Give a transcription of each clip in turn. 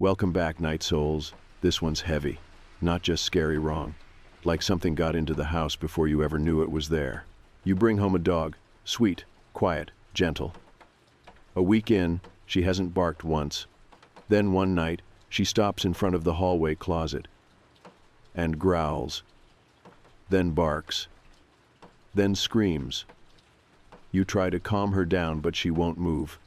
Welcome back, Night Souls. This one's heavy, not just scary wrong. Like something got into the house before you ever knew it was there. You bring home a dog, sweet, quiet, gentle. A week in, she hasn't barked once. Then one night, she stops in front of the hallway closet and growls, then barks, then screams. You try to calm her down, but she won't move.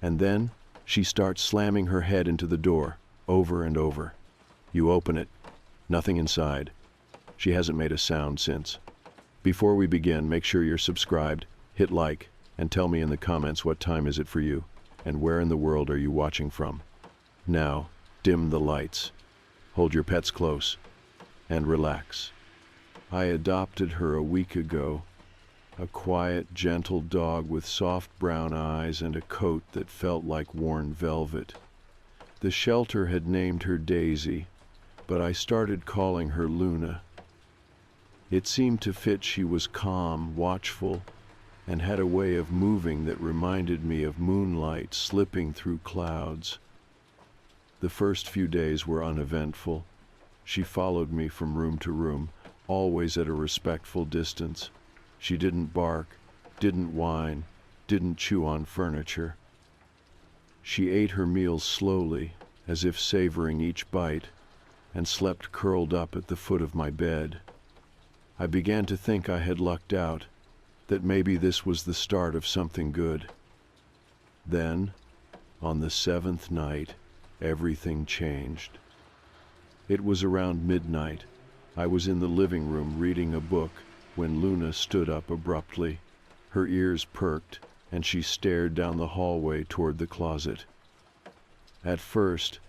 And then she starts slamming her head into the door, over and over. You open it, nothing inside. She hasn't made a sound since. Before we begin, make sure you're subscribed, hit like, and tell me in the comments what time is it for you, and where in the world are you watching from. Now, dim the lights, hold your pets close, and relax. I adopted her a week ago. A quiet, gentle dog with soft brown eyes and a coat that felt like worn velvet. The shelter had named her Daisy, but I started calling her Luna. It seemed to fit. She was calm, watchful, and had a way of moving that reminded me of moonlight slipping through clouds. The first few days were uneventful. She followed me from room to room, always at a respectful distance. She didn't bark, didn't whine, didn't chew on furniture. She ate her meals slowly, as if savoring each bite, and slept curled up at the foot of my bed. I began to think I had lucked out, that maybe this was the start of something good. Then, on the seventh night, everything changed. It was around midnight. I was in the living room reading a book when Luna stood up abruptly. Her ears perked, and she stared down the hallway toward the closet. At first,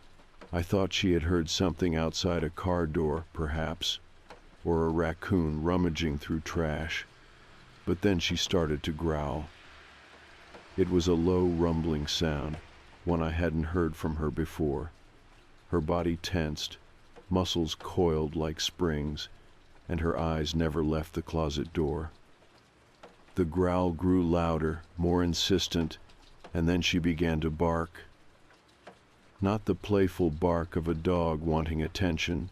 I thought she had heard something outside a car door, perhaps, or a raccoon rummaging through trash. But then she started to growl. It was a low, rumbling sound, one I hadn't heard from her before. Her body tensed, muscles coiled like springs, and her eyes never left the closet door. The growl grew louder, more insistent, and then she began to bark. Not the playful bark of a dog wanting attention,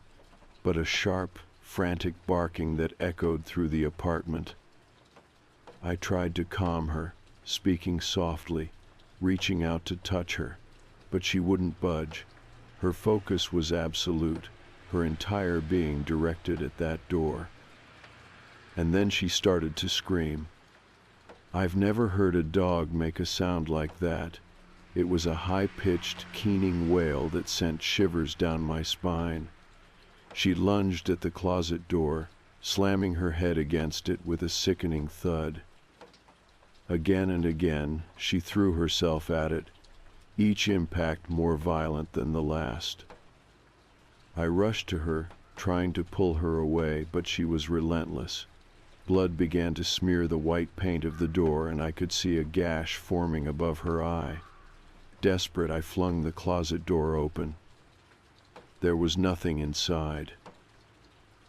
but a sharp, frantic barking that echoed through the apartment. I tried to calm her, speaking softly, reaching out to touch her, but she wouldn't budge. Her focus was absolute, her entire being directed at that door. And then she started to scream. I've never heard a dog make a sound like that. It was a high-pitched, keening wail that sent shivers down my spine. She lunged at the closet door, slamming her head against it with a sickening thud. Again and again, she threw herself at it, each impact more violent than the last. I rushed to her, trying to pull her away, but she was relentless. Blood began to smear the white paint of the door, and I could see a gash forming above her eye. Desperate, I flung the closet door open. There was nothing inside.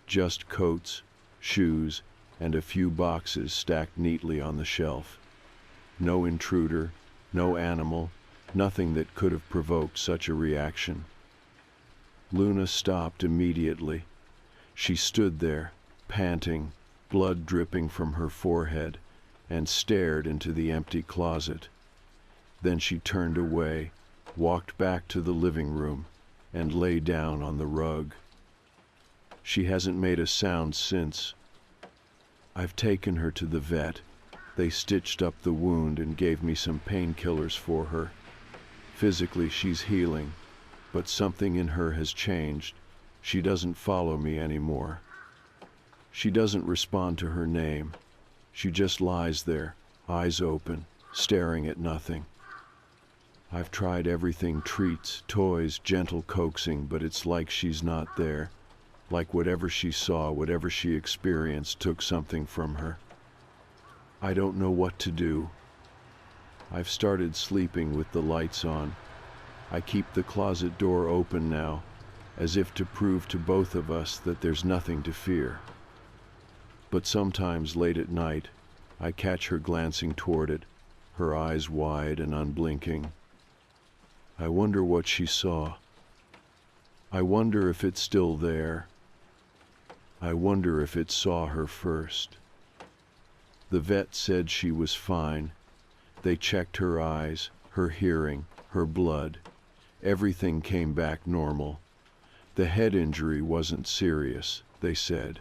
Just coats, shoes, and a few boxes stacked neatly on the shelf. No intruder, no animal, nothing that could have provoked such a reaction. Luna stopped immediately. She stood there, panting, blood dripping from her forehead, and stared into the empty closet. Then she turned away, walked back to the living room, and lay down on the rug. She hasn't made a sound since. I've taken her to the vet. They stitched up the wound and gave me some painkillers for her. Physically, she's healing, but something in her has changed. She doesn't follow me anymore. She doesn't respond to her name. She just lies there, eyes open, staring at nothing. I've tried everything, treats, toys, gentle coaxing, but it's like she's not there. Like whatever she saw, whatever she experienced, took something from her. I don't know what to do. I've started sleeping with the lights on. I keep the closet door open now, as if to prove to both of us that there's nothing to fear. But sometimes late at night, I catch her glancing toward it, her eyes wide and unblinking. I wonder what she saw. I wonder if it's still there. I wonder if it saw her first. The vet said she was fine. They checked her eyes, her hearing, her blood. Everything came back normal. The head injury wasn't serious, they said.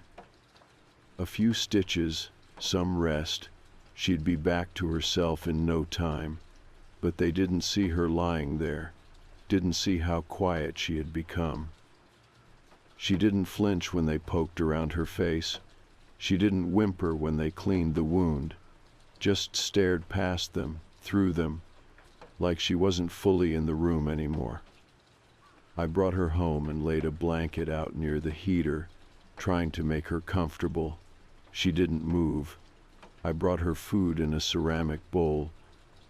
A few stitches, some rest. She'd be back to herself in no time. But they didn't see her lying there, didn't see how quiet she had become. She didn't flinch when they poked around her face. She didn't whimper when they cleaned the wound, just stared past them, through them, like she wasn't fully in the room anymore. I brought her home and laid a blanket out near the heater, trying to make her comfortable. She didn't move. I brought her food in a ceramic bowl,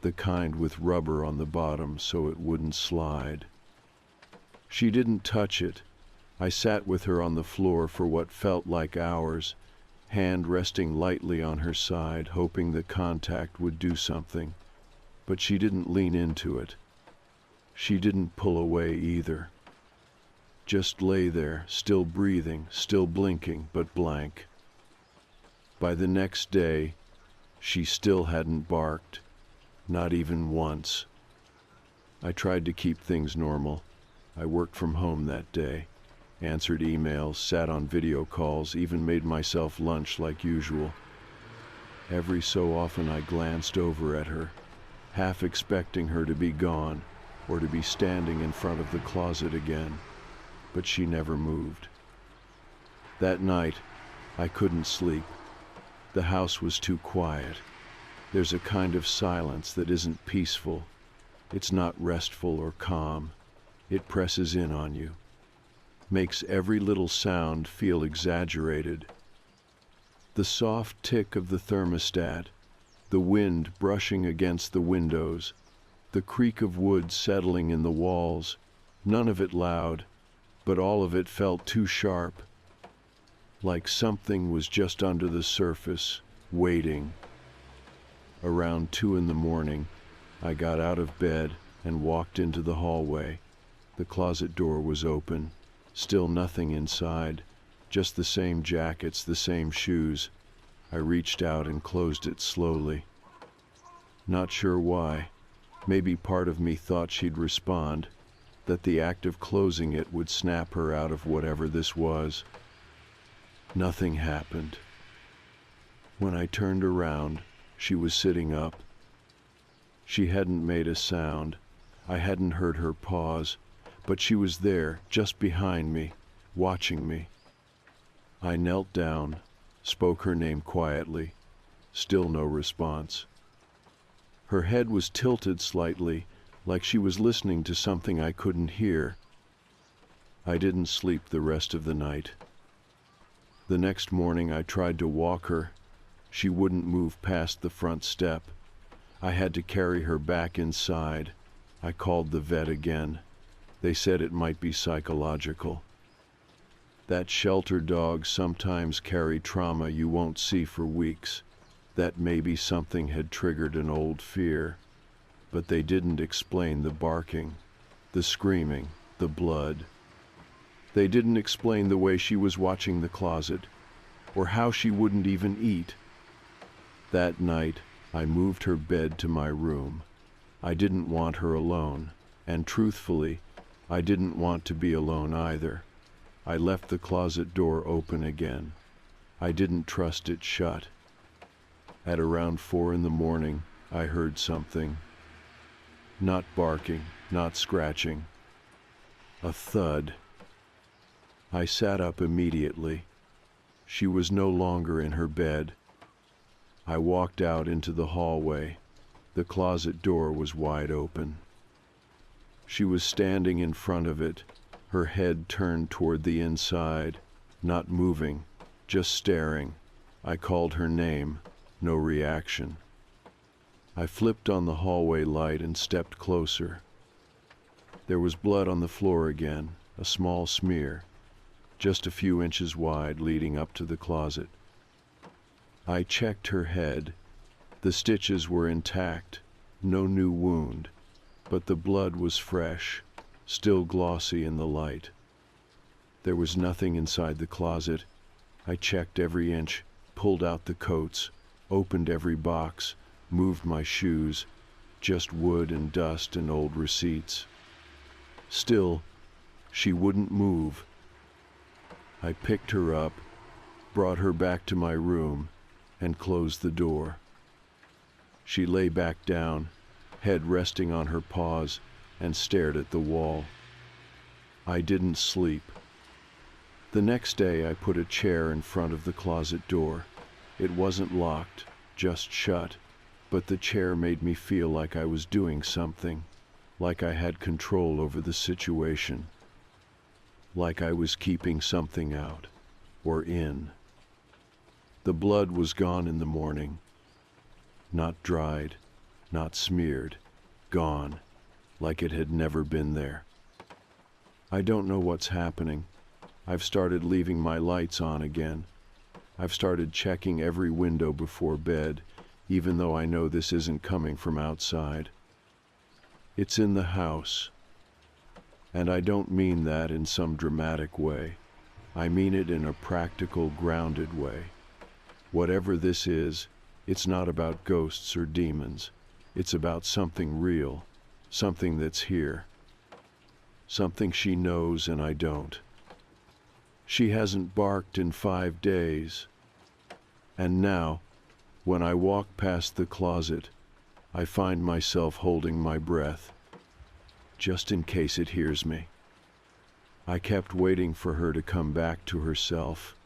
the kind with rubber on the bottom so it wouldn't slide. She didn't touch it. I sat with her on the floor for what felt like hours, hand resting lightly on her side, hoping the contact would do something. But she didn't lean into it. She didn't pull away either. Just lay there, still breathing, still blinking, but blank. By the next day, she still hadn't barked, not even once. I tried to keep things normal. I worked from home that day, answered emails, sat on video calls, even made myself lunch like usual. Every so often I glanced over at her, half expecting her to be gone or to be standing in front of the closet again, but she never moved. That night, I couldn't sleep. The house was too quiet. There's a kind of silence that isn't peaceful. It's not restful or calm. It presses in on you, makes every little sound feel exaggerated. The soft tick of the thermostat, the wind brushing against the windows, the creak of wood settling in the walls, none of it loud, but all of it felt too sharp, like something was just under the surface, waiting. Around 2 a.m, I got out of bed and walked into the hallway. The closet door was open, still nothing inside, just the same jackets, the same shoes. I reached out and closed it slowly. Not sure why. Maybe part of me thought she'd respond, that the act of closing it would snap her out of whatever this was. Nothing happened. When I turned around, she was sitting up. She hadn't made a sound. I hadn't heard her pause, but she was there, just behind me, watching me. I knelt down, spoke her name quietly. Still no response. Her head was tilted slightly, like she was listening to something I couldn't hear. I didn't sleep the rest of the night. The next morning I tried to walk her. She wouldn't move past the front step. I had to carry her back inside. I called the vet again. They said it might be psychological. That shelter dogs sometimes carry trauma you won't see for weeks. That maybe something had triggered an old fear. But they didn't explain the barking, the screaming, the blood. They didn't explain the way she was watching the closet, or how she wouldn't even eat. That night, I moved her bed to my room. I didn't want her alone, and truthfully, I didn't want to be alone either. I left the closet door open again. I didn't trust it shut. At around 4 a.m, I heard something. Not barking, not scratching. A thud. I sat up immediately. She was no longer in her bed. I walked out into the hallway. The closet door was wide open. She was standing in front of it, her head turned toward the inside, not moving, just staring. I called her name, no reaction. I flipped on the hallway light and stepped closer. There was blood on the floor again, a small smear, just a few inches wide leading up to the closet. I checked her head. The stitches were intact, no new wound, but the blood was fresh, still glossy in the light. There was nothing inside the closet. I checked every inch, pulled out the coats, opened every box, moved my shoes, just wood and dust and old receipts. Still, she wouldn't move. I picked her up, brought her back to my room, and closed the door. She lay back down, head resting on her paws, and stared at the wall. I didn't sleep. The next day I put a chair in front of the closet door. It wasn't locked, just shut, but the chair made me feel like I was doing something, like I had control over the situation, like I was keeping something out, or in. The blood was gone in the morning. Not dried, not smeared, gone, like it had never been there. I don't know what's happening. I've started leaving my lights on again. I've started checking every window before bed, even though I know this isn't coming from outside. It's in the house. And I don't mean that in some dramatic way. I mean it in a practical, grounded way. Whatever this is, it's not about ghosts or demons. It's about something real, something that's here. Something she knows and I don't. She hasn't barked in 5 days. And now, when I walk past the closet, I find myself holding my breath, just in case it hears me. I kept waiting for her to come back to herself.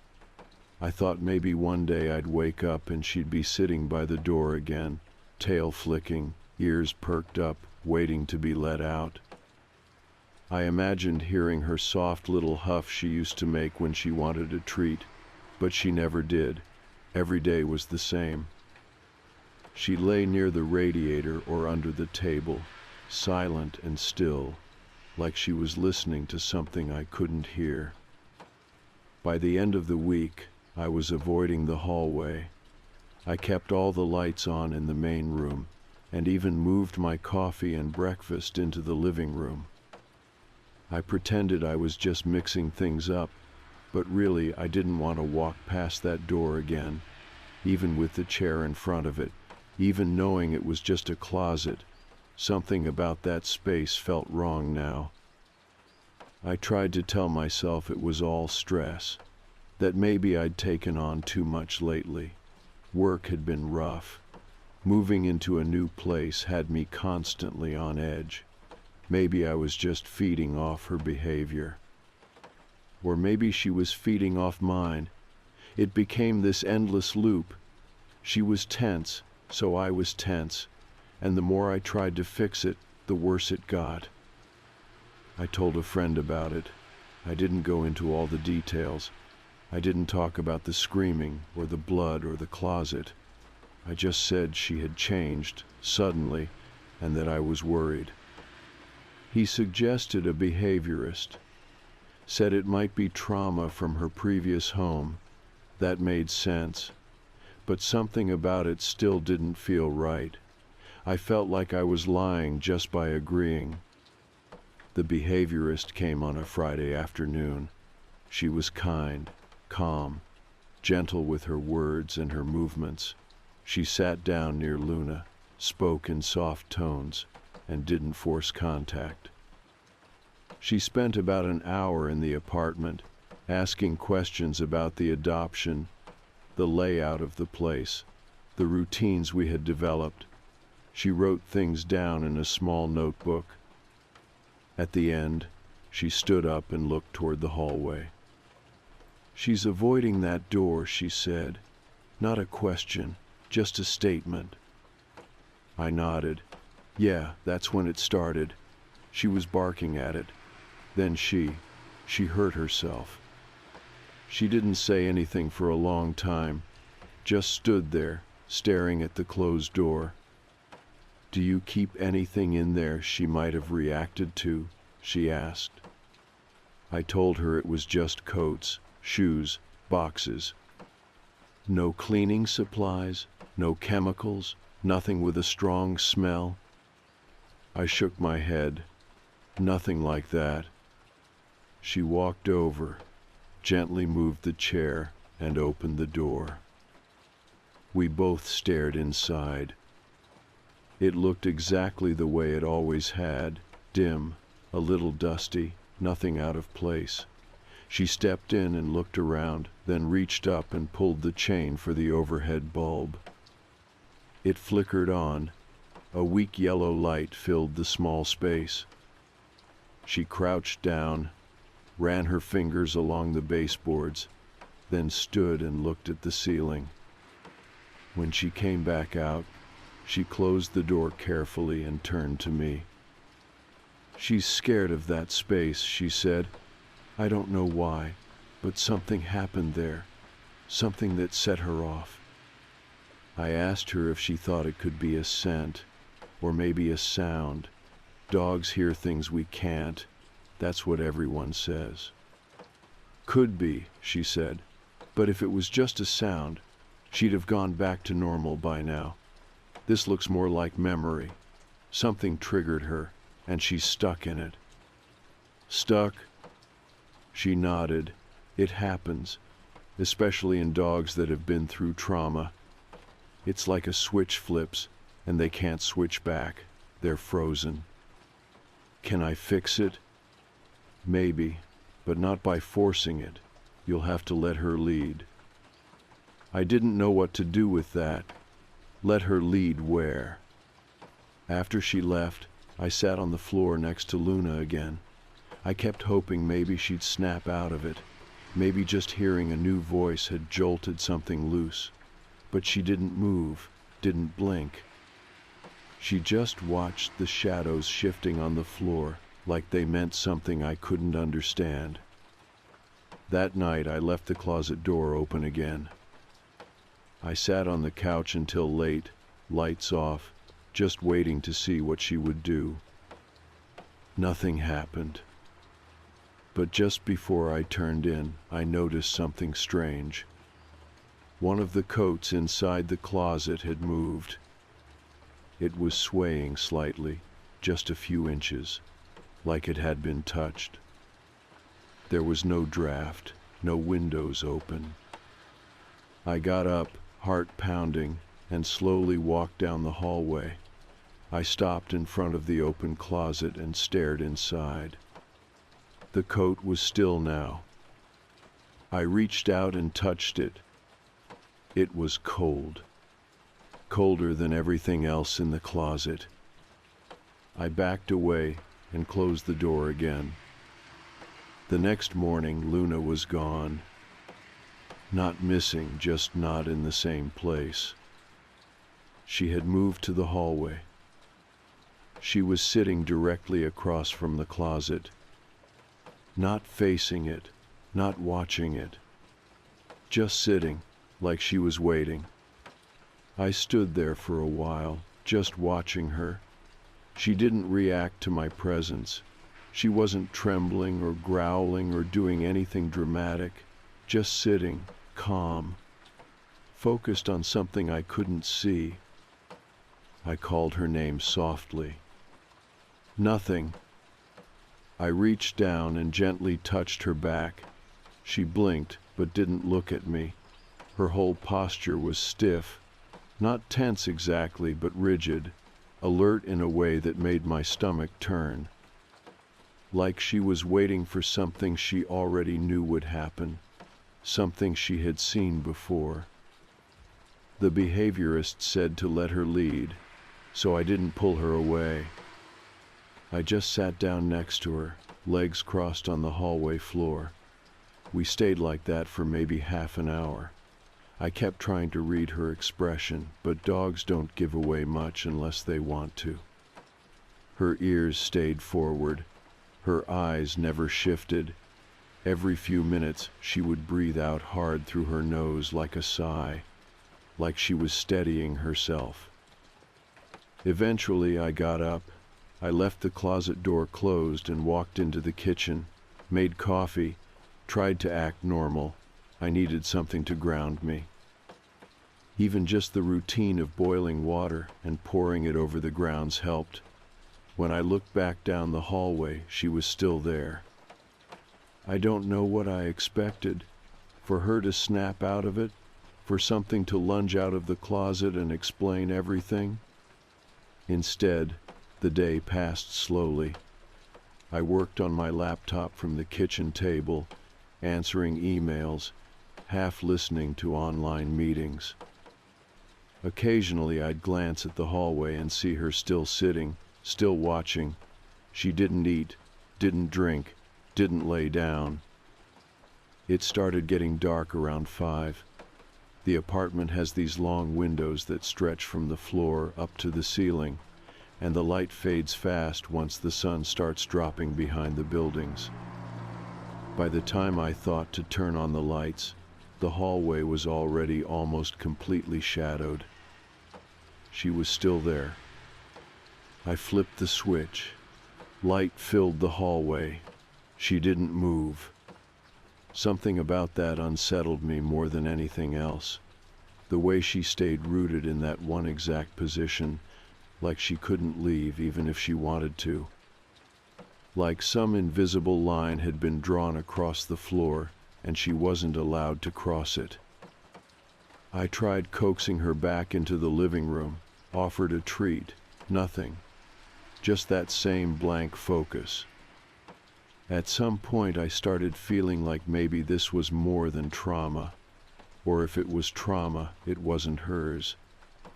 I thought maybe one day I'd wake up and she'd be sitting by the door again, tail flicking, ears perked up, waiting to be let out. I imagined hearing her soft little huff she used to make when she wanted a treat, but she never did. Every day was the same. She lay near the radiator or under the table, silent and still, like she was listening to something I couldn't hear. By the end of the week, I was avoiding the hallway. I kept all the lights on in the main room, and even moved my coffee and breakfast into the living room. I pretended I was just mixing things up, but really I didn't want to walk past that door again, even with the chair in front of it, even knowing it was just a closet. Something about that space felt wrong now. I tried to tell myself it was all stress, that maybe I'd taken on too much lately. Work had been rough. Moving into a new place had me constantly on edge. Maybe I was just feeding off her behavior. Or maybe she was feeding off mine. It became this endless loop. She was tense, so I was tense, and the more I tried to fix it, the worse it got. I told a friend about it. I didn't go into all the details. I didn't talk about the screaming, or the blood, or the closet. I just said she had changed, suddenly, and that I was worried. He suggested a behaviorist, said it might be trauma from her previous home. That made sense, but something about it still didn't feel right. I felt like I was lying just by agreeing. The behaviorist came on a Friday afternoon. She was kind, calm, gentle with her words and her movements. She sat down near Luna, spoke in soft tones, and didn't force contact. She spent about an hour in the apartment, asking questions about the adoption, the layout of the place, the routines we had developed. She wrote things down in a small notebook. At the end, she stood up and looked toward the hallway. "She's avoiding that door," she said. "Not a question, just a statement." I nodded. "Yeah, that's when it started. She was barking at it. Then she hurt herself." She didn't say anything for a long time, just stood there, staring at the closed door. "Do you keep anything in there she might have reacted to?" she asked. I told her it was just coats, shoes, boxes. No cleaning supplies, no chemicals, nothing with a strong smell. I shook my head. Nothing like that. She walked over, gently moved the chair, and opened the door. We both stared inside. It looked exactly the way it always had, dim, a little dusty, nothing out of place. She stepped in and looked around, then reached up and pulled the chain for the overhead bulb. It flickered on. A weak yellow light filled the small space. She crouched down, ran her fingers along the baseboards, then stood and looked at the ceiling. When she came back out, she closed the door carefully and turned to me. "She's scared of that space," she said. "I don't know why, but something happened there, something that set her off." I asked her if she thought it could be a scent, or maybe a sound. Dogs hear things we can't. That's what everyone says. "Could be," she said, "but if it was just a sound, she'd have gone back to normal by now. This looks more like memory. Something triggered her, and she's stuck in it." "Stuck?" She nodded. "It happens, especially in dogs that have been through trauma. It's like a switch flips, and they can't switch back. They're frozen." "Can I fix it?" "Maybe, but not by forcing it. You'll have to let her lead." I didn't know what to do with that. Let her lead where? After she left, I sat on the floor next to Luna again. I kept hoping maybe she'd snap out of it. Maybe just hearing a new voice had jolted something loose. But she didn't move, didn't blink. She just watched the shadows shifting on the floor, like they meant something I couldn't understand. That night I left the closet door open again. I sat on the couch until late, lights off, just waiting to see what she would do. Nothing happened. But just before I turned in, I noticed something strange. One of the coats inside the closet had moved. It was swaying slightly, just a few inches, like it had been touched. There was no draft, no windows open. I got up, heart pounding, and slowly walked down the hallway. I stopped in front of the open closet and stared inside. The coat was still now. I reached out and touched it. It was cold. Colder than everything else in the closet. I backed away and closed the door again. The next morning, Luna was gone. Not missing, just not in the same place. She had moved to the hallway. She was sitting directly across from the closet. Not facing it, not watching it. Just sitting, like she was waiting. I stood there for a while, just watching her. She didn't react to my presence. She wasn't trembling or growling or doing anything dramatic. Just sitting, calm, focused on something I couldn't see. I called her name softly. Nothing. I reached down and gently touched her back. She blinked, but didn't look at me. Her whole posture was stiff, not tense exactly, but rigid, alert in a way that made my stomach turn. Like she was waiting for something she already knew would happen, something she had seen before. The behaviorist said to let her lead, so I didn't pull her away. I just sat down next to her, legs crossed on the hallway floor. We stayed like that for maybe half an hour. I kept trying to read her expression, but dogs don't give away much unless they want to. Her ears stayed forward. Her eyes never shifted. Every few minutes, she would breathe out hard through her nose like a sigh, like she was steadying herself. Eventually, I got up. I left the closet door closed and walked into the kitchen, made coffee, tried to act normal. I needed something to ground me. Even just the routine of boiling water and pouring it over the grounds helped. When I looked back down the hallway, she was still there. I don't know what I expected. For her to snap out of it, for something to lunge out of the closet and explain everything. Instead, the day passed slowly. I worked on my laptop from the kitchen table, answering emails, half listening to online meetings. Occasionally I'd glance at the hallway and see her still sitting, still watching. She didn't eat, didn't drink, didn't lay down. It started getting dark around 5. The apartment has these long windows that stretch from the floor up to the ceiling, and the light fades fast once the sun starts dropping behind the buildings. By the time I thought to turn on the lights, the hallway was already almost completely shadowed. She was still there. I flipped the switch. Light filled the hallway. She didn't move. Something about that unsettled me more than anything else. The way she stayed rooted in that one exact position, like she couldn't leave even if she wanted to. Like some invisible line had been drawn across the floor, and she wasn't allowed to cross it. I tried coaxing her back into the living room, offered a treat. Nothing. Just that same blank focus. At some point I started feeling like maybe this was more than trauma. Or if it was trauma, it wasn't hers.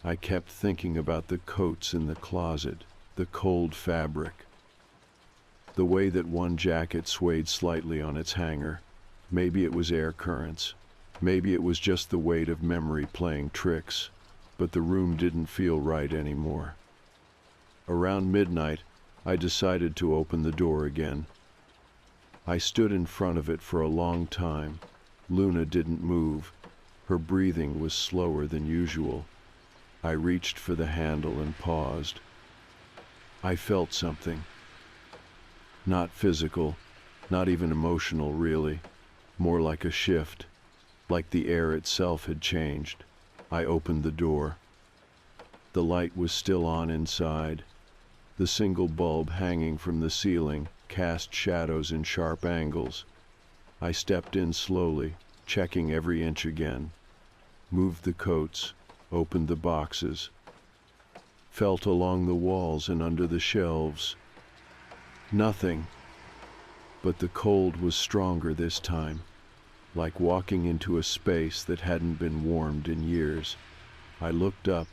I kept thinking about the coats in the closet, the cold fabric, the way that one jacket swayed slightly on its hanger. Maybe it was air currents. Maybe it was just the weight of memory playing tricks. But the room didn't feel right anymore. Around midnight, I decided to open the door again. I stood in front of it for a long time. Luna didn't move. Her breathing was slower than usual. I reached for the handle and paused. I felt something. Not physical, not even emotional really. More like a shift, like the air itself had changed. I opened the door. The light was still on inside. The single bulb hanging from the ceiling cast shadows in sharp angles. I stepped in slowly, checking every inch again. Moved the coats, opened the boxes. Felt along the walls and under the shelves. Nothing. But the cold was stronger this time, like walking into a space that hadn't been warmed in years. I looked up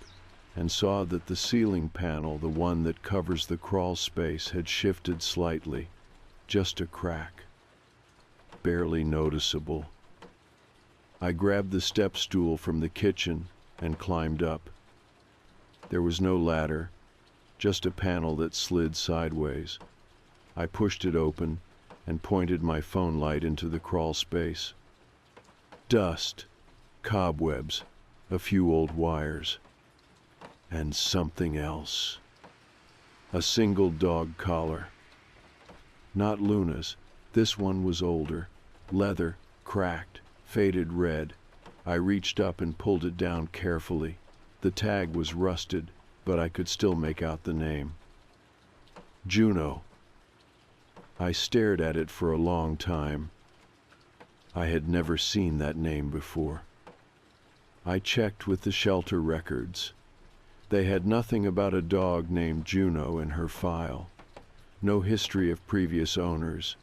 and saw that the ceiling panel, the one that covers the crawl space, had shifted slightly, just a crack, barely noticeable. I grabbed the step stool from the kitchen and climbed up. There was no ladder, just a panel that slid sideways. I pushed it open and pointed my phone light into the crawl space. Dust, cobwebs, a few old wires, and something else. A single dog collar. Not Luna's. This one was older, leather, cracked, faded red. I reached up and pulled it down carefully. The tag was rusted, but I could still make out the name. Juno. I stared at it for a long time. I had never seen that name before. I checked with the shelter records. They had nothing about a dog named Juno in her file. No history of previous owners.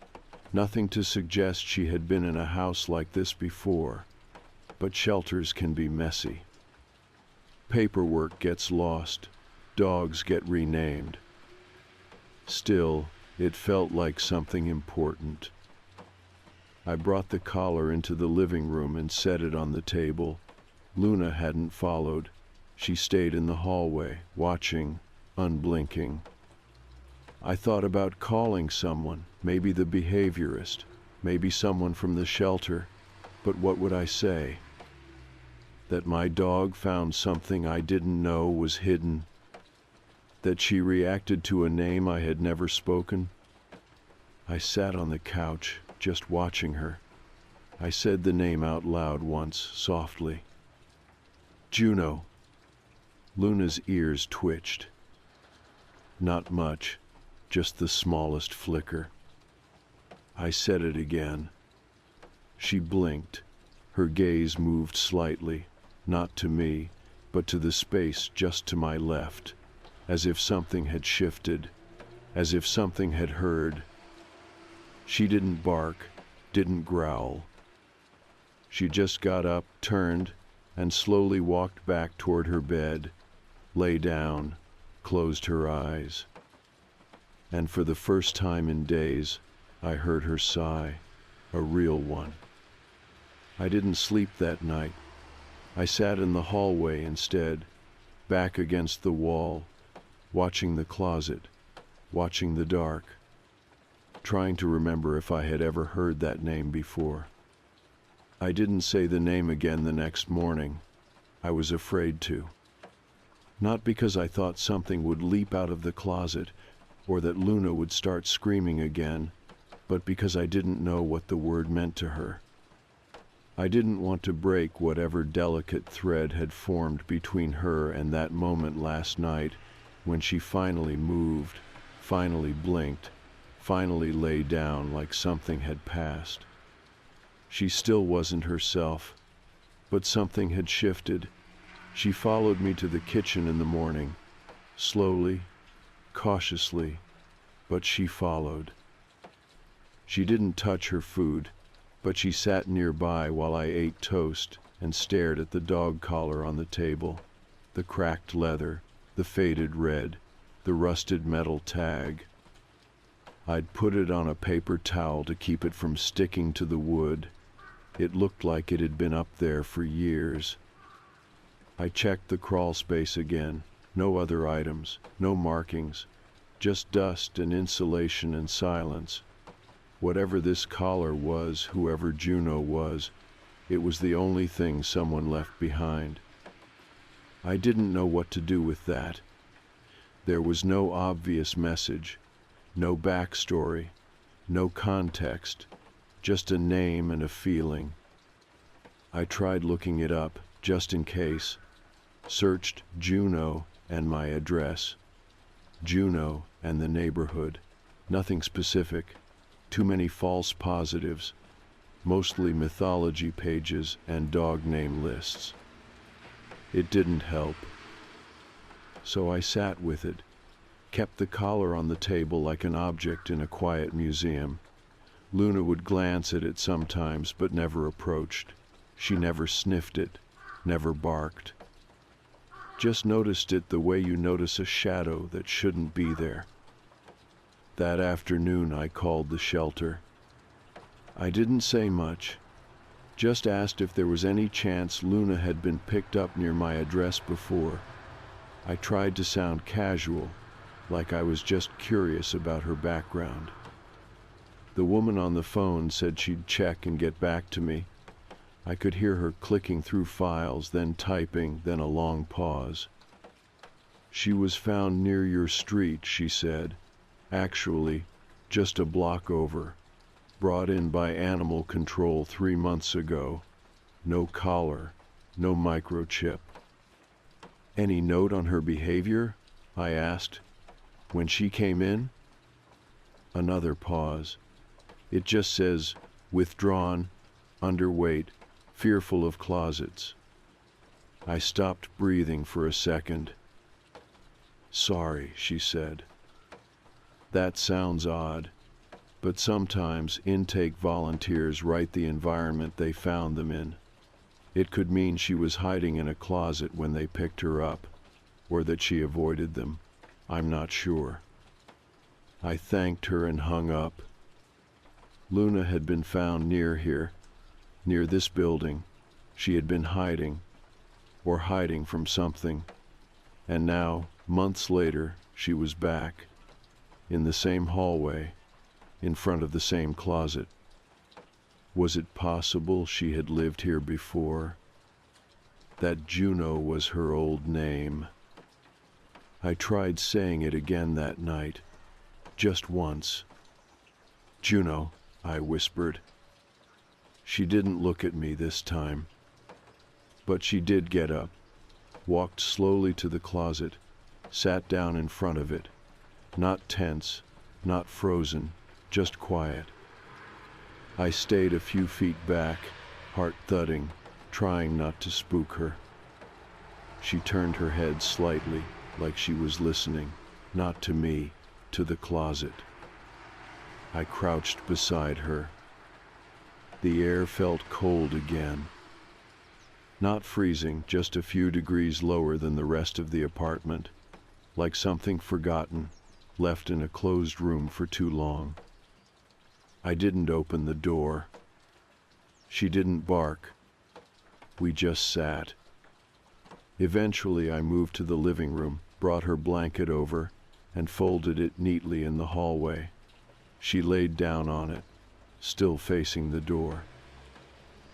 Nothing to suggest she had been in a house like this before. But shelters can be messy. Paperwork gets lost. Dogs get renamed. Still, it felt like something important. I brought the collar into the living room and set it on the table. Luna hadn't followed. She stayed in the hallway, watching, unblinking. I thought about calling someone, maybe the behaviorist, maybe someone from the shelter, but what would I say? That my dog found something I didn't know was hidden? That she reacted to a name I had never spoken? I sat on the couch, just watching her. I said the name out loud once, softly. Juno. Luna's ears twitched. Not much, just the smallest flicker. I said it again. She blinked. Her gaze moved slightly, not to me, but to the space just to my left, as if something had shifted, as if something had heard. She didn't bark, didn't growl. She just got up, turned, and slowly walked back toward her bed, lay down, closed her eyes. And for the first time in days, I heard her sigh, a real one. I didn't sleep that night. I sat in the hallway instead, back against the wall, watching the closet, watching the dark, trying to remember if I had ever heard that name before. I didn't say the name again the next morning. I was afraid to. Not because I thought something would leap out of the closet or that Luna would start screaming again, but because I didn't know what the word meant to her. I didn't want to break whatever delicate thread had formed between her and that moment last night when she finally moved, finally blinked, finally lay down like something had passed. She still wasn't herself, but something had shifted. She followed me to the kitchen in the morning, slowly, cautiously, but she followed. She didn't touch her food, but she sat nearby while I ate toast and stared at the dog collar on the table, the cracked leather, the faded red, the rusted metal tag. I'd put it on a paper towel to keep it from sticking to the wood. It looked like it had been up there for years. I checked the crawl space again. No other items, no markings, just dust and insulation and silence. Whatever this collar was, whoever Juno was, it was the only thing someone left behind. I didn't know what to do with that. There was no obvious message, no backstory, no context, just a name and a feeling. I tried looking it up, just in case. Searched Juno and my address. Juno and the neighborhood. Nothing specific. Too many false positives. Mostly mythology pages and dog name lists. It didn't help. So I sat with it, kept the collar on the table like an object in a quiet museum. Luna would glance at it sometimes, but never approached. She never sniffed it, never barked. Just noticed it the way you notice a shadow that shouldn't be there. That afternoon I called the shelter. I didn't say much, just asked if there was any chance Luna had been picked up near my address before. I tried to sound casual, like I was just curious about her background. The woman on the phone said she'd check and get back to me. I could hear her clicking through files, then typing, then a long pause. She was found near your street, she said. Actually, just a block over. Brought in by animal control 3 months ago. No collar, no microchip. Any note on her behavior? I asked. When she came in? Another pause. It just says, withdrawn, underweight, fearful of closets. I stopped breathing for a second. Sorry, she said. That sounds odd, but sometimes intake volunteers write the environment they found them in. It could mean she was hiding in a closet when they picked her up, or that she avoided them. I'm not sure. I thanked her and hung up. Luna had been found near here, near this building. She had been hiding, or hiding from something. And now, months later, she was back, in the same hallway, in front of the same closet. Was it possible she had lived here before? That Juno was her old name. I tried saying it again that night, just once. Juno, I whispered. She didn't look at me this time. But she did get up, walked slowly to the closet, sat down in front of it, not tense, not frozen, just quiet. I stayed a few feet back, heart thudding, trying not to spook her. She turned her head slightly, like she was listening, not to me, to the closet. I crouched beside her. The air felt cold again. Not freezing, just a few degrees lower than the rest of the apartment, like something forgotten, left in a closed room for too long. I didn't open the door. She didn't bark. We just sat. Eventually, I moved to the living room, brought her blanket over, and folded it neatly in the hallway. She laid down on it, still facing the door.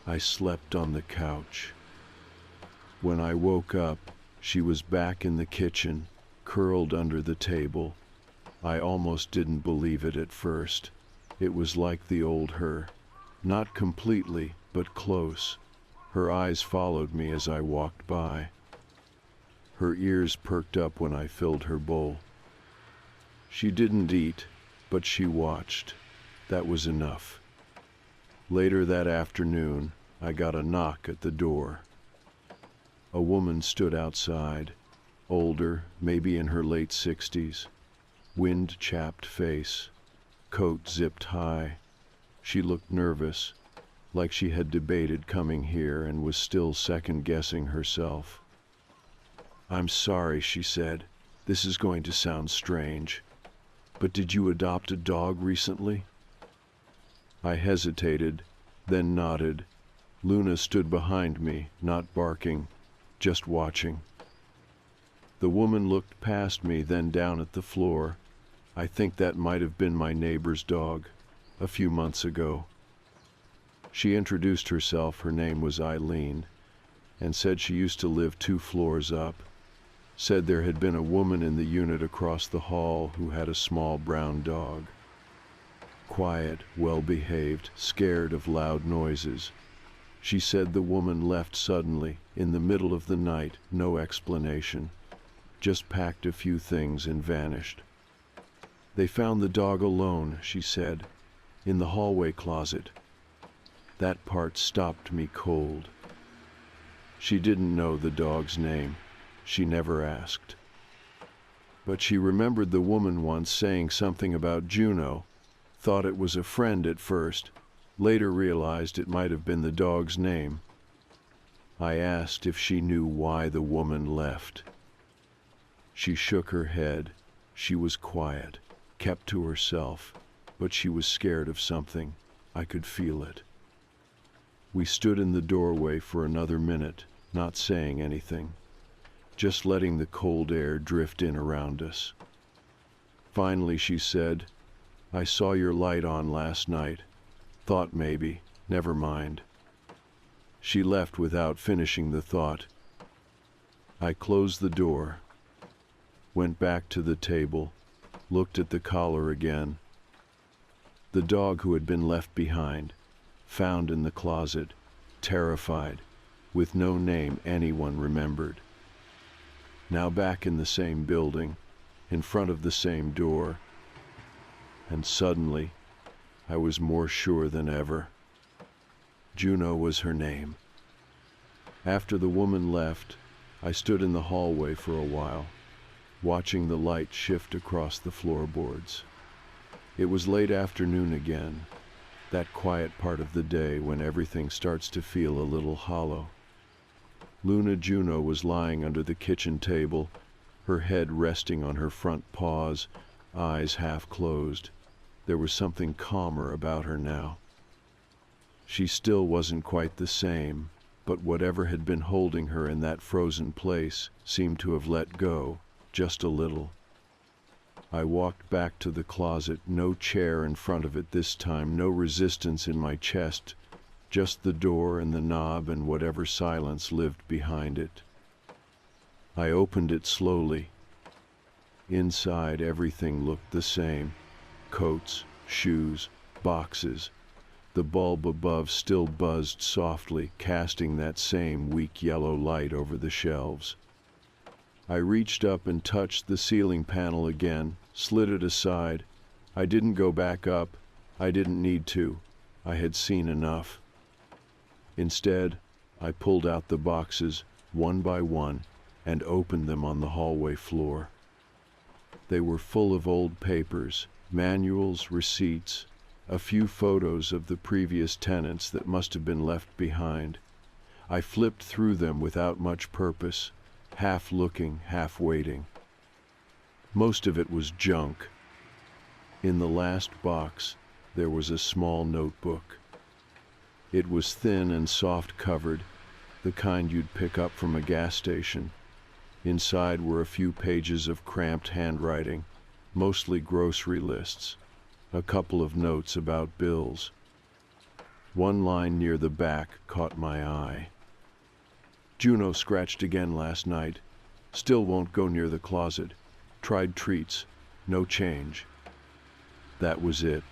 I slept on the couch. When I woke up, she was back in the kitchen, curled under the table. I almost didn't believe it at first. It was like the old her. Not completely, but close. Her eyes followed me as I walked by. Her ears perked up when I filled her bowl. She didn't eat, but she watched. That was enough. Later that afternoon, I got a knock at the door. A woman stood outside, older, maybe in her late 60s, wind-chapped face, coat zipped high. She looked nervous, like she had debated coming here and was still second-guessing herself. "I'm sorry," she said. "This is going to sound strange, but did you adopt a dog recently?" I hesitated, then nodded. Luna stood behind me, not barking, just watching. The woman looked past me, then down at the floor. I think that might have been my neighbor's dog, a few months ago. She introduced herself, her name was Eileen, and said she used to live 2 floors up. Said there had been a woman in the unit across the hall who had a small brown dog. Quiet, well-behaved, scared of loud noises. She said the woman left suddenly, in the middle of the night, no explanation. Just packed a few things and vanished. They found the dog alone, she said, in the hallway closet. That part stopped me cold. She didn't know the dog's name. She never asked. But she remembered the woman once saying something about Juno, thought it was a friend at first, later realized it might have been the dog's name. I asked if she knew why the woman left. She shook her head. She was quiet, kept to herself, but she was scared of something. I could feel it. We stood in the doorway for another minute, not saying anything, just letting the cold air drift in around us. Finally, she said, "I saw your light on last night. Thought maybe, never mind." She left without finishing the thought. I closed the door, went back to the table, looked at the collar again. The dog who had been left behind, found in the closet, terrified, with no name anyone remembered. Now back in the same building, in front of the same door, and suddenly, I was more sure than ever. Juno was her name. After the woman left, I stood in the hallway for a while, watching the light shift across the floorboards. It was late afternoon again, that quiet part of the day when everything starts to feel a little hollow. Luna Juno was lying under the kitchen table, her head resting on her front paws, eyes half closed. There was something calmer about her now. She still wasn't quite the same, but whatever had been holding her in that frozen place seemed to have let go, just a little. I walked back to the closet, no chair in front of it this time, no resistance in my chest, just the door and the knob and whatever silence lived behind it. I opened it slowly. Inside, everything looked the same. Coats, shoes, boxes. The bulb above still buzzed softly, casting that same weak yellow light over the shelves. I reached up and touched the ceiling panel again, slid it aside. I didn't go back up. I didn't need to. I had seen enough. Instead, I pulled out the boxes, one by one, and opened them on the hallway floor. They were full of old papers, manuals, receipts, a few photos of the previous tenants that must have been left behind. I flipped through them without much purpose, half looking, half waiting. Most of it was junk. In the last box, there was a small notebook. It was thin and soft-covered, the kind you'd pick up from a gas station. Inside were a few pages of cramped handwriting, mostly grocery lists, a couple of notes about bills. One line near the back caught my eye. Juno scratched again last night. Still won't go near the closet. Tried treats. No change. That was it.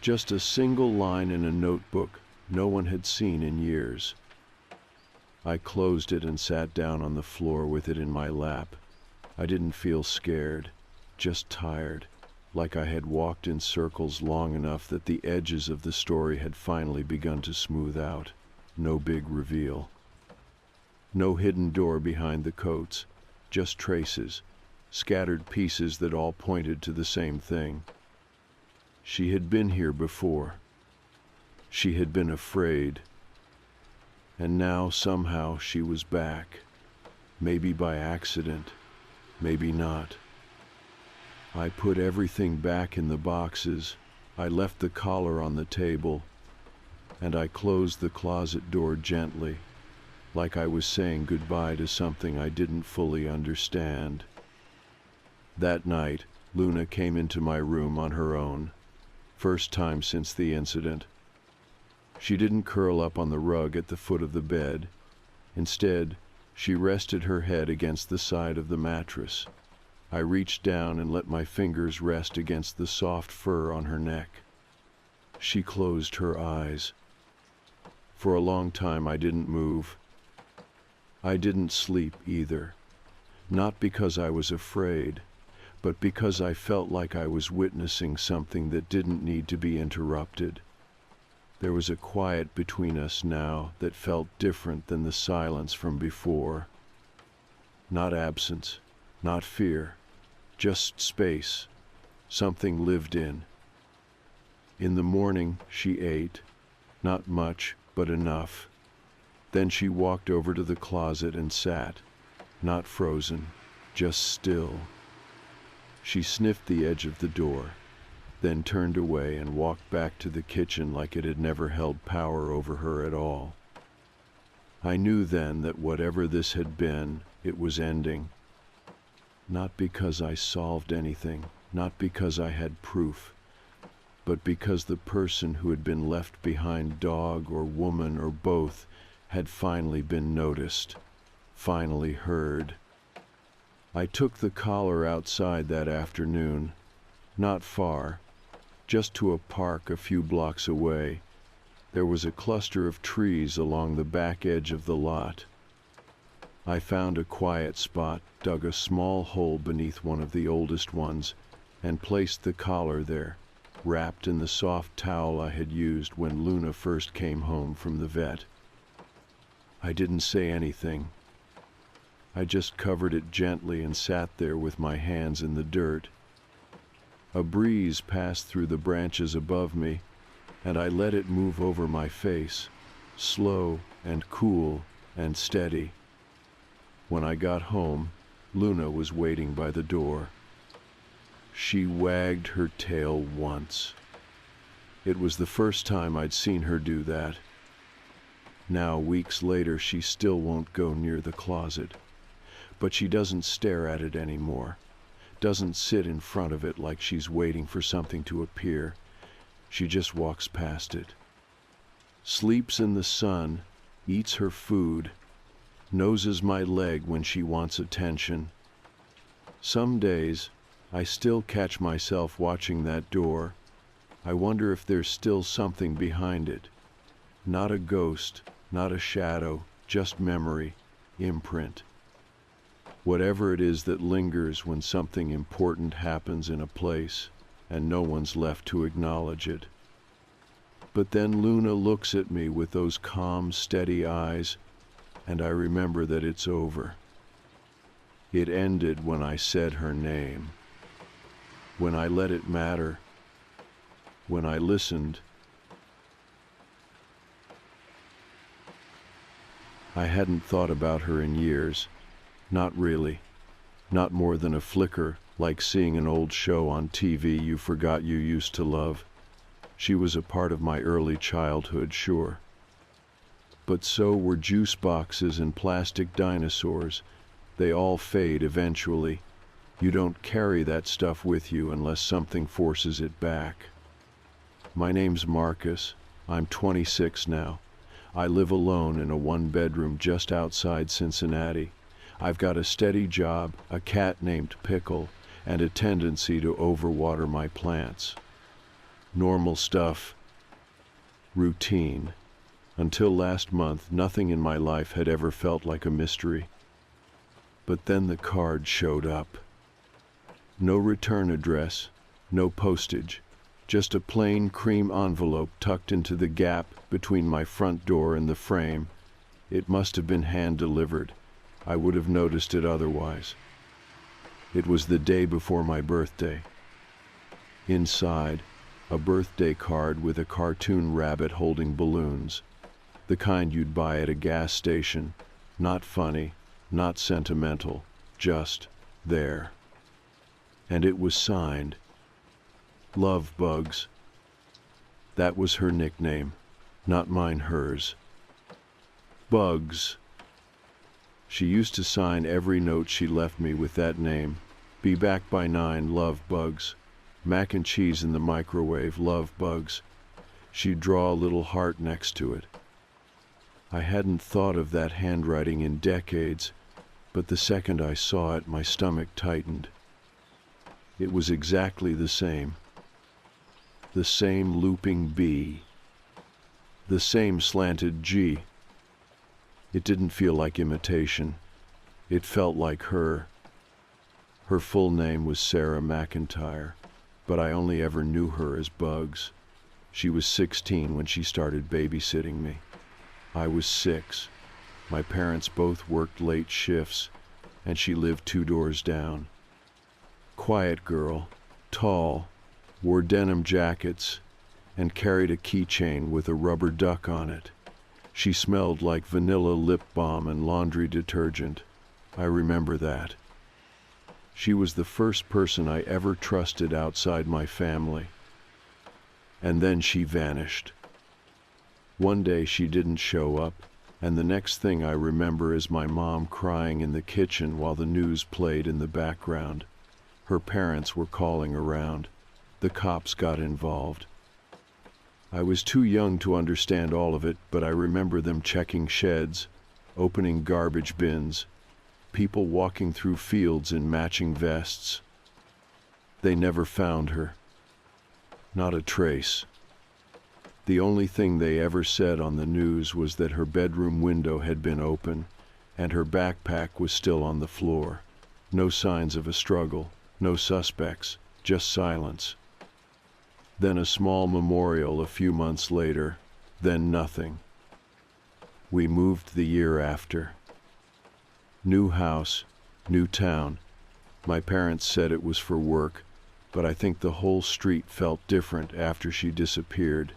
Just a single line in a notebook no one had seen in years. I closed it and sat down on the floor with it in my lap. I didn't feel scared, just tired, like I had walked in circles long enough that the edges of the story had finally begun to smooth out. No big reveal. No hidden door behind the coats, just traces, scattered pieces that all pointed to the same thing. She had been here before. She had been afraid. And now somehow she was back. Maybe by accident, maybe not. I put everything back in the boxes. I left the collar on the table, and I closed the closet door gently, like I was saying goodbye to something I didn't fully understand. That night, Luna came into my room on her own, first time since the incident. She didn't curl up on the rug at the foot of the bed. Instead, she rested her head against the side of the mattress. I reached down and let my fingers rest against the soft fur on her neck. She closed her eyes. For a long time I didn't move. I didn't sleep either, not because I was afraid, but because I felt like I was witnessing something that didn't need to be interrupted. There was a quiet between us now that felt different than the silence from before. Not absence, not fear, just space, something lived in. In the morning she ate, not much, but enough. Then she walked over to the closet and sat, not frozen, just still. She sniffed the edge of the door, then turned away and walked back to the kitchen like it had never held power over her at all. I knew then that whatever this had been, it was ending. Not because I solved anything, not because I had proof, but because the person who had been left behind, dog or woman or both, had finally been noticed, finally heard. I took the collar outside that afternoon, not far, just to a park a few blocks away. There was a cluster of trees along the back edge of the lot. I found a quiet spot, dug a small hole beneath one of the oldest ones, and placed the collar there, wrapped in the soft towel I had used when Luna first came home from the vet. I didn't say anything. I just covered it gently and sat there with my hands in the dirt. A breeze passed through the branches above me, and I let it move over my face, slow and cool and steady. When I got home, Luna was waiting by the door. She wagged her tail once. It was the first time I'd seen her do that. Now, weeks later, she still won't go near the closet. But she doesn't stare at it anymore, doesn't sit in front of it like she's waiting for something to appear. She just walks past it. Sleeps in the sun, eats her food, noses my leg when she wants attention. Some days, I still catch myself watching that door. I wonder if there's still something behind it. Not a ghost, not a shadow, just memory, imprint. Whatever it is that lingers when something important happens in a place and no one's left to acknowledge it. But then Luna looks at me with those calm, steady eyes, and I remember that it's over. It ended when I said her name, when I let it matter, when I listened. I hadn't thought about her in years, not really, not more than a flicker, like seeing an old show on TV you forgot you used to love. She was a part of my early childhood, sure. But so were juice boxes and plastic dinosaurs. They all fade eventually. You don't carry that stuff with you unless something forces it back. My name's Marcus. I'm 26 now. I live alone in a one-bedroom just outside Cincinnati. I've got a steady job, a cat named Pickle, and a tendency to overwater my plants. Normal stuff. Routine. Until last month, nothing in my life had ever felt like a mystery. But then the card showed up. No return address, no postage, just a plain cream envelope tucked into the gap between my front door and the frame. It must have been hand-delivered. I would have noticed it otherwise. It was the day before my birthday. Inside, a birthday card with a cartoon rabbit holding balloons, the kind you'd buy at a gas station, not funny, not sentimental, just there. And it was signed, Love Bugs. That was her nickname, not mine, hers. Bugs. She used to sign every note she left me with that name. Be back by 9, Love Bugs. Mac and cheese in the microwave, Love Bugs. She'd draw a little heart next to it. I hadn't thought of that handwriting in decades, but the second I saw it, my stomach tightened. It was exactly the same. The same looping B. The same slanted G. It didn't feel like imitation. It felt like her. Her full name was Sarah McIntyre, but I only ever knew her as Bugs. She was 16 when she started babysitting me. I was 6. My parents both worked late shifts, and she lived 2 doors down. Quiet girl, tall, wore denim jackets, and carried a keychain with a rubber duck on it. She smelled like vanilla lip balm and laundry detergent. I remember that. She was the first person I ever trusted outside my family. And then she vanished. One day she didn't show up, and the next thing I remember is my mom crying in the kitchen while the news played in the background. Her parents were calling around. The cops got involved. I was too young to understand all of it, but I remember them checking sheds, opening garbage bins, people walking through fields in matching vests. They never found her. Not a trace. The only thing they ever said on the news was that her bedroom window had been open, and her backpack was still on the floor. No signs of a struggle, no suspects, just silence. Then a small memorial a few months later, then nothing. We moved the year after. New house, new town. My parents said it was for work, but I think the whole street felt different after she disappeared,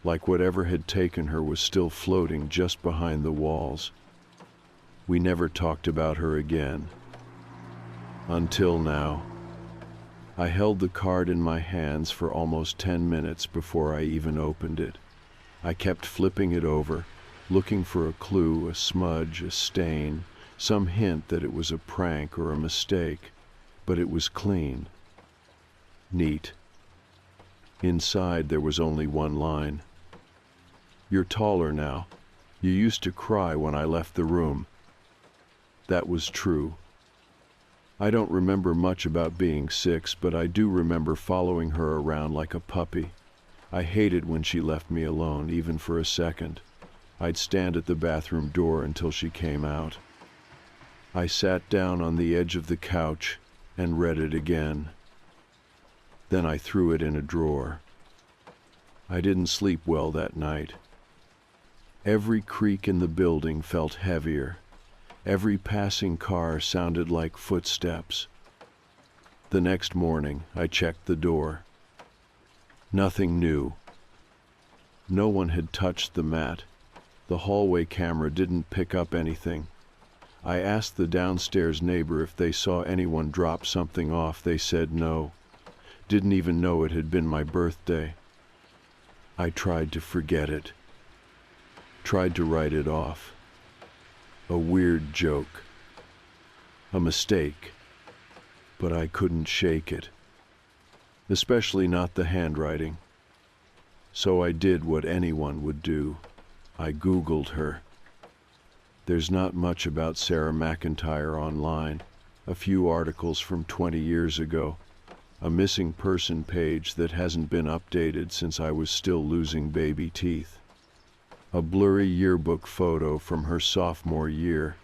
like whatever had taken her was still floating just behind the walls. We never talked about her again. Until now. I held the card in my hands for almost 10 minutes before I even opened it. I kept flipping it over, looking for a clue, a smudge, a stain, some hint that it was a prank or a mistake, but it was clean. Neat. Inside there was only one line. You're taller now. You used to cry when I left the room. That was true. I don't remember much about being 6, but I do remember following her around like a puppy. I hated when she left me alone, even for a second. I'd stand at the bathroom door until she came out. I sat down on the edge of the couch and read it again. Then I threw it in a drawer. I didn't sleep well that night. Every creak in the building felt heavier. Every passing car sounded like footsteps. The next morning, I checked the door. Nothing new. No one had touched the mat. The hallway camera didn't pick up anything. I asked the downstairs neighbor if they saw anyone drop something off. They said no. Didn't even know it had been my birthday. I tried to forget it. Tried to write it off. A weird joke. A mistake. But I couldn't shake it. Especially not the handwriting. So I did what anyone would do. I Googled her. There's not much about Sarah McIntyre online. A few articles from 20 years ago. A missing person page that hasn't been updated since I was still losing baby teeth. A blurry yearbook photo from her sophomore year.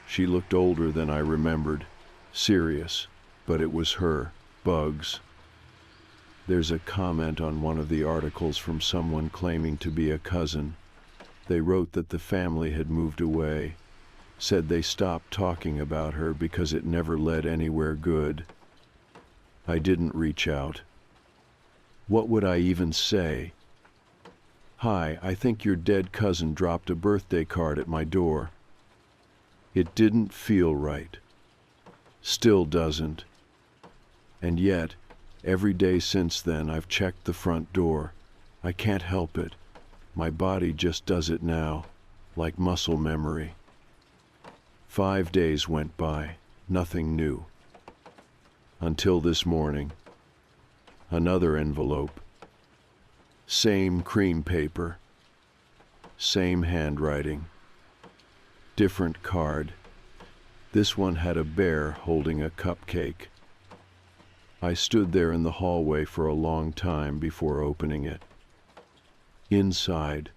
She looked older than I remembered. Serious, but it was her. Bugs. There's a comment on one of the articles from someone claiming to be a cousin. They wrote that the family had moved away, said they stopped talking about her because it never led anywhere good. I didn't reach out. What would I even say? Hi, I think your dead cousin dropped a birthday card at my door. It didn't feel right. Still doesn't. And yet, every day since then I've checked the front door. I can't help it. My body just does it now, like muscle memory. 5 days went by, nothing new. Until this morning. Another envelope. Same cream paper. Same handwriting. Different card. This one had a bear holding a cupcake. I stood there in the hallway for a long time before opening it. Inside.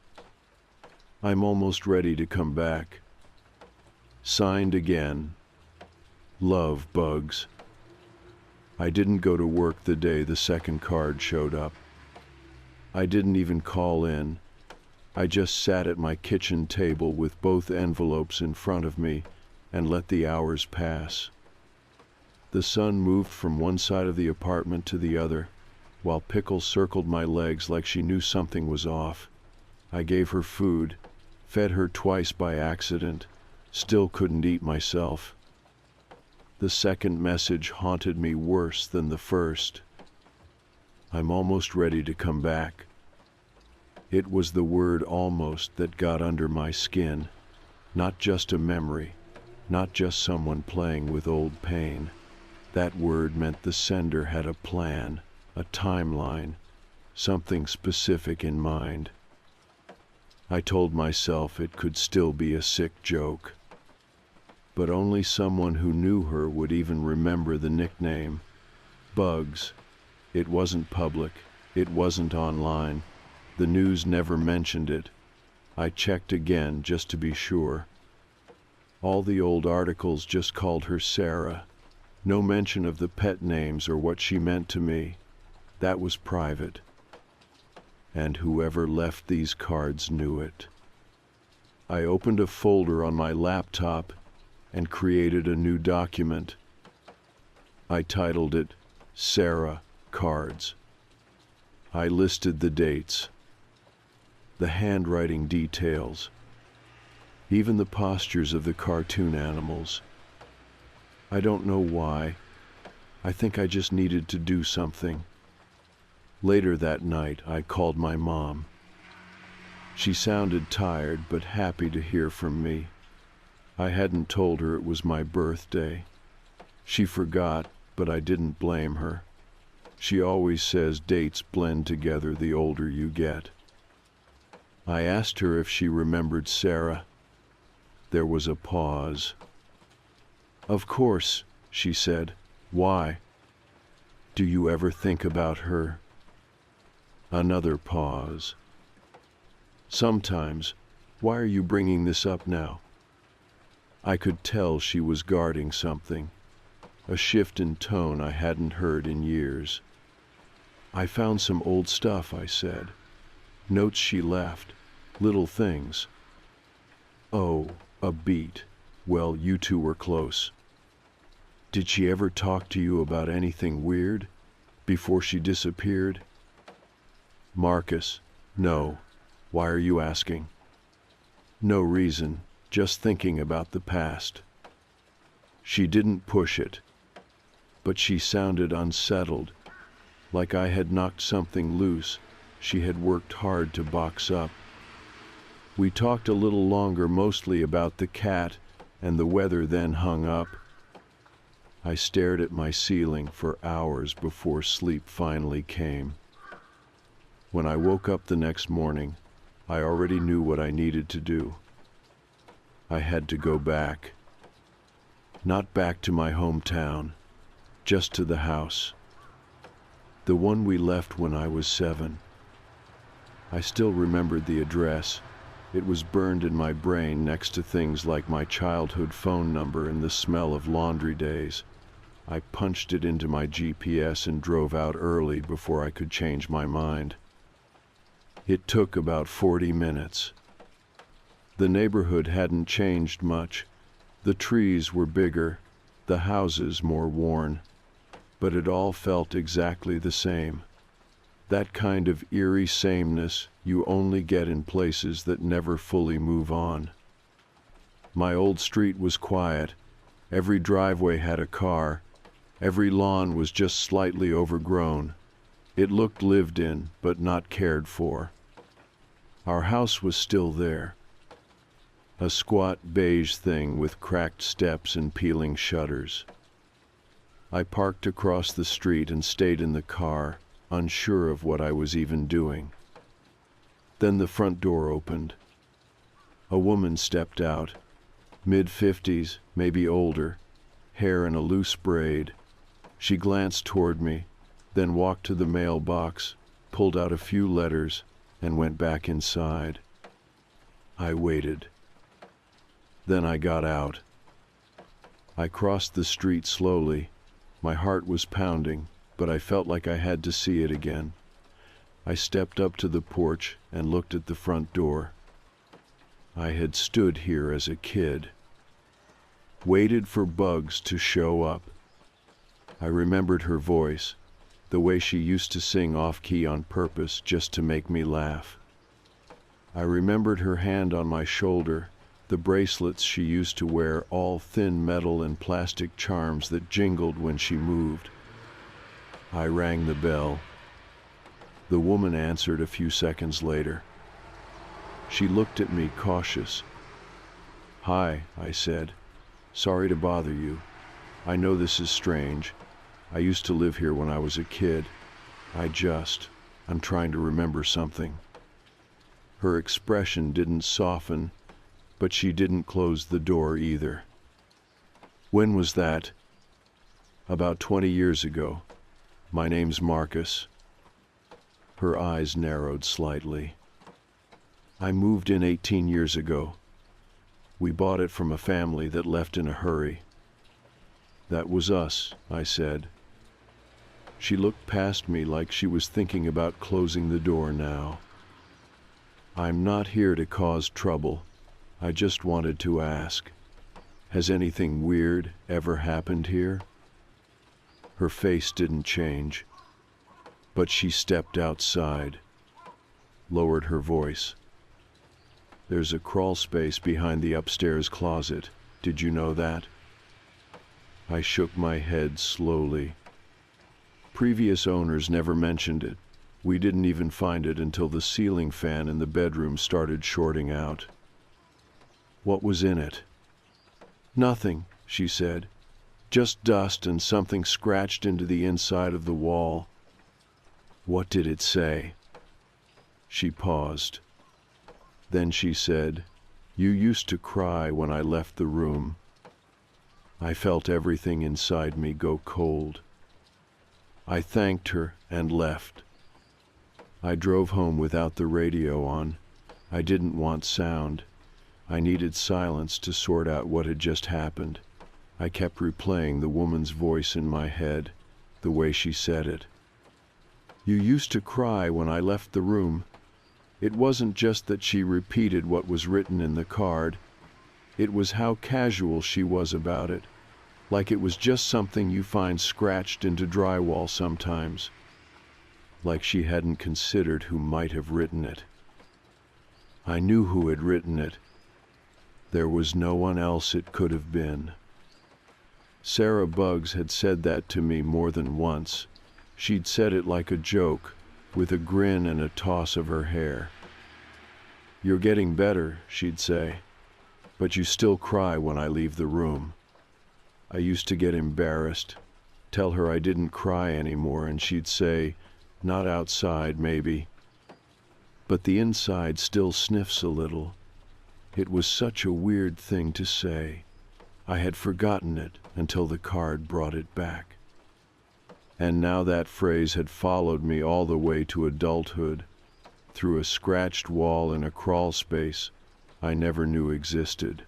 I'm almost ready to come back. Signed again. Love, Bugs. I didn't go to work the day the second card showed up. I didn't even call in. I just sat at my kitchen table with both envelopes in front of me and let the hours pass. The sun moved from one side of the apartment to the other, while Pickle circled my legs like she knew something was off. I gave her food, fed her twice by accident, still couldn't eat myself. The second message haunted me worse than the first. I'm almost ready to come back. It was the word almost that got under my skin, not just a memory, not just someone playing with old pain. That word meant the sender had a plan, a timeline, something specific in mind. I told myself it could still be a sick joke. But only someone who knew her would even remember the nickname. Bugs. It wasn't public. It wasn't online. The news never mentioned it. I checked again just to be sure. All the old articles just called her Sarah. No mention of the pet names or what she meant to me. That was private. And whoever left these cards knew it. I opened a folder on my laptop and created a new document. I titled it Sarah Cards. I listed the dates, the handwriting details, even the postures of the cartoon animals. I don't know why. I think I just needed to do something. Later that night, I called my mom. She sounded tired but happy to hear from me. I hadn't told her it was my birthday. She forgot, but I didn't blame her. She always says dates blend together the older you get. I asked her if she remembered Sarah. There was a pause. Of course, she said. Why? Do you ever think about her? Another pause. Sometimes. Why are you bringing this up now? I could tell she was guarding something, a shift in tone I hadn't heard in years. I found some old stuff, I said. Notes she left, little things. Oh, a beat. Well, you two were close. Did she ever talk to you about anything weird before she disappeared? Marcus, no. Why are you asking? No reason, just thinking about the past. She didn't push it, but she sounded unsettled, like I had knocked something loose she had worked hard to box up. We talked a little longer, mostly about the cat and the weather, then hung up. I stared at my ceiling for hours before sleep finally came. When I woke up the next morning, I already knew what I needed to do. I had to go back. Not back to my hometown, just to the house. The one we left when I was 7. I still remembered the address. It was burned in my brain next to things like my childhood phone number and the smell of laundry days. I punched it into my GPS and drove out early before I could change my mind. It took about 40 minutes. The neighborhood hadn't changed much. The trees were bigger, the houses more worn, but it all felt exactly the same. That kind of eerie sameness you only get in places that never fully move on. My old street was quiet. Every driveway had a car. Every lawn was just slightly overgrown. It looked lived in, but not cared for. Our house was still there. A squat beige thing with cracked steps and peeling shutters. I parked across the street and stayed in the car, unsure of what I was even doing. Then the front door opened. A woman stepped out, mid-50s, maybe older, hair in a loose braid. She glanced toward me, then walked to the mailbox, pulled out a few letters, and went back inside. I waited. Then I got out. I crossed the street slowly. My heart was pounding, but I felt like I had to see it again. I stepped up to the porch and looked at the front door. I had stood here as a kid, waited for bugs to show up. I remembered her voice, the way she used to sing off-key on purpose just to make me laugh. I remembered her hand on my shoulder, the bracelets she used to wear, all thin metal and plastic charms that jingled when she moved. I rang the bell. The woman answered a few seconds later. She looked at me, cautious. "Hi," I said. "Sorry to bother you. I know this is strange. I used to live here when I was a kid. I'm trying to remember something." Her expression didn't soften, but she didn't close the door either. "When was that?" "About 20 years ago. My name's Marcus." Her eyes narrowed slightly. "I moved in 18 years ago. We bought it from a family that left in a hurry." "That was us," I said. She looked past me like she was thinking about closing the door now. "I'm not here to cause trouble. I just wanted to ask, has anything weird ever happened here?" Her face didn't change, but she stepped outside, lowered her voice. "There's a crawl space behind the upstairs closet. Did you know that?" I shook my head slowly. Previous owners never mentioned it. We didn't even find it until the ceiling fan in the bedroom started shorting out. "What was in it?" "Nothing," she said. "Just dust and something scratched into the inside of the wall." "What did it say?" She paused. Then she said, "You used to cry when I left the room." I felt everything inside me go cold. I thanked her and left. I drove home without the radio on. I didn't want sound. I needed silence to sort out what had just happened. I kept replaying the woman's voice in my head, the way she said it. You used to cry when I left the room. It wasn't just that she repeated what was written in the card. It was how casual she was about it, like it was just something you find scratched into drywall sometimes, like she hadn't considered who might have written it. I knew who had written it. There was no one else it could have been. Sarah Buggs had said that to me more than once. She'd said it like a joke, with a grin and a toss of her hair. "You're getting better," she'd say, "but you still cry when I leave the room." I used to get embarrassed, tell her I didn't cry anymore, and she'd say, "Not outside, maybe." But the inside still sniffs a little. It was such a weird thing to say. I had forgotten it until the card brought it back. And now that phrase had followed me all the way to adulthood, through a scratched wall in a crawl space I never knew existed.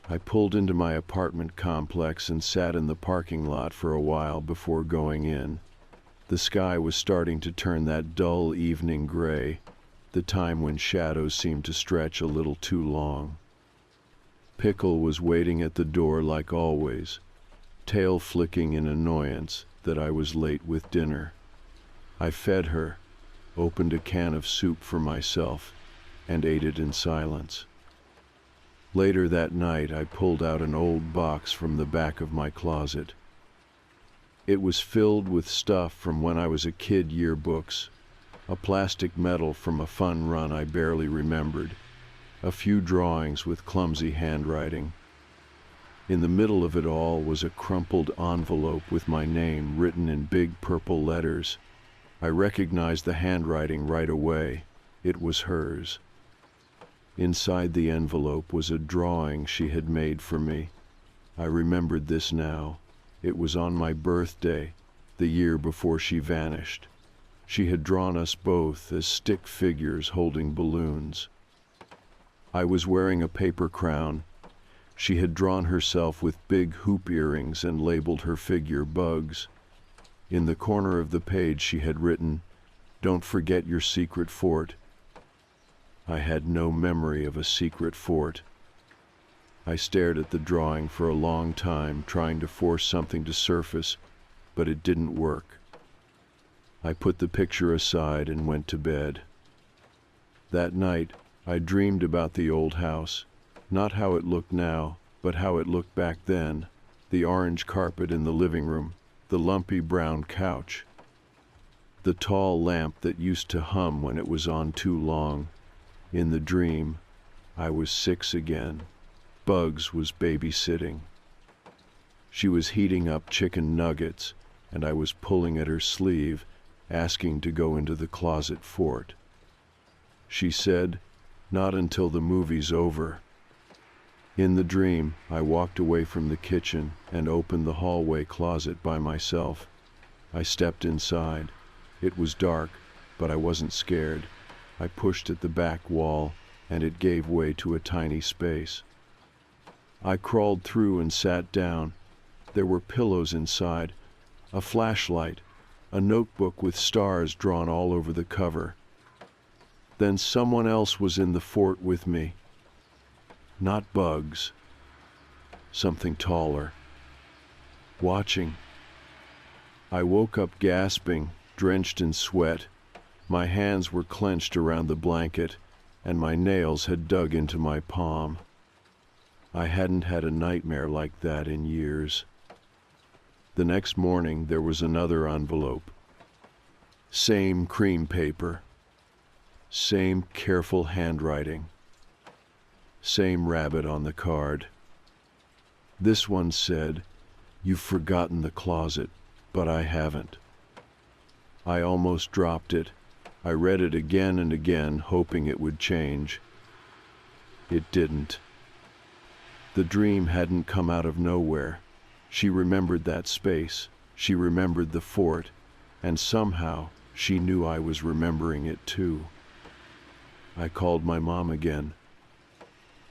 I pulled into my apartment complex and sat in the parking lot for a while before going in. The sky was starting to turn that dull evening gray, the time when shadows seemed to stretch a little too long. Pickle was waiting at the door like always, tail flicking in annoyance that I was late with dinner. I fed her, opened a can of soup for myself, and ate it in silence. Later that night, I pulled out an old box from the back of my closet. It was filled with stuff from when I was a kid, yearbooks, a plastic medal from a fun run I barely remembered, a few drawings with clumsy handwriting. In the middle of it all was a crumpled envelope with my name written in big purple letters. I recognized the handwriting right away. It was hers. Inside the envelope was a drawing she had made for me. I remembered this now. It was on my birthday, the year before she vanished. She had drawn us both as stick figures holding balloons. I was wearing a paper crown. She had drawn herself with big hoop earrings and labeled her figure Bugs. In the corner of the page she had written, "Don't forget your secret fort." I had no memory of a secret fort. I stared at the drawing for a long time, trying to force something to surface, but it didn't work. I put the picture aside and went to bed. That night, I dreamed about the old house, not how it looked now, but how it looked back then, the orange carpet in the living room, the lumpy brown couch, the tall lamp that used to hum when it was on too long. In the dream, I was 6 again. Bugs was babysitting. She was heating up chicken nuggets, and I was pulling at her sleeve, asking to go into the closet fort. She said, "Not until the movie's over." In the dream, I walked away from the kitchen and opened the hallway closet by myself. I stepped inside. It was dark, but I wasn't scared. I pushed at the back wall, and it gave way to a tiny space. I crawled through and sat down. There were pillows inside, a flashlight, a notebook with stars drawn all over the cover. Then someone else was in the fort with me. Not Bugs. Something taller. Watching. I woke up gasping, drenched in sweat. My hands were clenched around the blanket, and my nails had dug into my palm. I hadn't had a nightmare like that in years. The next morning, there was another envelope. Same cream paper. Same careful handwriting. Same rabbit on the card. This one said, "You've forgotten the closet, but I haven't." I almost dropped it. I read it again and again, hoping it would change. It didn't. The dream hadn't come out of nowhere. She remembered that space. She remembered the fort, and somehow she knew I was remembering it too. I called my mom again.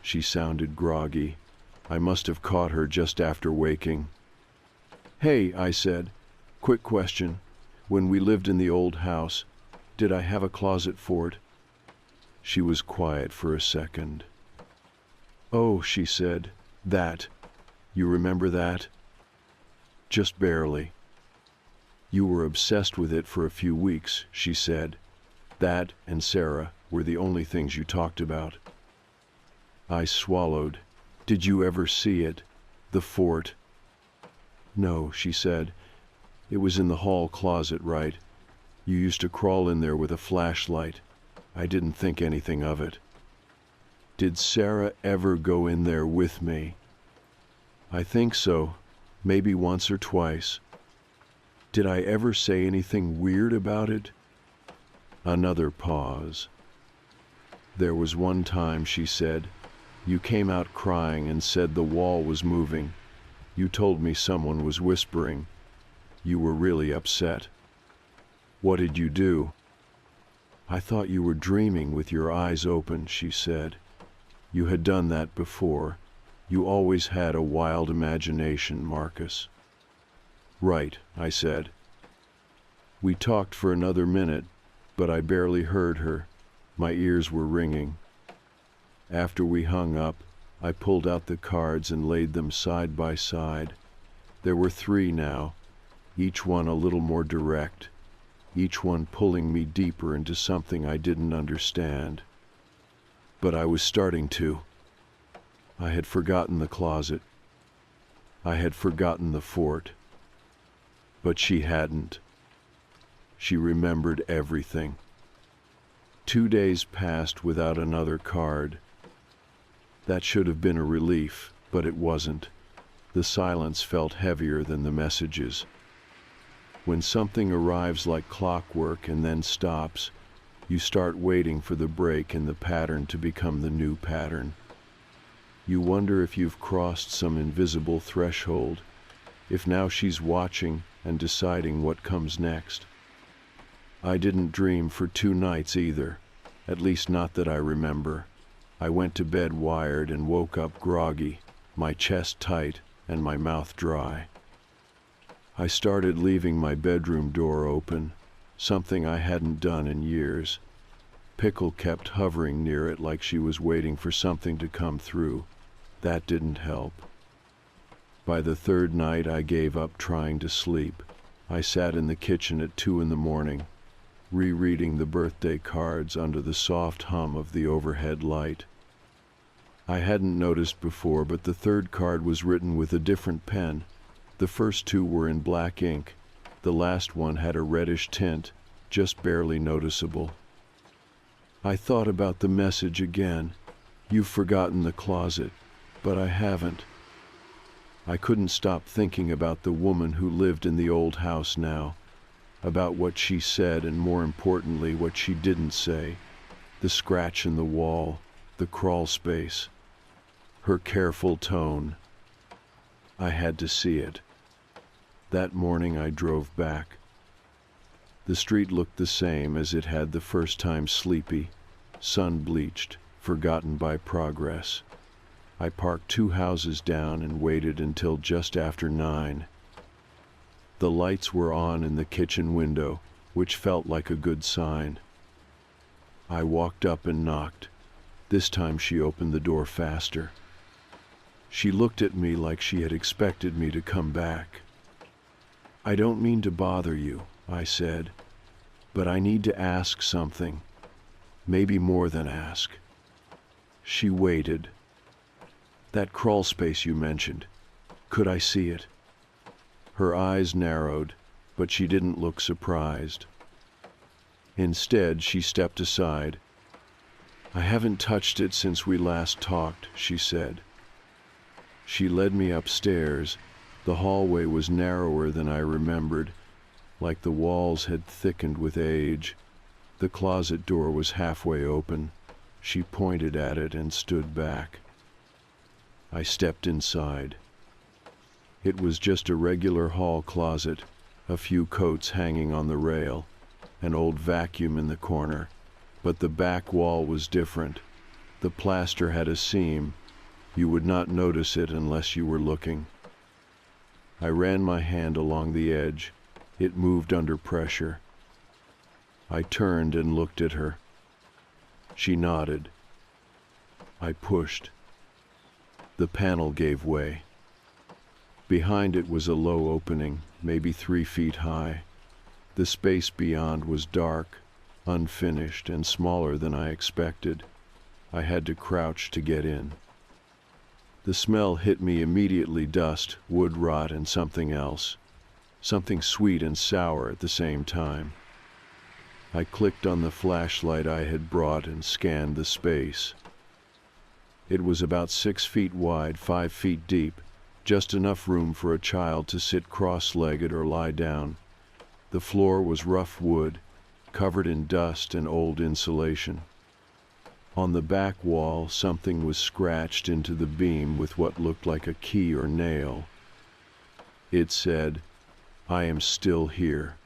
She sounded groggy. I must have caught her just after waking. "Hey," I said, "quick question. When we lived in the old house, did I have a closet fort? She was quiet for a second. Oh, she said, that. You remember that? Just barely. You were obsessed with it for a few weeks, she said. That and Sarah were the only things you talked about. I swallowed. Did you ever see it? The fort? No, she said. It was in the hall closet, right? You used to crawl in there with a flashlight. I didn't think anything of it. Did Sarah ever go in there with me? I think so. Maybe once or twice. Did I ever say anything weird about it? Another pause. There was one time, she said, you came out crying and said the wall was moving. You told me someone was whispering. You were really upset. What did you do? I thought you were dreaming with your eyes open, she said. You had done that before. You always had a wild imagination, Marcus. Right, I said. We talked for another minute, but I barely heard her. My ears were ringing. After we hung up, I pulled out the cards and laid them side by side. There were 3 now, each one a little more direct, each one pulling me deeper into something I didn't understand. But I was starting to. I had forgotten the closet. I had forgotten the fort. But she hadn't. She remembered everything. 2 days passed without another card. That should have been a relief, but it wasn't. The silence felt heavier than the messages. When something arrives like clockwork and then stops, you start waiting for the break in the pattern to become the new pattern. You wonder if you've crossed some invisible threshold, if now she's watching and deciding what comes next. I didn't dream for 2 nights either, at least not that I remember. I went to bed wired and woke up groggy, my chest tight and my mouth dry. I started leaving my bedroom door open, something I hadn't done in years. Pickle kept hovering near it like she was waiting for something to come through. That didn't help. By the 3rd night, I gave up trying to sleep. I sat in the kitchen at 2 in the morning, rereading the birthday cards under the soft hum of the overhead light. I hadn't noticed before, but the 3rd card was written with a different pen. The first 2 were in black ink. The last one had a reddish tint, just barely noticeable. I thought about the message again. You've forgotten the closet, but I haven't. I couldn't stop thinking about the woman who lived in the old house now, about what she said and, more importantly, what she didn't say. The scratch in the wall, the crawl space, her careful tone. I had to see it. That morning I drove back. The street looked the same as it had the first time, sleepy, sun-bleached, forgotten by progress. I parked 2 houses down and waited until just after 9. The lights were on in the kitchen window, which felt like a good sign. I walked up and knocked. This time she opened the door faster. She looked at me like she had expected me to come back. I don't mean to bother you, I said, but I need to ask something. Maybe more than ask. She waited. That crawl space you mentioned, could I see it? Her eyes narrowed, but she didn't look surprised. Instead, she stepped aside. I haven't touched it since we last talked, she said. She led me upstairs. The hallway was narrower than I remembered, like the walls had thickened with age. The closet door was halfway open. She pointed at it and stood back. I stepped inside. It was just a regular hall closet, a few coats hanging on the rail, an old vacuum in the corner, but the back wall was different. The plaster had a seam. You would not notice it unless you were looking. I ran my hand along the edge. It moved under pressure. I turned and looked at her. She nodded. I pushed. The panel gave way. Behind it was a low opening, maybe 3 feet high. The space beyond was dark, unfinished, and smaller than I expected. I had to crouch to get in. The smell hit me immediately: dust, wood rot, and something else. Something sweet and sour at the same time. I clicked on the flashlight I had brought and scanned the space. It was about 6 feet wide, 5 feet deep, just enough room for a child to sit cross-legged or lie down. The floor was rough wood, covered in dust and old insulation. On the back wall, something was scratched into the beam with what looked like a key or nail. It said, "I am still here."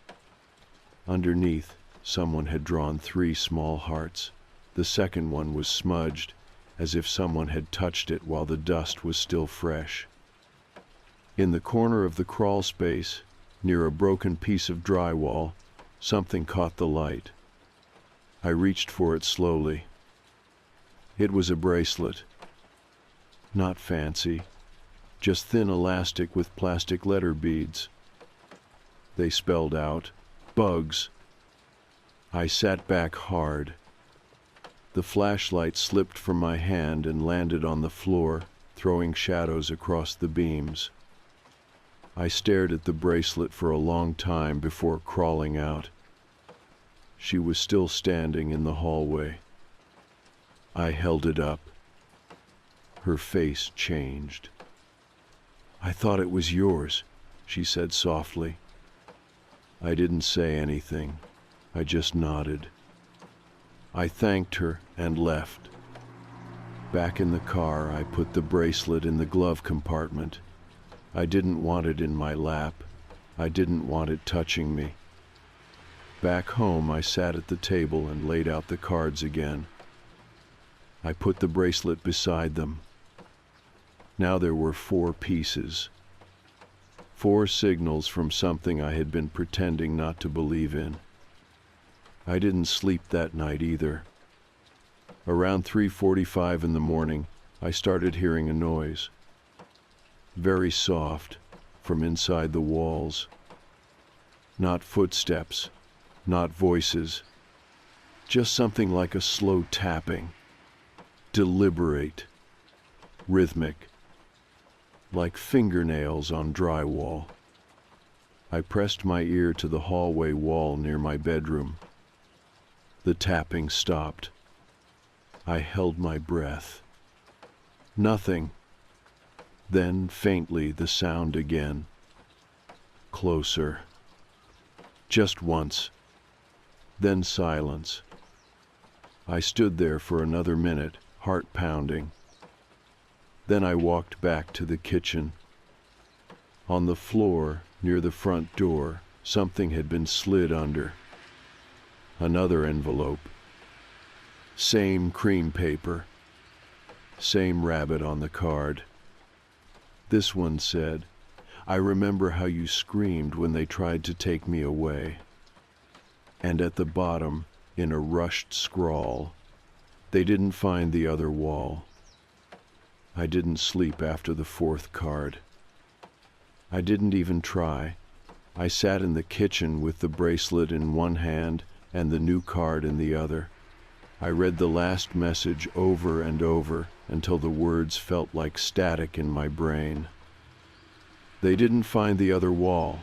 Underneath, someone had drawn 3 small hearts. The second one was smudged, as if someone had touched it while the dust was still fresh. In the corner of the crawl space, near a broken piece of drywall, something caught the light. I reached for it slowly. It was a bracelet. Not fancy, just thin elastic with plastic letter beads. They spelled out, "Bugs." I sat back hard. The flashlight slipped from my hand and landed on the floor, throwing shadows across the beams. I stared at the bracelet for a long time before crawling out. She was still standing in the hallway. I held it up. Her face changed. "I thought it was yours," she said softly. I didn't say anything. I just nodded. I thanked her and left. Back in the car, I put the bracelet in the glove compartment. I didn't want it in my lap. I didn't want it touching me. Back home, I sat at the table and laid out the cards again. I put the bracelet beside them. Now there were 4 pieces. 4 signals from something I had been pretending not to believe in. I didn't sleep that night either. Around 3:45 in the morning, I started hearing a noise. Very soft, from inside the walls. Not footsteps, not voices. Just something like a slow tapping. Deliberate. Rhythmic. Like fingernails on drywall. I pressed my ear to the hallway wall near my bedroom. The tapping stopped. I held my breath. Nothing. Then, faintly, the sound again. Closer. Just once. Then silence. I stood there for another minute, heart pounding. Then I walked back to the kitchen. On the floor, near the front door, something had been slid under. Another envelope. Same cream paper. Same rabbit on the card. This one said, "I remember how you screamed when they tried to take me away." And at the bottom, in a rushed scrawl, "They didn't find the other wall." I didn't sleep after the 4th card. I didn't even try. I sat in the kitchen with the bracelet in one hand and the new card in the other. I read the last message over and over until the words felt like static in my brain. They didn't find the other wall.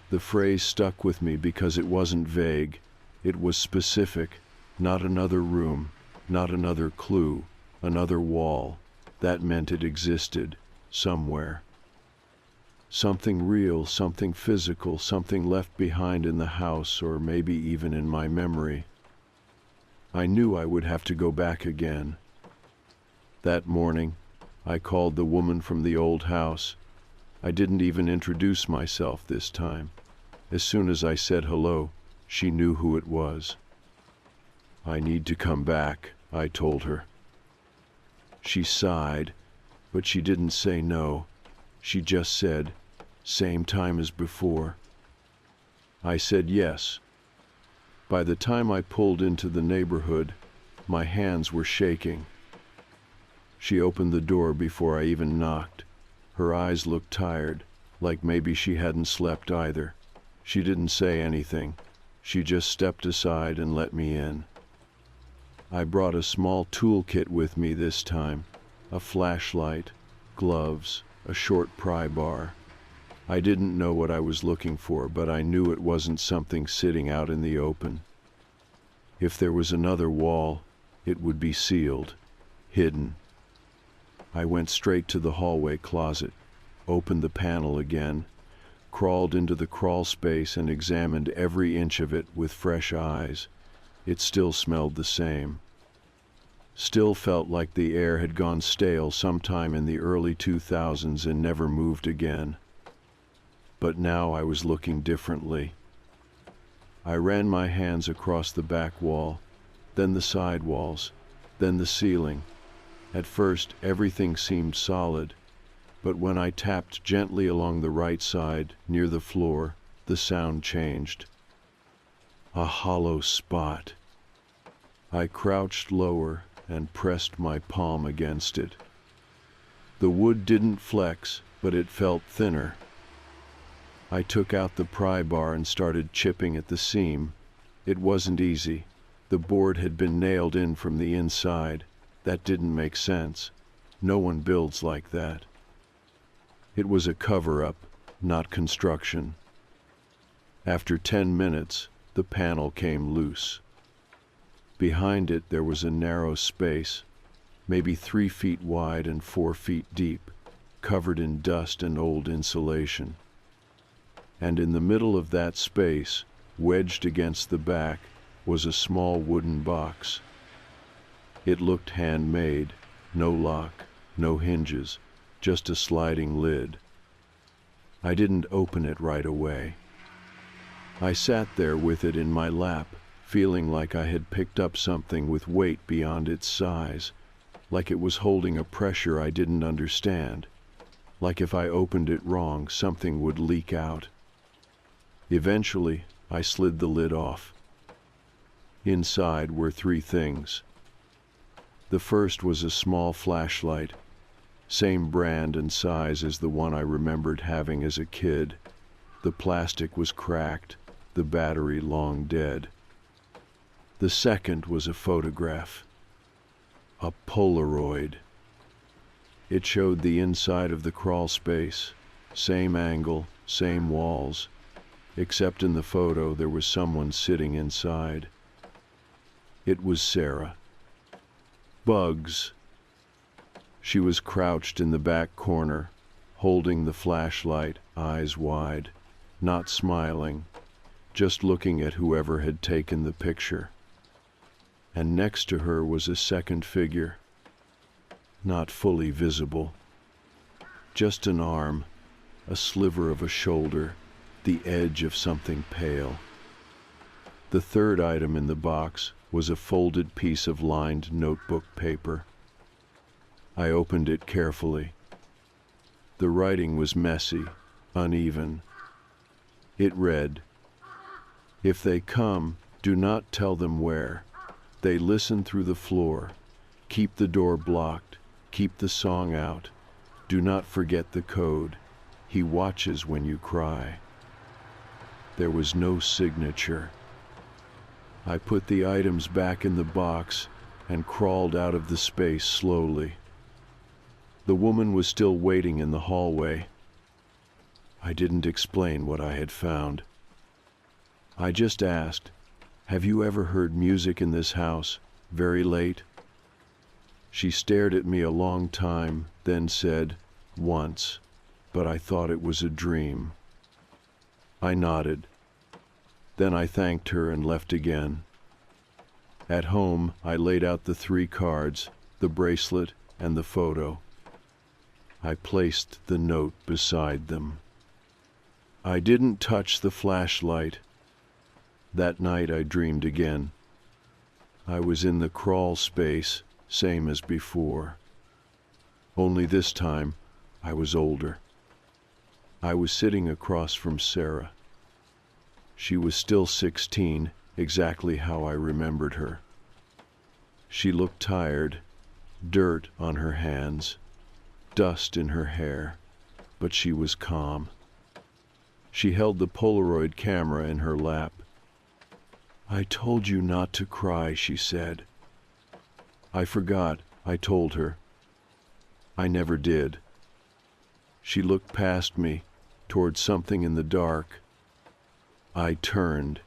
The phrase stuck with me because it wasn't vague. It was specific. Not another room, not another clue, another wall. That meant it existed, somewhere. Something real, something physical, something left behind in the house or maybe even in my memory. I knew I would have to go back again. That morning, I called the woman from the old house. I didn't even introduce myself this time. As soon as I said hello, she knew who it was. "I need to come back," I told her. She sighed, but she didn't say no. She just said, "Same time as before." I said yes. By the time I pulled into the neighborhood, my hands were shaking. She opened the door before I even knocked. Her eyes looked tired, like maybe she hadn't slept either. She didn't say anything. She just stepped aside and let me in. I brought a small toolkit with me this time, a flashlight, gloves, a short pry bar. I didn't know what I was looking for, but I knew it wasn't something sitting out in the open. If there was another wall, it would be sealed, hidden. I went straight to the hallway closet, opened the panel again, crawled into the crawl space and examined every inch of it with fresh eyes. It still smelled the same. Still felt like the air had gone stale sometime in the early 2000s and never moved again. But now I was looking differently. I ran my hands across the back wall, then the side walls, then the ceiling. At first, everything seemed solid, but when I tapped gently along the right side, near the floor, the sound changed. A hollow spot. I crouched lower and pressed my palm against it. The wood didn't flex, but it felt thinner. I took out the pry bar and started chipping at the seam. It wasn't easy. The board had been nailed in from the inside. That didn't make sense. No one builds like that. It was a cover-up, not construction. After 10 minutes, the panel came loose. Behind it there was a narrow space, maybe 3 feet wide and 4 feet deep, covered in dust and old insulation. And in the middle of that space, wedged against the back, was a small wooden box. It looked handmade, no lock, no hinges, just a sliding lid. I didn't open it right away. I sat there with it in my lap, feeling like I had picked up something with weight beyond its size, like it was holding a pressure I didn't understand, like if I opened it wrong, something would leak out. Eventually, I slid the lid off. Inside were 3 things. The first was a small flashlight, same brand and size as the one I remembered having as a kid. The plastic was cracked, the battery long dead. The second was a photograph, a Polaroid. It showed the inside of the crawl space, same angle, same walls, except in the photo there was someone sitting inside. It was Sarah. Bugs. She was crouched in the back corner, holding the flashlight, eyes wide, not smiling, just looking at whoever had taken the picture. And next to her was a second figure, not fully visible. Just an arm, a sliver of a shoulder, the edge of something pale. The third item in the box was a folded piece of lined notebook paper. I opened it carefully. The writing was messy, uneven. It read, "If they come, do not tell them where. They listen through the floor. Keep the door blocked. Keep the song out. Do not forget the code. He watches when you cry." There was no signature. I put the items back in the box and crawled out of the space slowly. The woman was still waiting in the hallway. I didn't explain what I had found. I just asked, "Have you ever heard music in this house, very late?" She stared at me a long time, then said, "Once, but I thought it was a dream." I nodded. Then I thanked her and left again. At home, I laid out the 3 cards, the bracelet, and the photo. I placed the note beside them. I didn't touch the flashlight. That night I dreamed again. I was in the crawl space, same as before. Only this time, I was older. I was sitting across from Sarah. She was still 16, exactly how I remembered her. She looked tired, dirt on her hands, dust in her hair, but she was calm. She held the Polaroid camera in her lap. "I told you not to cry," she said. "I forgot," I told her. "I never did." She looked past me, toward something in the dark. I turned.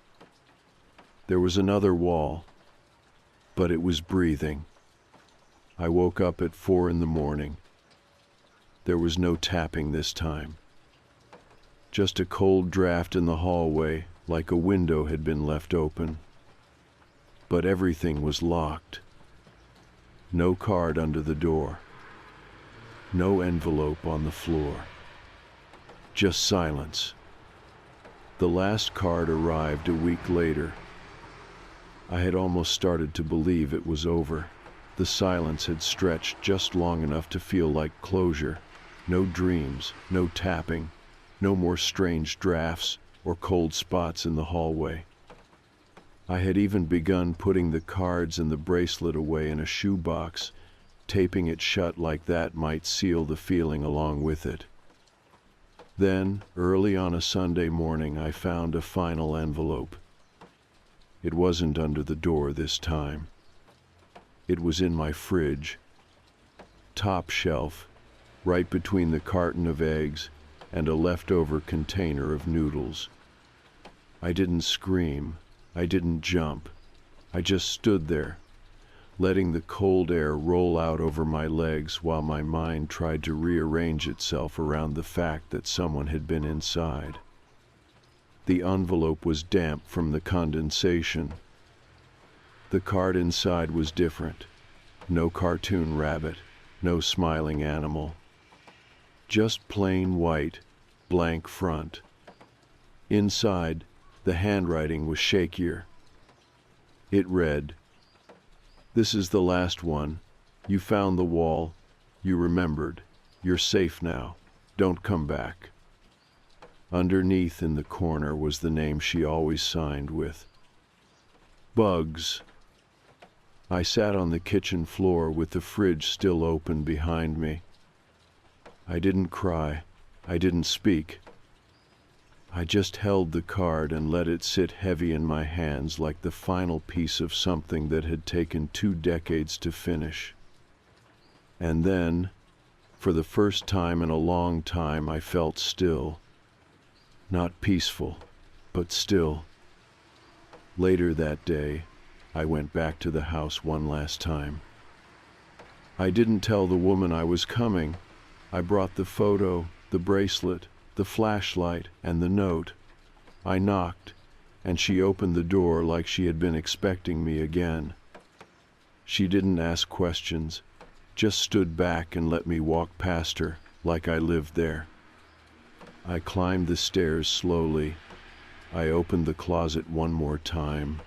There was another wall, but it was breathing. I woke up at 4 in the morning. There was no tapping this time. Just a cold draft in the hallway, like a window had been left open. But everything was locked. No card under the door. No envelope on the floor. Just silence. The last card arrived a week later. I had almost started to believe it was over. The silence had stretched just long enough to feel like closure. No dreams, no tapping, no more strange drafts or cold spots in the hallway. I had even begun putting the cards and the bracelet away in a shoebox. Taping it shut like that might seal the feeling along with it. Then, early on a Sunday morning, I found a final envelope. It wasn't under the door this time. It was in my fridge. Top shelf, right between the carton of eggs and a leftover container of noodles. I didn't scream. I didn't jump. I just stood there, letting the cold air roll out over my legs while my mind tried to rearrange itself around the fact that someone had been inside. The envelope was damp from the condensation. The card inside was different. No cartoon rabbit, no smiling animal. Just plain white, blank front. Inside, the handwriting was shakier. It read, "This is the last one. You found the wall. You remembered. You're safe now. Don't come back." Underneath in the corner was the name she always signed with. Bugs. I sat on the kitchen floor with the fridge still open behind me. I didn't cry. I didn't speak. I just held the card and let it sit heavy in my hands like the final piece of something that had taken 2 decades to finish. And then, for the first time in a long time, I felt still. Not peaceful, but still. Later that day, I went back to the house one last time. I didn't tell the woman I was coming. I brought the photo, the bracelet, the flashlight, and the note. I knocked, and she opened the door like she had been expecting me again. She didn't ask questions, just stood back and let me walk past her like I lived there. I climbed the stairs slowly. I opened the closet one more time.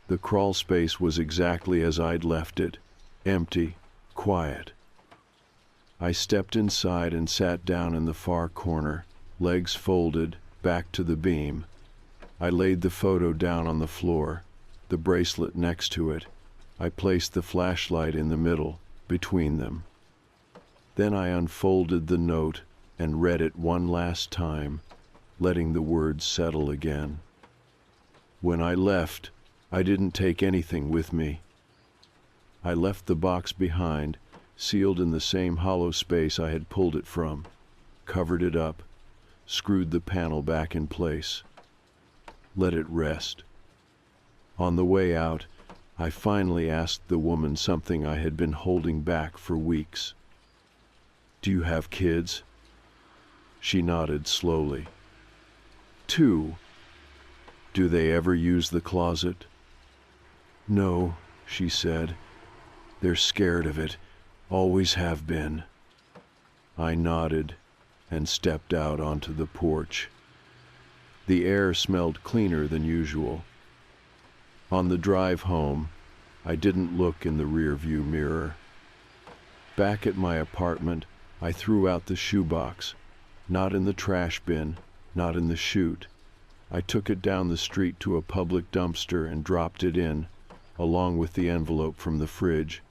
The crawl space was exactly as I'd left it, empty, quiet. I stepped inside and sat down in the far corner, legs folded, back to the beam. I laid the photo down on the floor, the bracelet next to it. I placed the flashlight in the middle, between them. Then I unfolded the note and read it one last time, letting the words settle again. When I left, I didn't take anything with me. I left the box behind, sealed in the same hollow space I had pulled it from, covered it up, screwed the panel back in place. Let it rest. On the way out, I finally asked the woman something I had been holding back for weeks. "Do you have kids?" She nodded slowly. "2. Do they ever use the closet?" "No," she said. "They're scared of it. Always have been." I nodded and stepped out onto the porch. The air smelled cleaner than usual. On the drive home, I didn't look in the rearview mirror. Back at my apartment, I threw out the shoebox, not in the trash bin, not in the chute. I took it down the street to a public dumpster and dropped it in, along with the envelope from the fridge.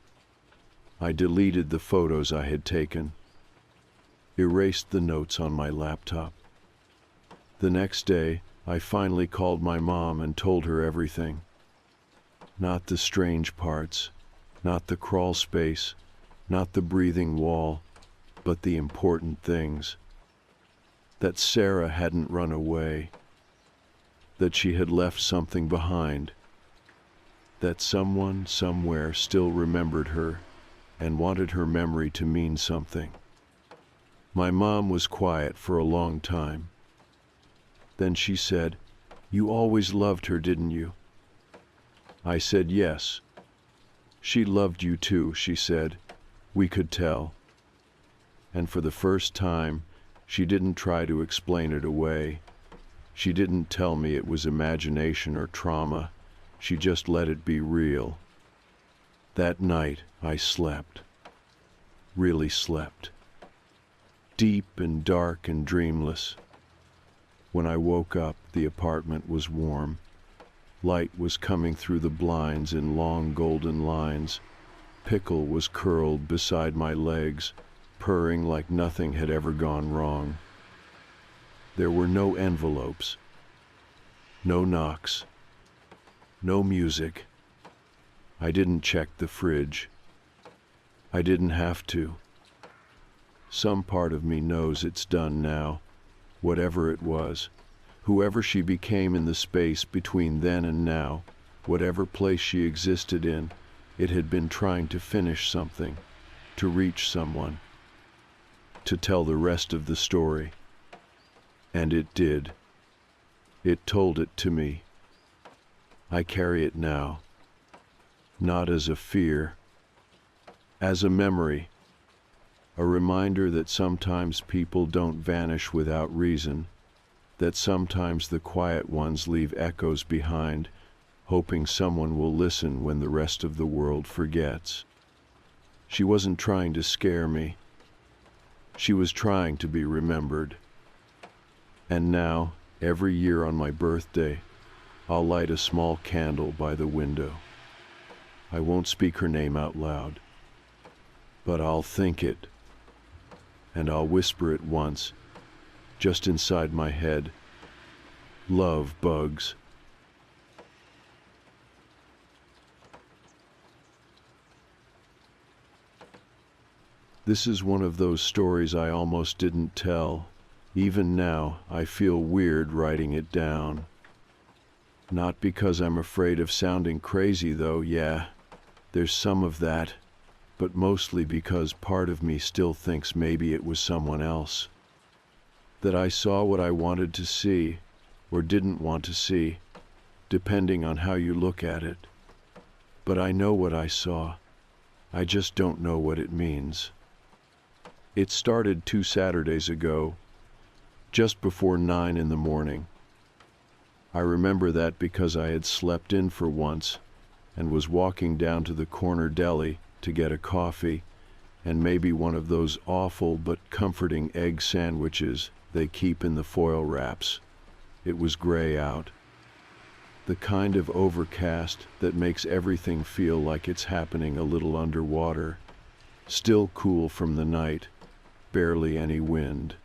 I deleted the photos I had taken, erased the notes on my laptop. The next day, I finally called my mom and told her everything. Not the strange parts, not the crawl space, not the breathing wall, but the important things. That Sarah hadn't run away, that she had left something behind, that someone somewhere still remembered her and wanted her memory to mean something. My mom was quiet for a long time. Then she said, "You always loved her, didn't you?" I said yes. "She loved you too," she said. "We could tell." And for the first time, she didn't try to explain it away. She didn't tell me it was imagination or trauma. She just let it be real. That night, I slept. Really slept. Deep and dark and dreamless. When I woke up, the apartment was warm. Light was coming through the blinds in long golden lines. Pickle was curled beside my legs, purring like nothing had ever gone wrong. There were no envelopes, no knocks, no music. I didn't check the fridge. I didn't have to. Some part of me knows it's done now, whatever it was. Whoever she became in the space between then and now, whatever place she existed in, it had been trying to finish something, to reach someone, to tell the rest of the story. And it did. It told it to me. I carry it now, not as a fear, as a memory, a reminder that sometimes people don't vanish without reason, that sometimes the quiet ones leave echoes behind, hoping someone will listen when the rest of the world forgets. She wasn't trying to scare me. She was trying to be remembered. And now, every year on my birthday, I'll light a small candle by the window. I won't speak her name out loud, but I'll think it, and I'll whisper it once, just inside my head. Love, Bugs. This is one of those stories I almost didn't tell. Even now, I feel weird writing it down. Not because I'm afraid of sounding crazy, though, yeah, there's some of that, but mostly because part of me still thinks maybe it was someone else. That I saw what I wanted to see, or didn't want to see, depending on how you look at it. But I know what I saw. I just don't know what it means. It started 2 Saturdays ago, just before 9 in the morning. I remember that because I had slept in for once and was walking down to the corner deli to get a coffee and maybe one of those awful but comforting egg sandwiches they keep in the foil wraps. It was gray out. The kind of overcast that makes everything feel like it's happening a little underwater. Still cool from the night, barely any wind.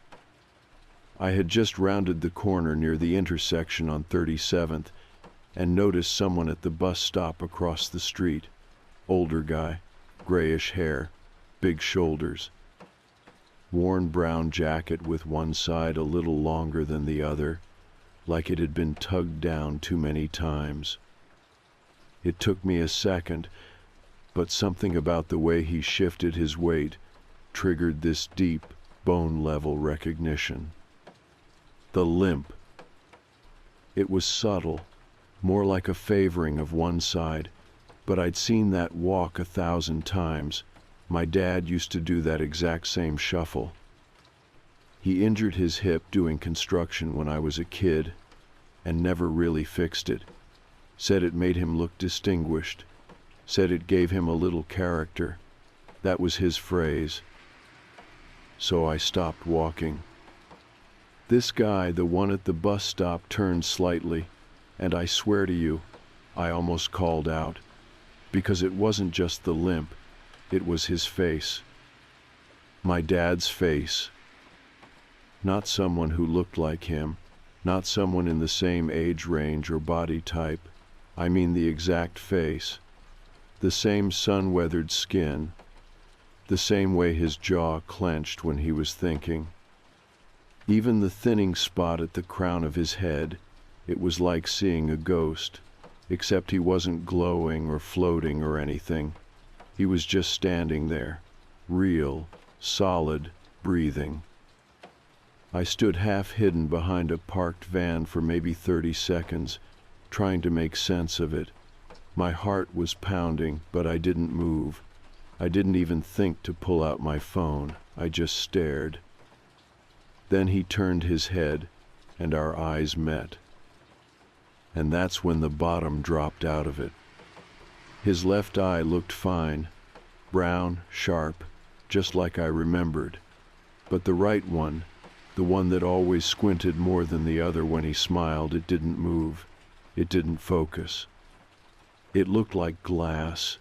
I had just rounded the corner near the intersection on 37th and noticed someone at the bus stop across the street. Older guy, grayish hair, big shoulders. Worn brown jacket with one side a little longer than the other, like it had been tugged down too many times. It took me a second, but something about the way he shifted his weight triggered this deep, bone-level recognition. The limp. It was subtle, more like a favoring of one side, but I'd seen that walk 1,000 times. My dad used to do that exact same shuffle. He injured his hip doing construction when I was a kid, and never really fixed it. Said it made him look distinguished. Said it gave him a little character. That was his phrase. So I stopped walking. This guy, the one at the bus stop, turned slightly, and I swear to you, I almost called out. Because it wasn't just the limp, it was his face. My dad's face. Not someone who looked like him, not someone in the same age range or body type. I mean the exact face. The same sun-weathered skin. The same way his jaw clenched when he was thinking. Even the thinning spot at the crown of his head, it was like seeing a ghost, except he wasn't glowing or floating or anything. He was just standing there, real, solid, breathing. I stood half hidden behind a parked van for maybe 30 seconds, trying to make sense of it. My heart was pounding, but I didn't move. I didn't even think to pull out my phone. I just stared. Then he turned his head, and our eyes met. And that's when the bottom dropped out of it. His left eye looked fine, brown, sharp, just like I remembered. But the right one, the one that always squinted more than the other when he smiled, it didn't move. It didn't focus. It looked like glass.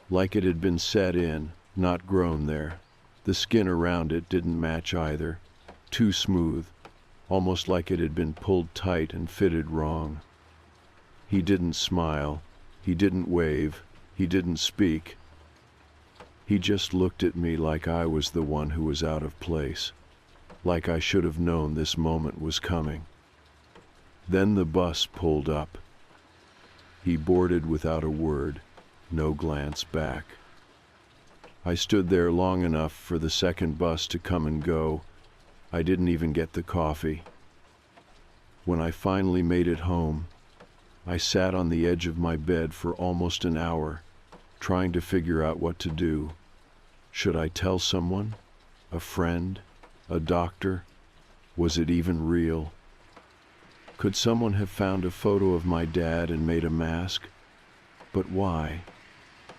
Like it had been set in, not grown there. The skin around it didn't match either. Too smooth, almost like it had been pulled tight and fitted wrong. He didn't smile. He didn't wave. He didn't speak. He just looked at me like I was the one who was out of place, like I should have known this moment was coming. Then the bus pulled up. He boarded without a word, no glance back. I stood there long enough for the second bus to come and go. I didn't even get the coffee. When I finally made it home, I sat on the edge of my bed for almost an hour, trying to figure out what to do. Should I tell someone? A friend? A doctor? Was it even real? Could someone have found a photo of my dad and made a mask? But why?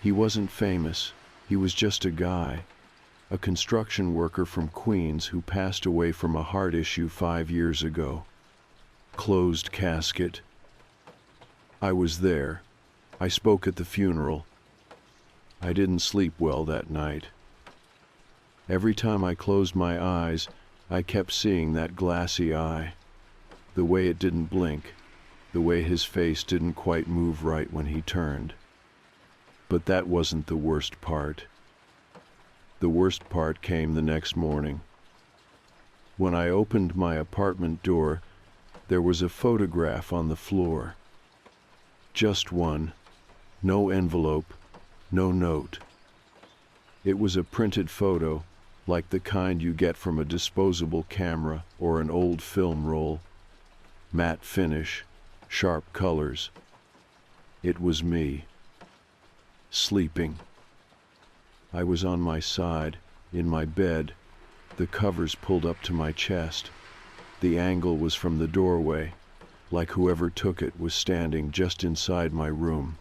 He wasn't famous. He was just a guy, a construction worker from Queens who passed away from a heart issue 5 years ago. Closed casket. I was there. I spoke at the funeral. I didn't sleep well that night. Every time I closed my eyes, I kept seeing that glassy eye. The way it didn't blink, the way his face didn't quite move right when he turned. But that wasn't the worst part. The worst part came the next morning. When I opened my apartment door, there was a photograph on the floor. Just one. No envelope, no note. It was a printed photo, like the kind you get from a disposable camera or an old film roll. Matte finish, sharp colors. It was me. Sleeping. I was on my side, in my bed, the covers pulled up to my chest. The angle was from the doorway, like whoever took it was standing just inside my room.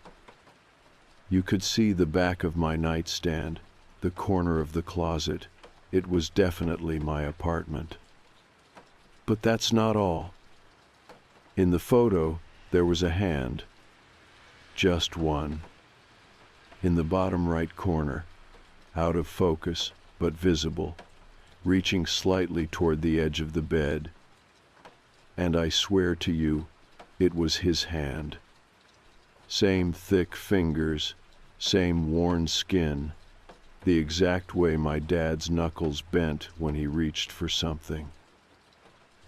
You could see the back of my nightstand, the corner of the closet. It was definitely my apartment. But that's not all. In the photo, there was a hand. Just one. In the bottom right corner, out of focus, but visible, reaching slightly toward the edge of the bed. And I swear to you, it was his hand. Same thick fingers, same worn skin, the exact way my dad's knuckles bent when he reached for something.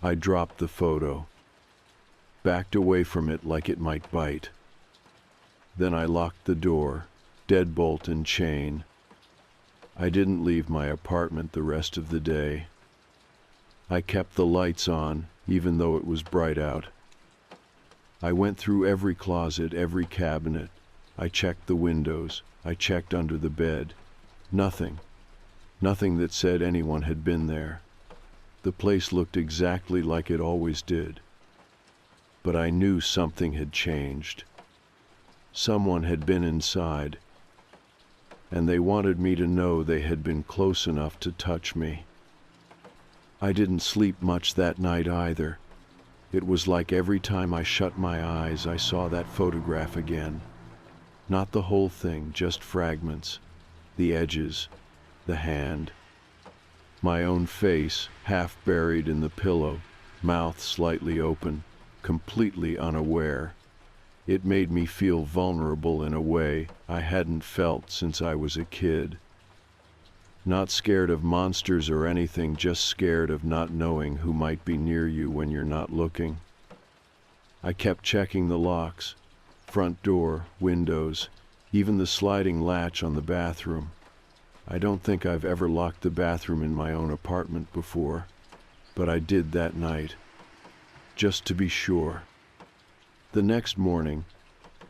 I dropped the photo, backed away from it like it might bite. Then I locked the door, deadbolt and chain. I didn't leave my apartment the rest of the day. I kept the lights on, even though it was bright out. I went through every closet, every cabinet. I checked the windows. I checked under the bed. Nothing. Nothing that said anyone had been there. The place looked exactly like it always did. But I knew something had changed. Someone had been inside, and they wanted me to know they had been close enough to touch me. I didn't sleep much that night either. It was like every time I shut my eyes, I saw that photograph again. Not the whole thing, just fragments, the edges, the hand. My own face, half buried in the pillow, mouth slightly open, completely unaware. It made me feel vulnerable in a way I hadn't felt since I was a kid. Not scared of monsters or anything, just scared of not knowing who might be near you when you're not looking. I kept checking the locks, front door, windows, even the sliding latch on the bathroom. I don't think I've ever locked the bathroom in my own apartment before, but I did that night, just to be sure. The next morning,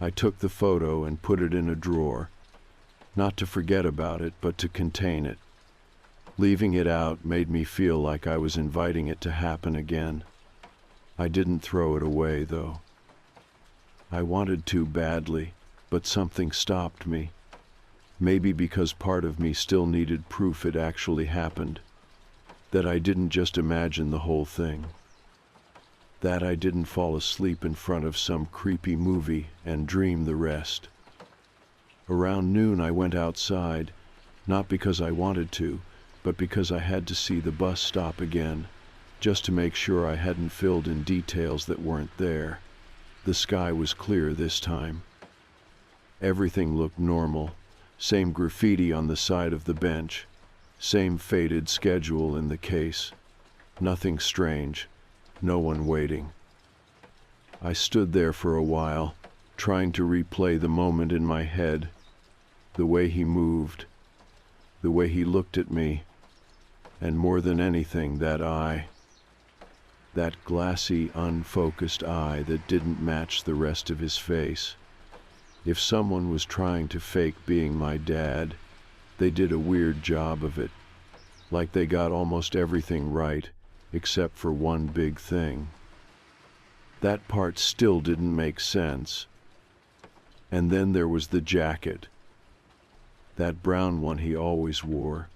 I took the photo and put it in a drawer, not to forget about it, but to contain it. Leaving it out made me feel like I was inviting it to happen again. I didn't throw it away, though. I wanted to badly, but something stopped me. Maybe because part of me still needed proof it actually happened, that I didn't just imagine the whole thing, that I didn't fall asleep in front of some creepy movie and dream the rest. Around noon I went outside, not because I wanted to, but because I had to see the bus stop again, just to make sure I hadn't filled in details that weren't there. The sky was clear this time. Everything looked normal. Same graffiti on the side of the bench, same faded schedule in the case. Nothing strange, no one waiting. I stood there for a while, trying to replay the moment in my head, the way he moved, the way he looked at me, and more than anything, that eye. That glassy, unfocused eye that didn't match the rest of his face. If someone was trying to fake being my dad, they did a weird job of it. Like they got almost everything right, except for one big thing. That part still didn't make sense. And then there was the jacket. That brown one he always wore.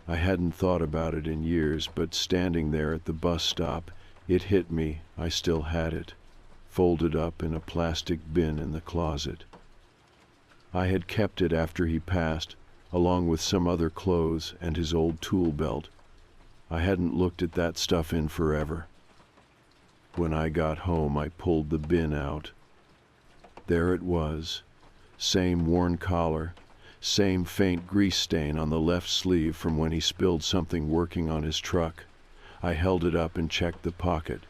I hadn't thought about it in years, but standing there at the bus stop, it hit me I still had it, folded up in a plastic bin in the closet. I had kept it after he passed, along with some other clothes and his old tool belt. I hadn't looked at that stuff in forever. When I got home, I pulled the bin out. There it was, same worn collar, same faint grease stain on the left sleeve from when he spilled something working on his truck. I held it up and checked the pocket.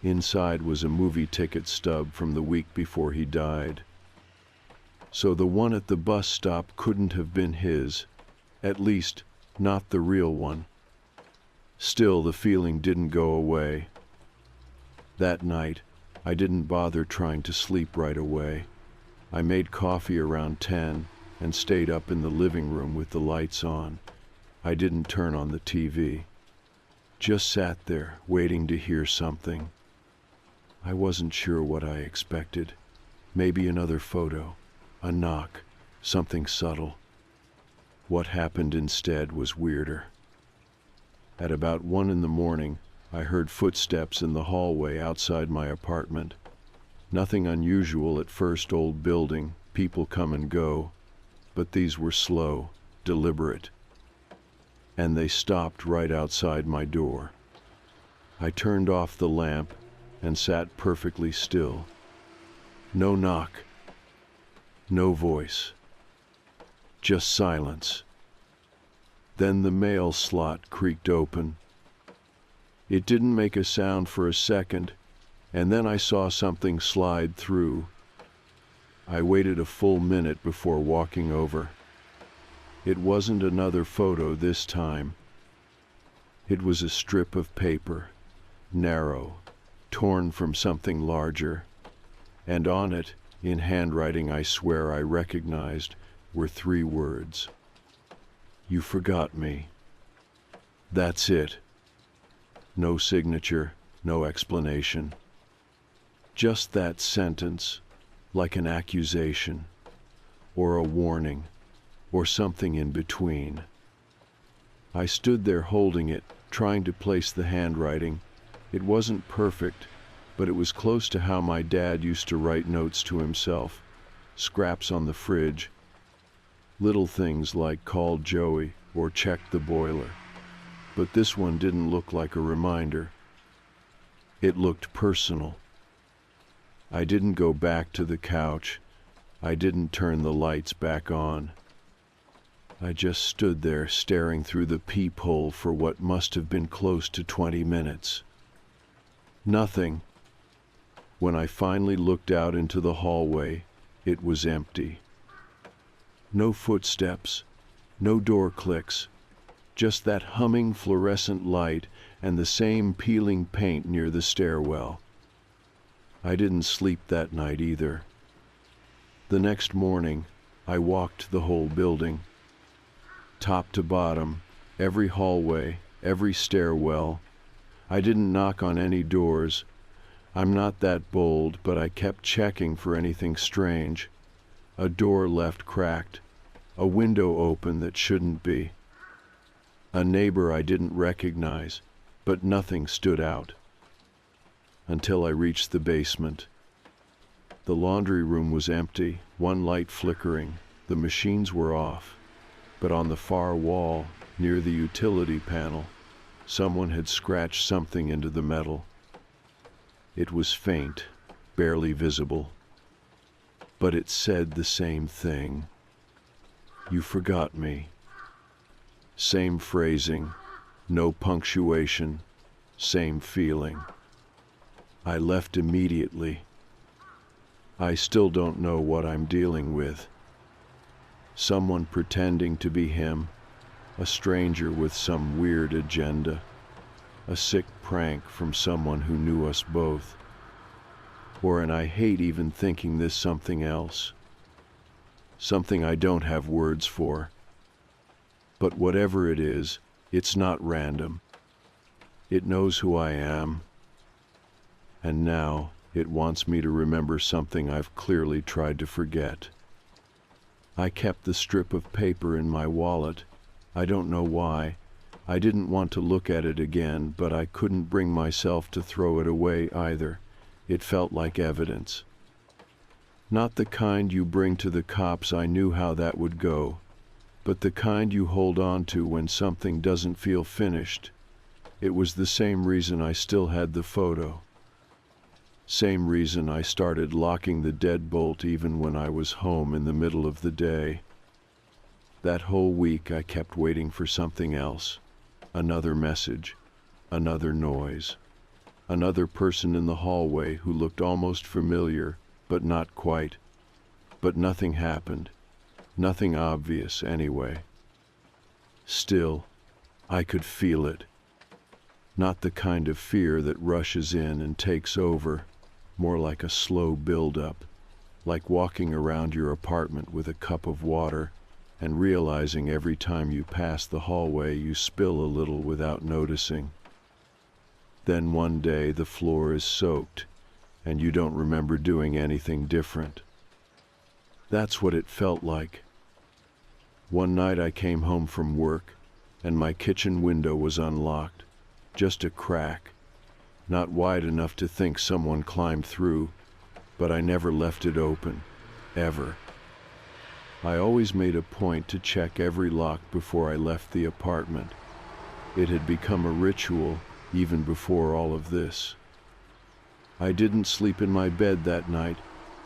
Inside was a movie ticket stub from the week before he died. So the one at the bus stop couldn't have been his, at least not the real one. Still, the feeling didn't go away. That night, I didn't bother trying to sleep right away. I made coffee around 10 and stayed up in the living room with the lights on. I didn't turn on the TV. Just sat there, waiting to hear something. I wasn't sure what I expected. Maybe another photo. A knock, something subtle. What happened instead was weirder. At about 1 in the morning, I heard footsteps in the hallway outside my apartment. Nothing unusual at first, old building, people come and go, but these were slow, deliberate. And they stopped right outside my door. I turned off the lamp and sat perfectly still. No knock. No voice. Just silence. Then the mail slot creaked open. It didn't make a sound for a second, and then I saw something slide through. I waited a full minute before walking over. It wasn't another photo this time. It was a strip of paper, narrow, torn from something larger, and on it, in handwriting I swear I recognized, were 3 words. You forgot me. That's it. No signature, no explanation. Just that sentence, like an accusation, or a warning, or something in between. I stood there holding it, trying to place the handwriting. It wasn't perfect, but it was close to how my dad used to write notes to himself. Scraps on the fridge. Little things like called Joey or checked the boiler. But this one didn't look like a reminder. It looked personal. I didn't go back to the couch. I didn't turn the lights back on. I just stood there staring through the peephole for what must have been close to 20 minutes. Nothing. When I finally looked out into the hallway, it was empty. No footsteps, no door clicks, just that humming fluorescent light and the same peeling paint near the stairwell. I didn't sleep that night either. The next morning, I walked the whole building. Top to bottom, every hallway, every stairwell. I didn't knock on any doors. I'm not that bold, but I kept checking for anything strange. A door left cracked, a window open that shouldn't be. A neighbor I didn't recognize, but nothing stood out. Until I reached the basement. The laundry room was empty, one light flickering. The machines were off. But on the far wall, near the utility panel, someone had scratched something into the metal. It was faint, barely visible. But it said the same thing. You forgot me. Same phrasing, no punctuation, same feeling. I left immediately. I still don't know what I'm dealing with. Someone pretending to be him, a stranger with some weird agenda, a sick prank from someone who knew us both. And I hate even thinking this something else. Something I don't have words for. But whatever it is, it's not random. It knows who I am. And now it wants me to remember something I've clearly tried to forget. I kept the strip of paper in my wallet. I don't know why. I didn't want to look at it again, but I couldn't bring myself to throw it away either. It felt like evidence. Not the kind you bring to the cops, I knew how that would go, but the kind you hold on to when something doesn't feel finished. It was the same reason I still had the photo. Same reason I started locking the deadbolt even when I was home in the middle of the day. That whole week I kept waiting for something else. Another message, another noise, another person in the hallway who looked almost familiar, but not quite. But nothing happened. Nothing obvious anyway. Still, I could feel it. Not the kind of fear that rushes in and takes over. More like a slow build-up, like walking around your apartment with a cup of water and realizing every time you pass the hallway you spill a little without noticing. Then one day the floor is soaked and you don't remember doing anything different. That's what it felt like. One night I came home from work and my kitchen window was unlocked, just a crack. Not wide enough to think someone climbed through, but I never left it open, ever. I always made a point to check every lock before I left the apartment. It had become a ritual even before all of this. I didn't sleep in my bed that night.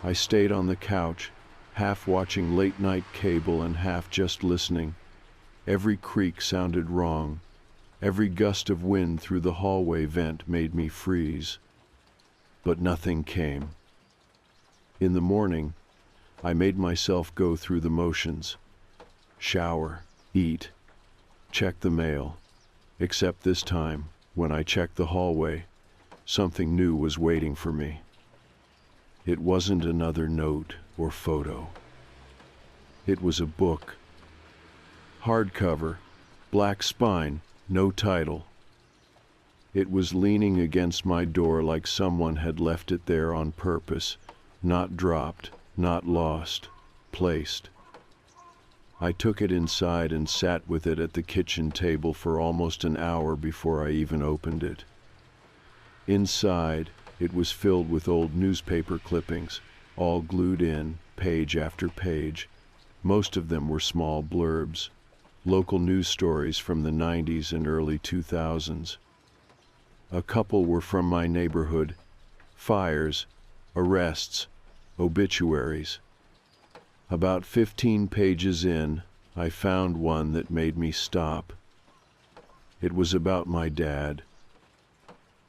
I stayed on the couch, half watching late-night cable and half just listening. Every creak sounded wrong. Every gust of wind through the hallway vent made me freeze. But nothing came. In the morning, I made myself go through the motions. Shower, eat, check the mail. Except this time, when I checked the hallway, something new was waiting for me. It wasn't another note or photo. It was a book. Hardcover, black spine, no title. It was leaning against my door like someone had left it there on purpose, not dropped, not lost, placed. I took it inside and sat with it at the kitchen table for almost an hour before I even opened it. Inside, it was filled with old newspaper clippings, all glued in, page after page. Most of them were small blurbs, local news stories from the 90s and early 2000s. A couple were from my neighborhood: fires, arrests, obituaries. About 15 pages in, I found one that made me stop. It was about my dad.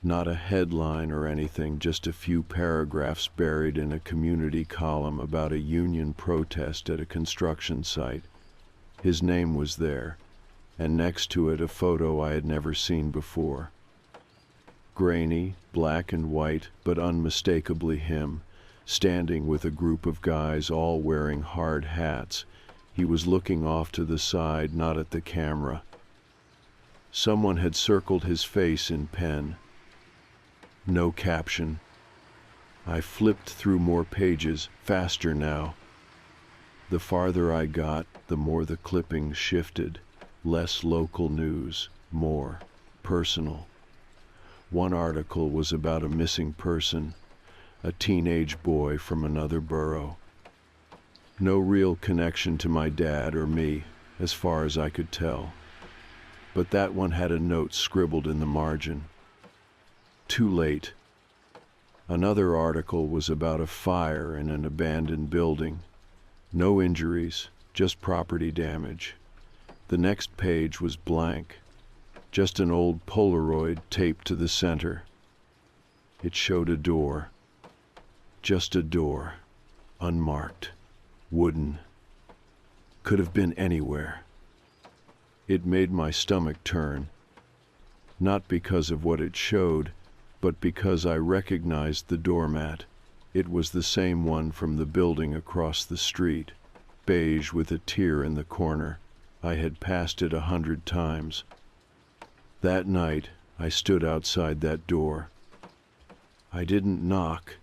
Not a headline or anything, just a few paragraphs buried in a community column about a union protest at a construction site. His name was there, and next to it a photo I had never seen before. Grainy, black and white, but unmistakably him, standing with a group of guys all wearing hard hats. He was looking off to the side, not at the camera. Someone had circled his face in pen. No caption. I flipped through more pages, faster now. The farther I got, the more the clippings shifted. Less local news, more personal. One article was about a missing person, a teenage boy from another borough. No real connection to my dad or me, as far as I could tell. But that one had a note scribbled in the margin. Too late. Another article was about a fire in an abandoned building. No injuries, just property damage. The next page was blank, just an old Polaroid taped to the center. It showed a door. Just a door, unmarked, wooden. Could have been anywhere. It made my stomach turn, not because of what it showed, but because I recognized the doormat. It was the same one from the building across the street, beige with a tear in the corner. I had passed it 100 times. That night, I stood outside that door. I didn't knock.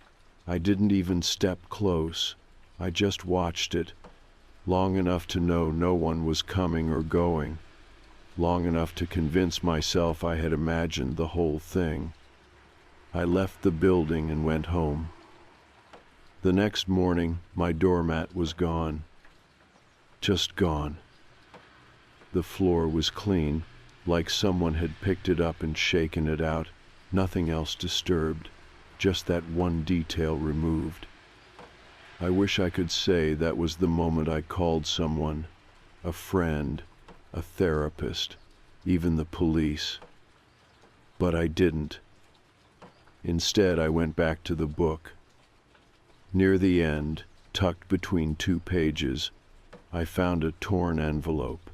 I didn't even step close. I just watched it, long enough to know no one was coming or going, long enough to convince myself I had imagined the whole thing. I left the building and went home. The next morning, my doormat was gone. Just gone. The floor was clean, like someone had picked it up and shaken it out. Nothing else disturbed. Just that one detail removed. I wish I could say that was the moment I called someone, a friend, a therapist, even the police. But I didn't. Instead, I went back to the book. Near the end, tucked between 2 pages, I found a torn envelope.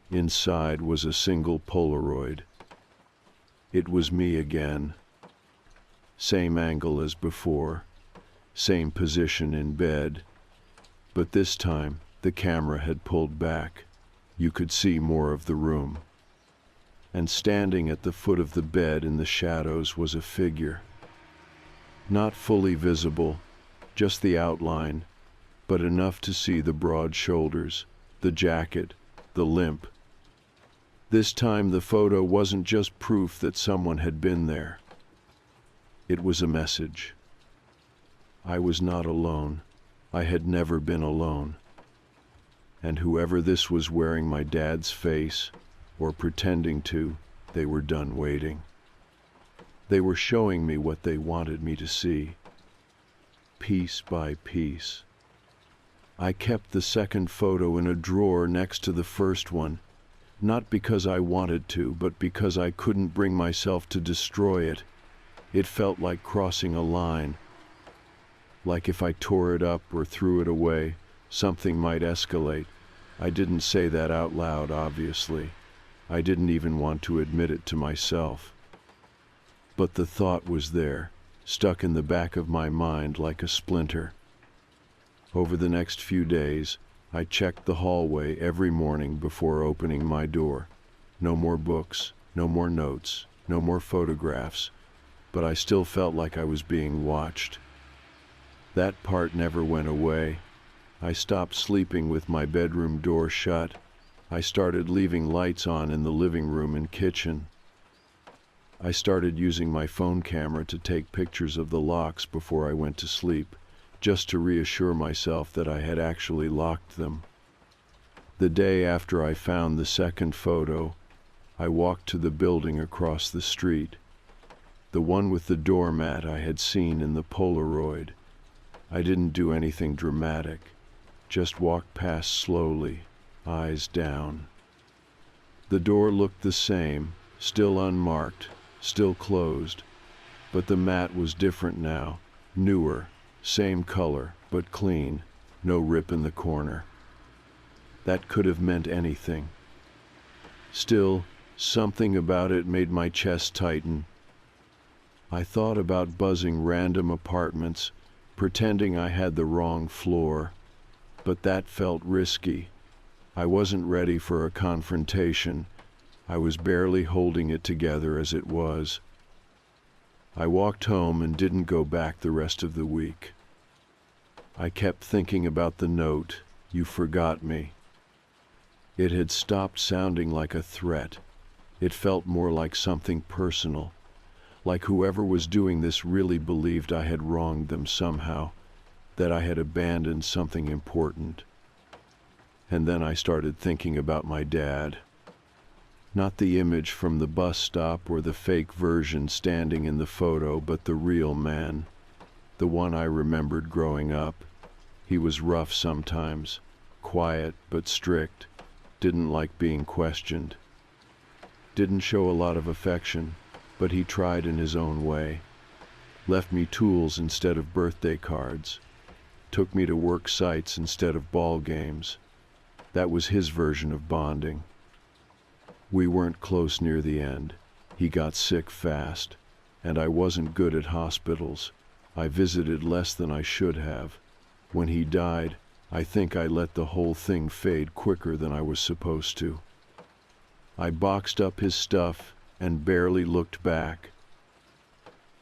Inside was a single Polaroid. It was me again. Same angle as before, same position in bed, but this time the camera had pulled back. You could see more of the room. And standing at the foot of the bed in the shadows was a figure. Not fully visible, just the outline, but enough to see the broad shoulders, the jacket, the limp. This time the photo wasn't just proof that someone had been there. It was a message. I was not alone. I had never been alone. And whoever this was wearing my dad's face, or pretending to, they were done waiting. They were showing me what they wanted me to see, piece by piece. I kept the second photo in a drawer next to the first one, not because I wanted to, but because I couldn't bring myself to destroy it. It felt like crossing a line. Like if I tore it up or threw it away, something might escalate. I didn't say that out loud, obviously. I didn't even want to admit it to myself. But the thought was there, stuck in the back of my mind like a splinter. Over the next few days, I checked the hallway every morning before opening my door. No more books, no more notes, no more photographs, but I still felt like I was being watched. That part never went away. I stopped sleeping with my bedroom door shut. I started leaving lights on in the living room and kitchen. I started using my phone camera to take pictures of the locks before I went to sleep, just to reassure myself that I had actually locked them. The day after I found the second photo, I walked to the building across the street, the one with the doormat I had seen in the Polaroid. I didn't do anything dramatic, just walked past slowly, eyes down. The door looked the same, still unmarked, still closed, but the mat was different now, newer, same color, but clean, no rip in the corner. That could have meant anything. Still, something about it made my chest tighten. I thought about buzzing random apartments, pretending I had the wrong floor, but that felt risky. I wasn't ready for a confrontation. I was barely holding it together as it was. I walked home and didn't go back the rest of the week. I kept thinking about the note, "You forgot me." It had stopped sounding like a threat. It felt more like something personal, like whoever was doing this really believed I had wronged them somehow, that I had abandoned something important. And then I started thinking about my dad. Not the image from the bus stop or the fake version standing in the photo, but the real man, the one I remembered growing up. He was rough sometimes, quiet but strict, didn't like being questioned. Didn't show a lot of affection, but he tried in his own way. Left me tools instead of birthday cards. Took me to work sites instead of ball games. That was his version of bonding. We weren't close near the end. He got sick fast, and I wasn't good at hospitals. I visited less than I should have. When he died, I think I let the whole thing fade quicker than I was supposed to. I boxed up his stuff and barely looked back.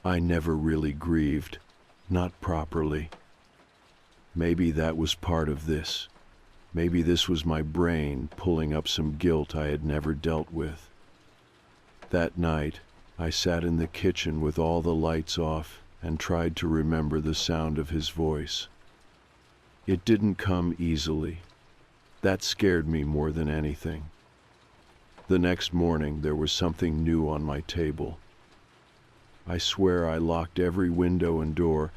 I never really grieved, not properly. Maybe that was part of this. Maybe this was my brain pulling up some guilt I had never dealt with. That night, I sat in the kitchen with all the lights off and tried to remember the sound of his voice. It didn't come easily. That scared me more than anything. The next morning, there was something new on my table. I swear I locked every window and door.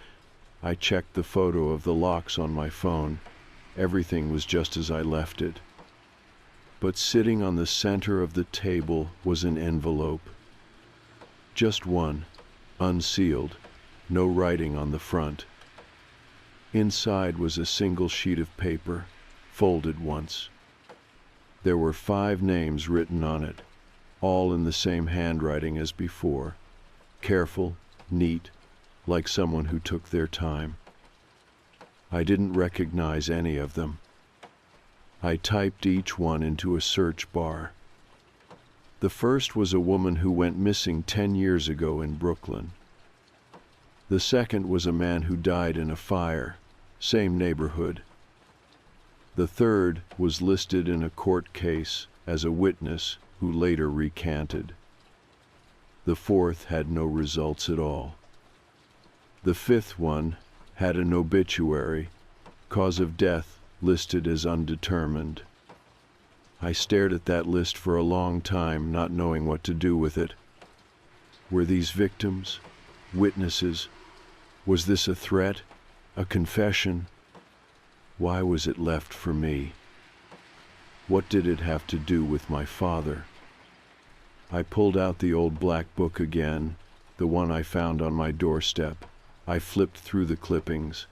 I checked the photo of the locks on my phone. Everything was just as I left it. But sitting on the center of the table was an envelope. Just one, unsealed, no writing on the front. Inside was a single sheet of paper, folded once. There were 5 names written on it, all in the same handwriting as before, careful, neat, like someone who took their time. I didn't recognize any of them. I typed each one into a search bar. The first was a woman who went missing 10 years ago in Brooklyn. The second was a man who died in a fire, same neighborhood. The third was listed in a court case as a witness who later recanted. The fourth had no results at all. The fifth one had an obituary, cause of death listed as undetermined. I stared at that list for a long time, not knowing what to do with it. Were these victims? Witnesses? Was this a threat? A confession? Why was it left for me? What did it have to do with my father? I pulled out the old black book again, the one I found on my doorstep. I flipped through the clippings.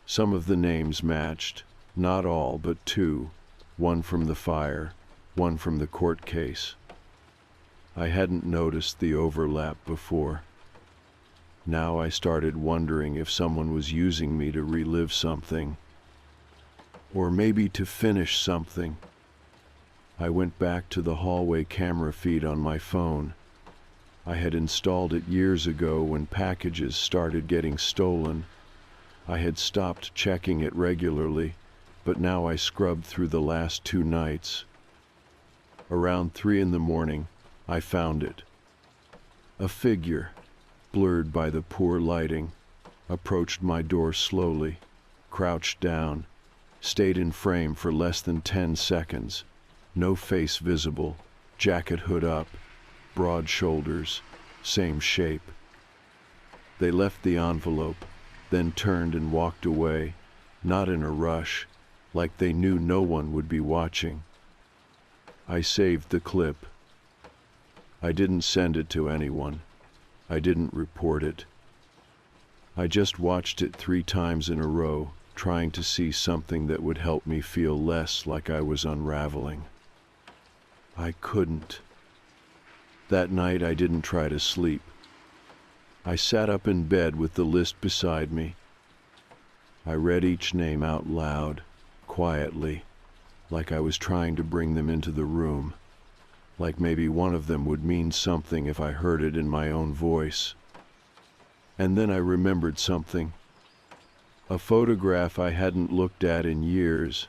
Some of the names matched, not all, but 2, one from the fire, one from the court case. I hadn't noticed the overlap before. Now I started wondering if someone was using me to relive something, or maybe to finish something. I went back to the hallway camera feed on my phone. I had installed it years ago when packages started getting stolen. I had stopped checking it regularly, but now I scrubbed through the last 2 nights. Around 3 in the morning, I found it. A figure, blurred by the poor lighting, approached my door slowly, crouched down, stayed in frame for less than 10 seconds, no face visible, jacket hood up, broad shoulders, same shape. They left the envelope, then turned and walked away, not in a rush, like they knew no one would be watching. I saved the clip. I didn't send it to anyone. I didn't report it. I just watched it 3 times in a row, trying to see something that would help me feel less like I was unraveling. I couldn't. That night I didn't try to sleep. I sat up in bed with the list beside me. I read each name out loud, quietly, like I was trying to bring them into the room, like maybe one of them would mean something if I heard it in my own voice. And then I remembered something. A photograph I hadn't looked at in years,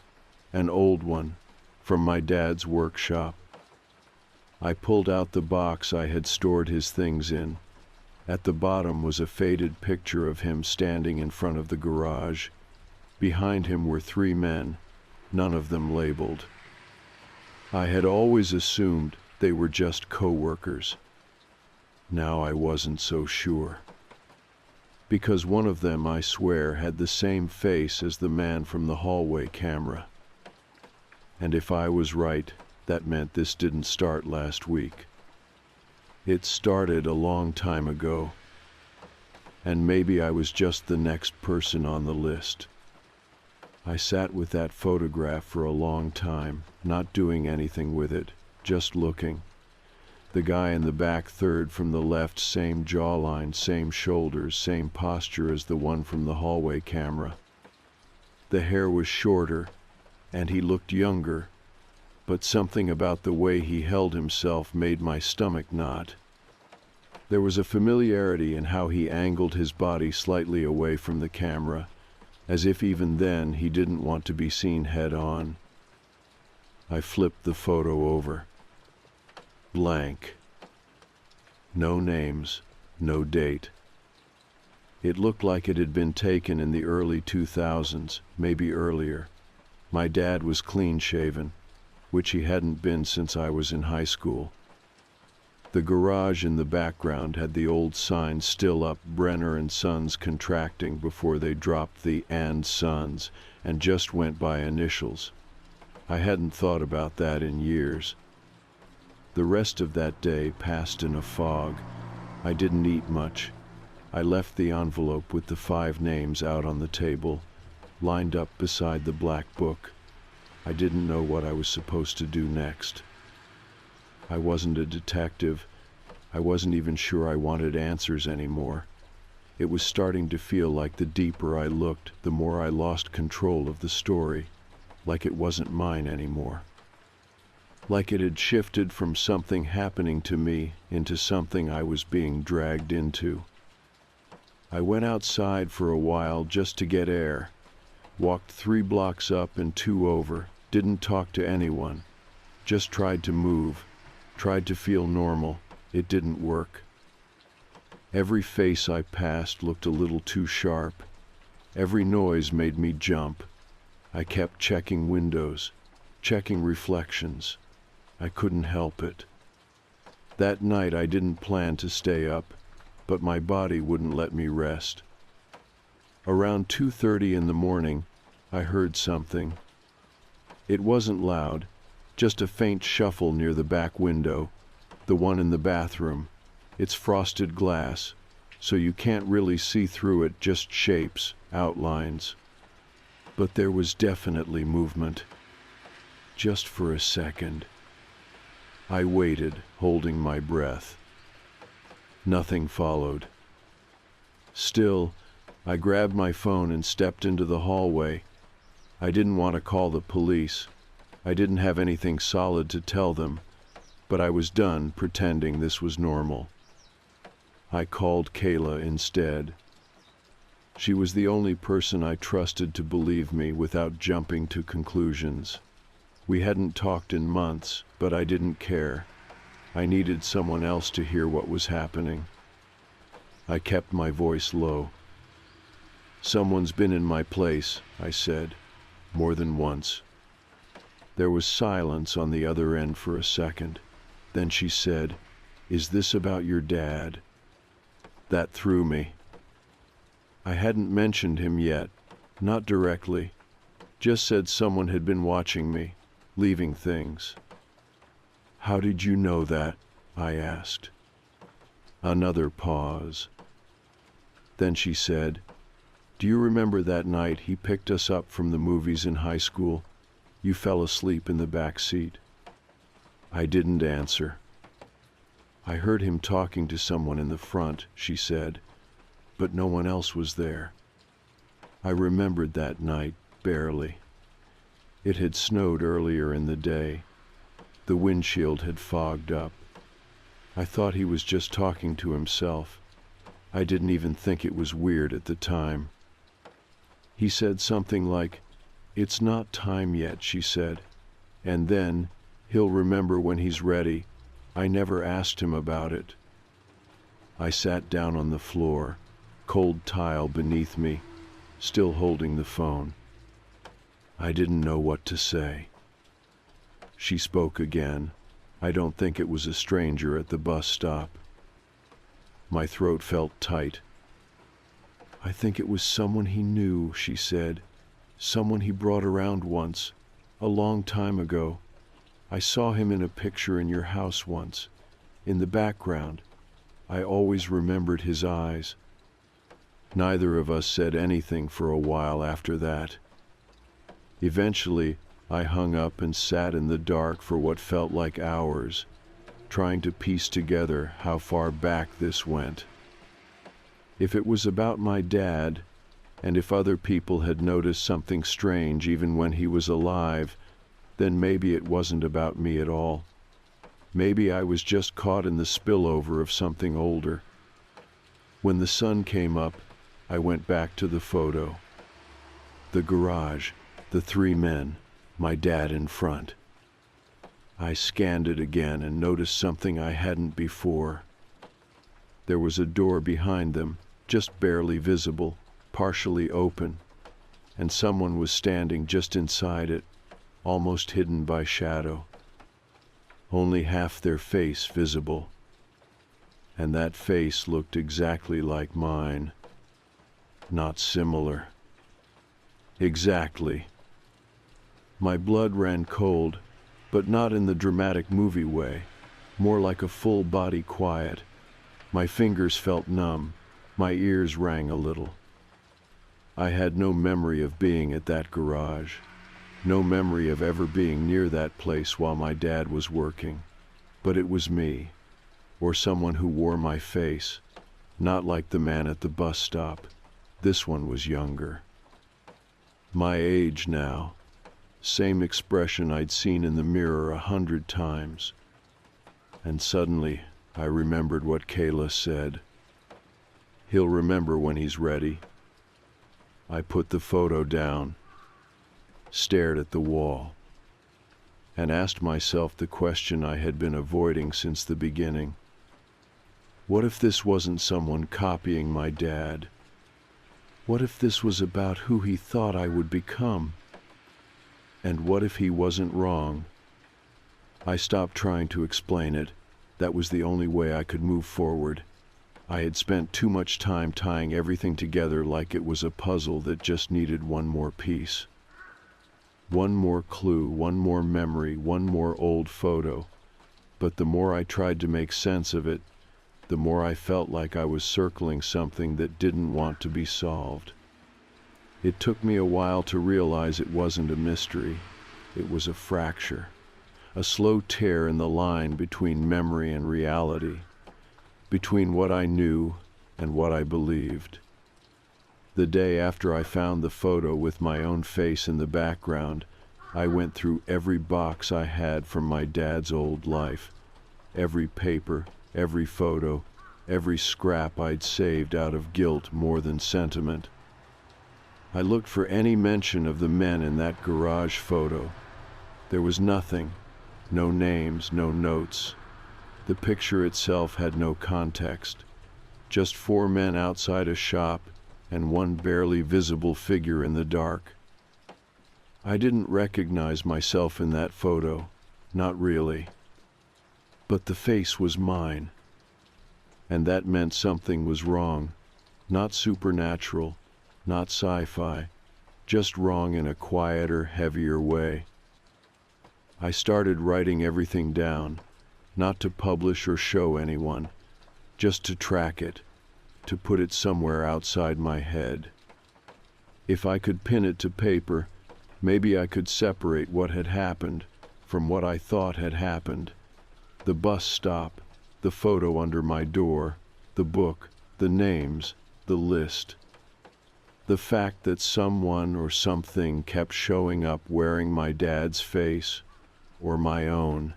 an old one, from my dad's workshop. I pulled out the box I had stored his things in. At the bottom was a faded picture of him standing in front of the garage. Behind him were 3 men, none of them labeled. I had always assumed they were just co-workers. Now I wasn't so sure. Because one of them, I swear, had the same face as the man from the hallway camera. And if I was right, that meant this didn't start last week. It started a long time ago. And maybe I was just the next person on the list. I sat with that photograph for a long time, not doing anything with it, just looking. The guy in the back third from the left, same jawline, same shoulders, same posture as the one from the hallway camera. The hair was shorter, and he looked younger, but something about the way he held himself made my stomach knot. There was a familiarity in how he angled his body slightly away from the camera, as if even then he didn't want to be seen head-on. I flipped the photo over. Blank. No names, no date. It looked like it had been taken in the early 2000s, maybe earlier. My dad was clean-shaven, which he hadn't been since I was in high school. The garage in the background had the old sign still up, Brenner and Sons Contracting, before they dropped the and Sons and just went by initials. I hadn't thought about that in years. The rest of that day passed in a fog. I didn't eat much. I left the envelope with the 5 names out on the table, lined up beside the black book. I didn't know what I was supposed to do next. I wasn't a detective. I wasn't even sure I wanted answers anymore. It was starting to feel like the deeper I looked, the more I lost control of the story, like it wasn't mine anymore. Like it had shifted from something happening to me into something I was being dragged into. I went outside for a while just to get air, walked 3 blocks up and 2 over, didn't talk to anyone, just tried to move, tried to feel normal. It didn't work. Every face I passed looked a little too sharp. Every noise made me jump. I kept checking windows, checking reflections. I couldn't help it. That night I didn't plan to stay up, but my body wouldn't let me rest. Around 2:30 in the morning, I heard something. It wasn't loud, just a faint shuffle near the back window, the one in the bathroom. It's frosted glass, so you can't really see through it, just shapes, outlines. But there was definitely movement. Just for a second. I waited, holding my breath. Nothing followed. Still, I grabbed my phone and stepped into the hallway. I didn't want to call the police. I didn't have anything solid to tell them, but I was done pretending this was normal. I called Kayla instead. She was the only person I trusted to believe me without jumping to conclusions. We hadn't talked in months, but I didn't care. I needed someone else to hear what was happening. I kept my voice low. "Someone's been in my place," I said, more than once. There was silence on the other end for a second. Then she said, "Is this about your dad?" That threw me. I hadn't mentioned him yet, not directly, just said someone had been watching me, leaving things. "How did you know that?" I asked. Another pause. Then she said, "Do you remember that night he picked us up from the movies in high school? You fell asleep in the back seat." I didn't answer. "I heard him talking to someone in the front," she said, "but no one else was there." I remembered that night, barely. It had snowed earlier in the day. The windshield had fogged up. I thought he was just talking to himself. I didn't even think it was weird at the time. He said something like, "It's not time yet," she said, and then, "He'll remember when he's ready. I never asked him about it." I sat down on the floor, cold tile beneath me, still holding the phone. I didn't know what to say. She spoke again. I don't think it was a stranger at the bus stop. My throat felt tight. "I think it was someone he knew," she said. "Someone he brought around once, a long time ago. I saw him in a picture in your house once, in the background. I always remembered his eyes." Neither of us said anything for a while after that. Eventually, I hung up and sat in the dark for what felt like hours, trying to piece together how far back this went. If it was about my dad, and if other people had noticed something strange even when he was alive, then maybe it wasn't about me at all. Maybe I was just caught in the spillover of something older. When the sun came up, I went back to the photo. The garage, the three men, my dad in front. I scanned it again and noticed something I hadn't before. There was a door behind them, just barely visible, partially open, and someone was standing just inside it, almost hidden by shadow. Only half their face visible. And that face looked exactly like mine. Not similar. Exactly. My blood ran cold, but not in the dramatic movie way, more like a full body quiet. My fingers felt numb, my ears rang a little. I had no memory of being at that garage, no memory of ever being near that place while my dad was working. But it was me, or someone who wore my face, not like the man at the bus stop. This one was younger. My age now. Same expression I'd seen in the mirror 100 times. And suddenly, I remembered what Kayla said. "He'll remember when he's ready." I put the photo down, stared at the wall, and asked myself the question I had been avoiding since the beginning. What if this wasn't someone copying my dad? What if this was about who he thought I would become? And what if he wasn't wrong? I stopped trying to explain it. That was the only way I could move forward. I had spent too much time tying everything together like it was a puzzle that just needed one more piece. One more clue, one more memory, one more old photo. But the more I tried to make sense of it, the more I felt like I was circling something that didn't want to be solved. It took me a while to realize it wasn't a mystery. It was a fracture, a slow tear in the line between memory and reality, between what I knew and what I believed. The day after I found the photo with my own face in the background, I went through every box I had from my dad's old life, every paper, every photo, every scrap I'd saved out of guilt more than sentiment. I looked for any mention of the men in that garage photo. There was nothing. No names, no notes. The picture itself had no context. Just four men outside a shop and one barely visible figure in the dark. I didn't recognize myself in that photo, not really. But the face was mine. And that meant something was wrong. Not supernatural, not sci-fi, just wrong in a quieter, heavier way. I started writing everything down, not to publish or show anyone, just to track it, to put it somewhere outside my head. If I could pin it to paper, maybe I could separate what had happened from what I thought had happened. The bus stop, the photo under my door, the book, the names, the list. The fact that someone or something kept showing up wearing my dad's face, or my own,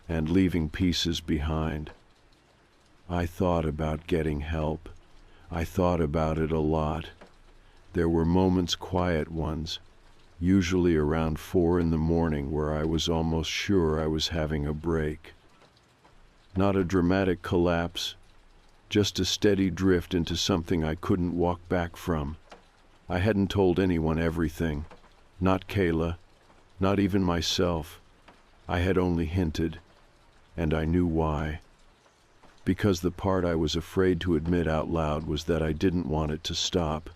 and leaving pieces behind. I thought about getting help. I thought about it a lot. There were moments, quiet ones, usually around 4 in the morning, where I was almost sure I was having a break. Not a dramatic collapse, just a steady drift into something I couldn't walk back from. I hadn't told anyone everything, not Kayla, not even myself. I had only hinted, and I knew why. Because the part I was afraid to admit out loud was that I didn't want it to stop.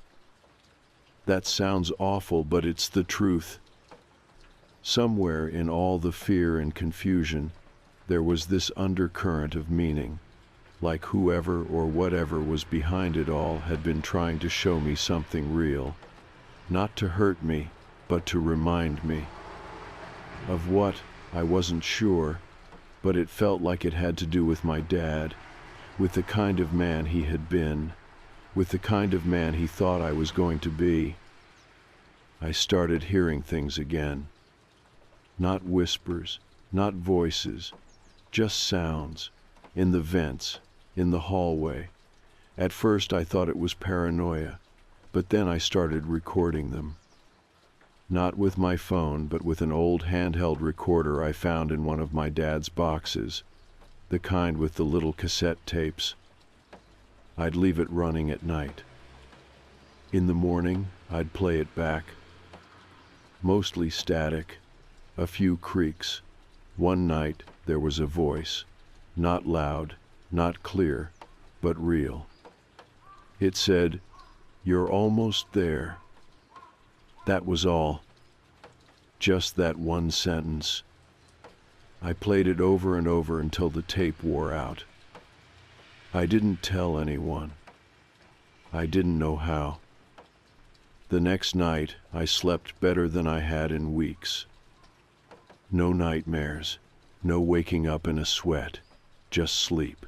That sounds awful, but it's the truth. Somewhere in all the fear and confusion, there was this undercurrent of meaning, like whoever or whatever was behind it all had been trying to show me something real, not to hurt me, but to remind me. Of what, I wasn't sure, but it felt like it had to do with my dad, with the kind of man he had been, with the kind of man he thought I was going to be. I started hearing things again. Not whispers, not voices, just sounds, in the vents, in the hallway. At first I thought it was paranoia, but then I started recording them. Not with my phone, but with an old handheld recorder I found in one of my dad's boxes, the kind with the little cassette tapes. I'd leave it running at night. In the morning, I'd play it back. Mostly static, a few creaks. One night, there was a voice, not loud, not clear, but real. It said, "You're almost there." That was all. Just that one sentence. I played it over and over until the tape wore out. I didn't tell anyone. I didn't know how. The next night, I slept better than I had in weeks. No nightmares, no waking up in a sweat, just sleep.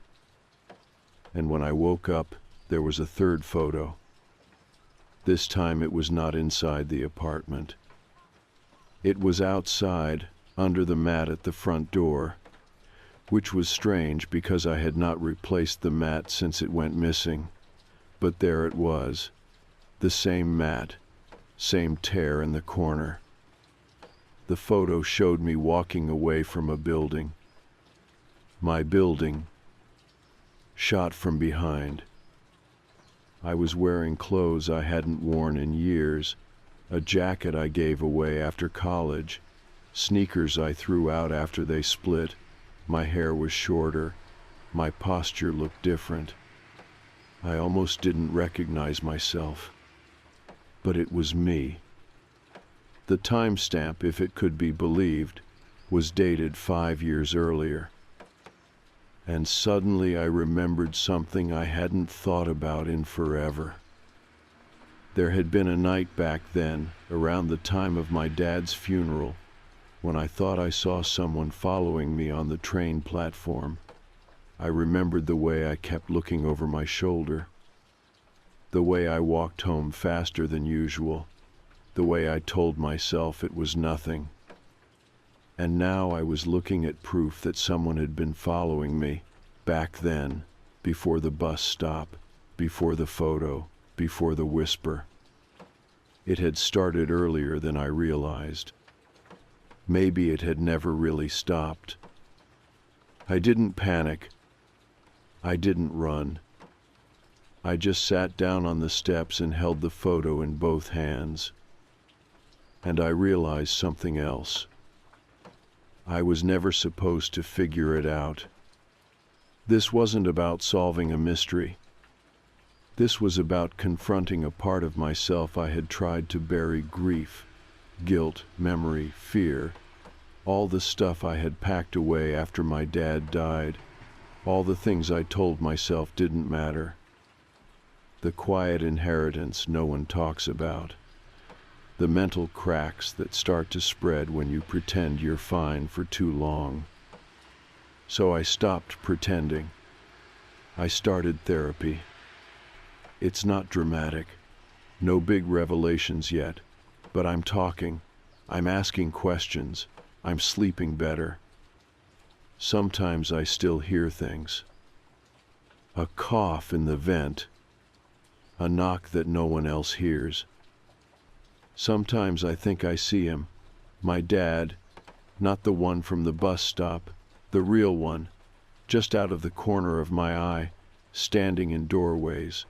And when I woke up, there was a third photo. This time it was not inside the apartment. It was outside, under the mat at the front door, which was strange because I had not replaced the mat since it went missing. But there it was, the same mat, same tear in the corner. The photo showed me walking away from a building. My building, shot from behind. I was wearing clothes I hadn't worn in years, a jacket I gave away after college, sneakers I threw out after they split. My hair was shorter, my posture looked different. I almost didn't recognize myself. But it was me. The timestamp, if it could be believed, was dated 5 years earlier. And suddenly I remembered something I hadn't thought about in forever. There had been a night back then, around the time of my dad's funeral, when I thought I saw someone following me on the train platform. I remembered the way I kept looking over my shoulder, the way I walked home faster than usual, the way I told myself it was nothing. And now I was looking at proof that someone had been following me, back then, before the bus stop, before the photo, before the whisper. It had started earlier than I realized. Maybe it had never really stopped. I didn't panic. I didn't run. I just sat down on the steps and held the photo in both hands. And I realized something else. I was never supposed to figure it out. This wasn't about solving a mystery. This was about confronting a part of myself I had tried to bury: grief, guilt, memory, fear, all the stuff I had packed away after my dad died, all the things I told myself didn't matter. The quiet inheritance no one talks about. The mental cracks that start to spread when you pretend you're fine for too long. So I stopped pretending. I started therapy. It's not dramatic. No big revelations yet. But I'm talking. I'm asking questions. I'm sleeping better. Sometimes I still hear things. A cough in the vent. A knock that no one else hears. Sometimes I think I see him. My dad. Not the one from the bus stop. The real one. Just out of the corner of my eye. Standing in doorways.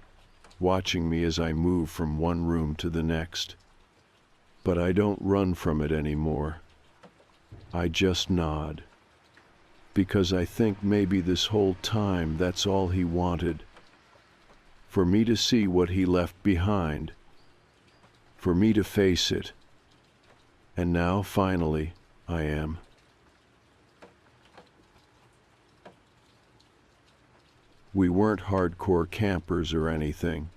Watching me as I move from one room to the next. But I don't run from it anymore. I just nod. Because I think maybe this whole time that's all he wanted. For me to see what he left behind. For me to face it. And now, finally, I am. We weren't hardcore campers or anything.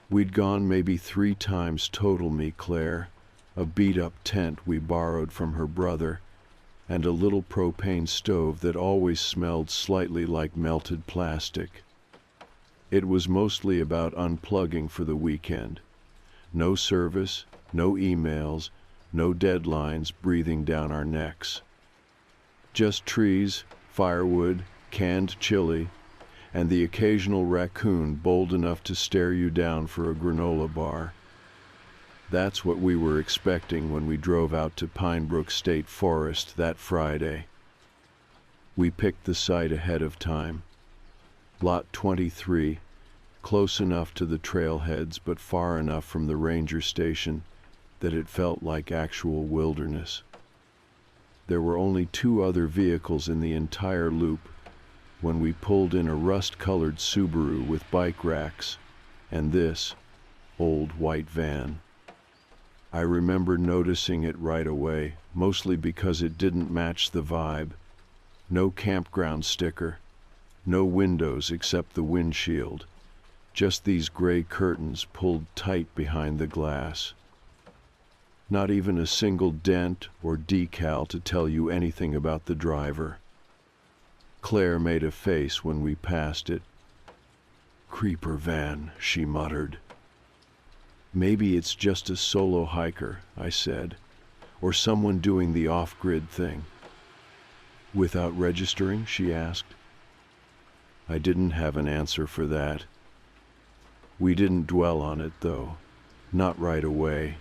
We'd gone maybe 3 times total, me, Claire, a beat-up tent we borrowed from her brother, and a little propane stove that always smelled slightly like melted plastic. It was mostly about unplugging for the weekend. No service, no emails, no deadlines breathing down our necks. Just trees, firewood, canned chili, and the occasional raccoon bold enough to stare you down for a granola bar. That's what we were expecting when we drove out to Pinebrook State Forest that Friday. We picked the site ahead of time. Lot 23, close enough to the trailheads but far enough from the ranger station that it felt like actual wilderness. There were only 2 other vehicles in the entire loop when we pulled in a rust-colored Subaru with bike racks and this old white van. I remember noticing it right away, mostly because it didn't match the vibe. No campground sticker, no windows except the windshield, just these gray curtains pulled tight behind the glass. Not even a single dent or decal to tell you anything about the driver. Claire made a face when we passed it. "Creeper van," she muttered. "Maybe it's just a solo hiker," I said, "or someone doing the off-grid thing." "Without registering?" she asked. I didn't have an answer for that. We didn't dwell on it, though. Not right away.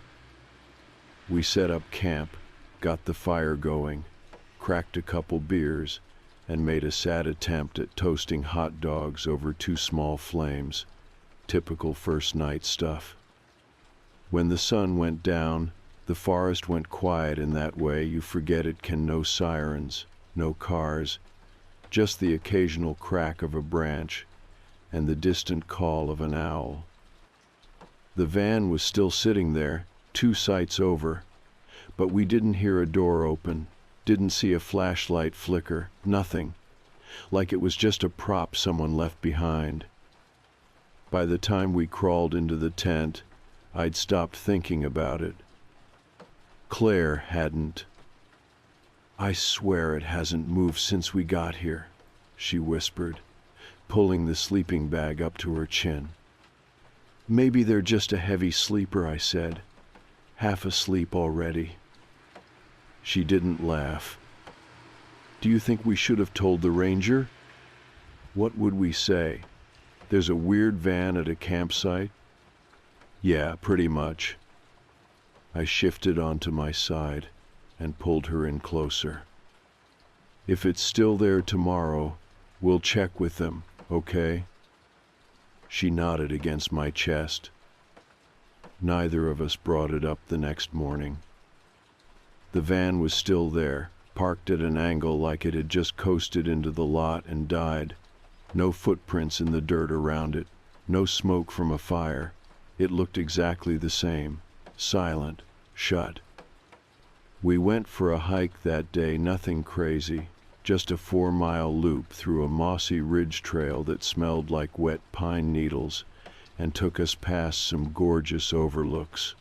We set up camp, got the fire going, cracked a couple beers, and made a sad attempt at toasting hot dogs over 2 small flames. Typical first night stuff. When the sun went down, the forest went quiet in that way you forget it can. No sirens, no cars, just the occasional crack of a branch and the distant call of an owl. The van was still sitting there, 2 sites over, but we didn't hear a door open, didn't see a flashlight flicker, nothing, like it was just a prop someone left behind. By the time we crawled into the tent, I'd stopped thinking about it. Claire hadn't. "I swear it hasn't moved since we got here," she whispered, pulling the sleeping bag up to her chin. "Maybe they're just a heavy sleeper," I said. "Half asleep already." She didn't laugh. "Do you think we should have told the ranger?" "What would we say? There's a weird van at a campsite?" "Yeah, pretty much. I shifted onto my side and pulled her in closer. If it's still there tomorrow, we'll check with them, okay? She nodded against my chest. Neither of us brought it up the next morning. The van was still there, parked at an angle like it had just coasted into the lot and died. No footprints in the dirt around it, no smoke from a fire. It looked exactly the same, silent, shut. We went for a hike that day, nothing crazy, just a 4-mile loop through a mossy ridge trail that smelled like wet pine needles and took us past some gorgeous overlooks.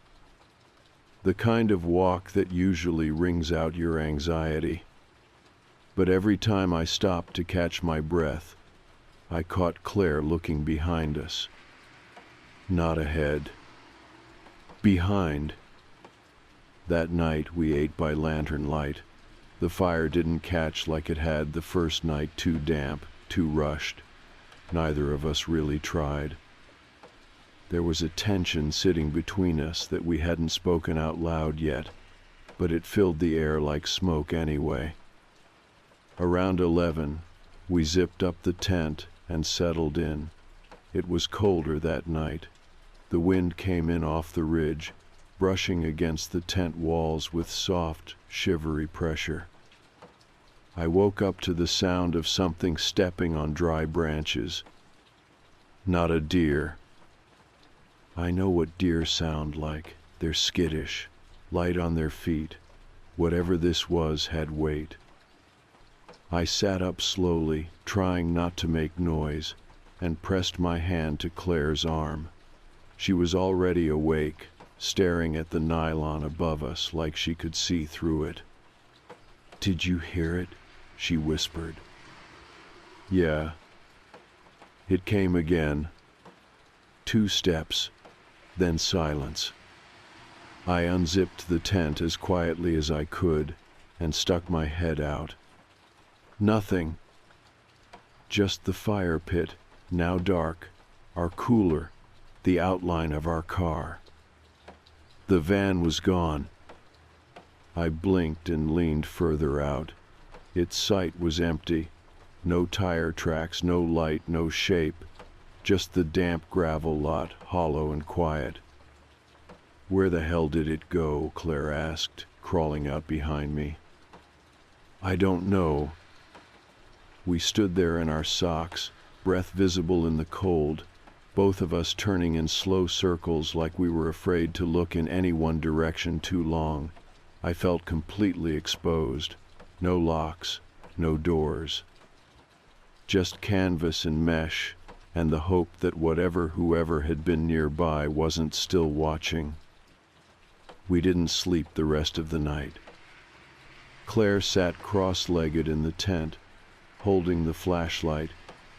The kind of walk that usually wrings out your anxiety. But every time I stopped to catch my breath, I caught Claire looking behind us. Not ahead. Behind. That night we ate by lantern light. The fire didn't catch like it had the first night, too damp, too rushed. Neither of us really tried. There was a tension sitting between us that we hadn't spoken out loud yet, but it filled the air like smoke anyway. Around 11, we zipped up the tent and settled in. It was colder that night. The wind came in off the ridge, brushing against the tent walls with soft, shivery pressure. I woke up to the sound of something stepping on dry branches. Not a deer. I know what deer sound like. They're skittish, light on their feet. Whatever this was had weight. I sat up slowly, trying not to make noise, and pressed my hand to Claire's arm. She was already awake, staring at the nylon above us like she could see through it. "Did you hear it?" she whispered. "Yeah." It came again. 2 steps, then silence. I unzipped the tent as quietly as I could and stuck my head out. Nothing. Just the fire pit, now dark, our cooler, the outline of our car. The van was gone. I blinked and leaned further out. Its sight was empty. No tire tracks, no light, no shape. Just the damp gravel lot, hollow and quiet. "Where the hell did it go?" Claire asked, crawling out behind me. "I don't know." We stood there in our socks, breath visible in the cold, both of us turning in slow circles like we were afraid to look in any one direction too long. I felt completely exposed. No locks, no doors. Just canvas and mesh, and the hope that whoever had been nearby wasn't still watching. We didn't sleep the rest of the night. Claire sat cross-legged in the tent, holding the flashlight,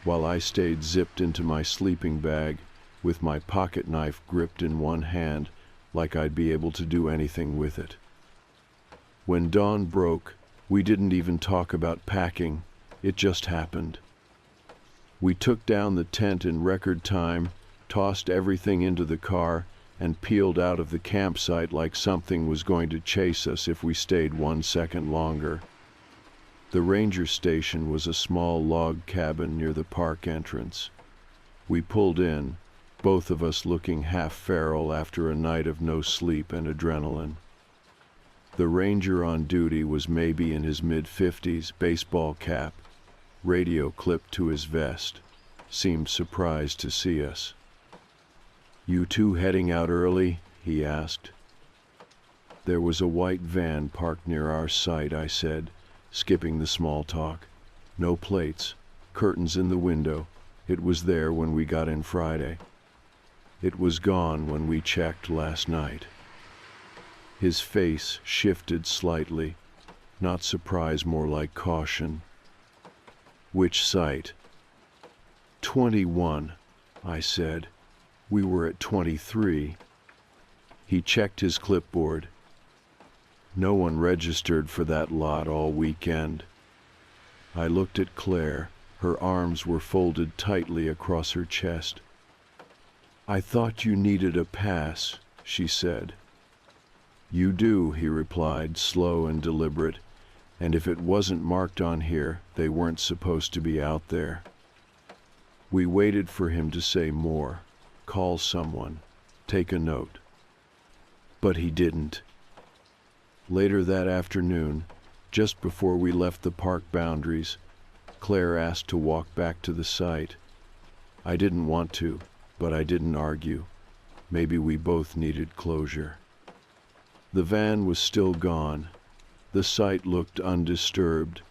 while I stayed zipped into my sleeping bag, with my pocket knife gripped in one hand, like I'd be able to do anything with it. When dawn broke, we didn't even talk about packing. It just happened. We took down the tent in record time, tossed everything into the car, and peeled out of the campsite like something was going to chase us if we stayed 1 second longer. The ranger station was a small log cabin near the park entrance. We pulled in, both of us looking half feral after a night of no sleep and adrenaline. The ranger on duty was maybe in his mid-50s, baseball cap, radio clipped to his vest, seemed surprised to see us. "You two heading out early?" he asked. There was a white van parked near our site, I said, skipping the small talk. No plates, curtains in the window. It was there when we got in Friday. It was gone when we checked last night. His face shifted slightly, not surprise, more like caution. "Which site?" 21, I said. "We were at 23. He checked his clipboard. No one registered for that lot all weekend. I looked at Claire. Her arms were folded tightly across her chest. "I thought you needed a pass," she said. You do, he replied, slow and deliberate, and if it wasn't marked on here, they weren't supposed to be out there. We waited for him to say more, call someone, take a note. But he didn't. Later that afternoon, just before we left the park boundaries, Claire asked to walk back to the site. I didn't want to, but I didn't argue. Maybe we both needed closure. The van was still gone. The site looked undisturbed.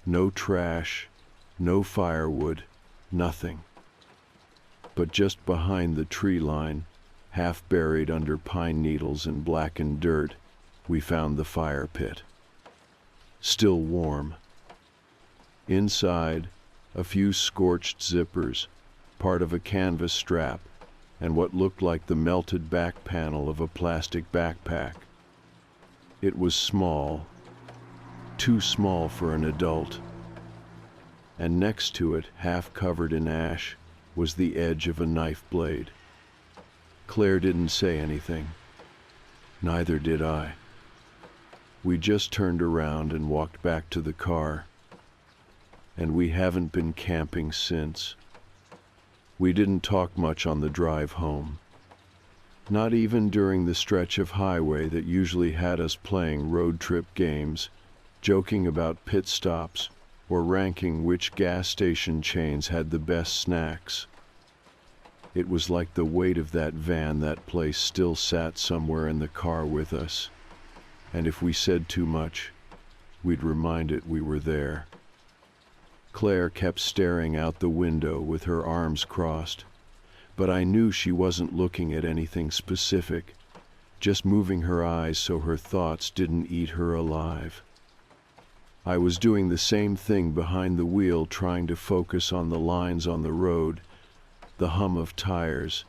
No trash, no firewood, nothing. But just behind the tree line, half buried under pine needles and blackened dirt, we found the fire pit. Still warm. Inside, a few scorched zippers, part of a canvas strap, and what looked like the melted back panel of a plastic backpack. It was small, too small for an adult. And next to it, half covered in ash, was the edge of a knife blade. Claire didn't say anything. Neither did I. We just turned around and walked back to the car. And we haven't been camping since. We didn't talk much on the drive home. Not even during the stretch of highway that usually had us playing road trip games, joking about pit stops, or ranking which gas station chains had the best snacks. It was like the weight of that van, that place, still sat somewhere in the car with us. And if we said too much, we'd remind it we were there. Claire kept staring out the window with her arms crossed, but I knew she wasn't looking at anything specific, just moving her eyes so her thoughts didn't eat her alive. I was doing the same thing behind the wheel, trying to focus on the lines on the road, the hum of tires,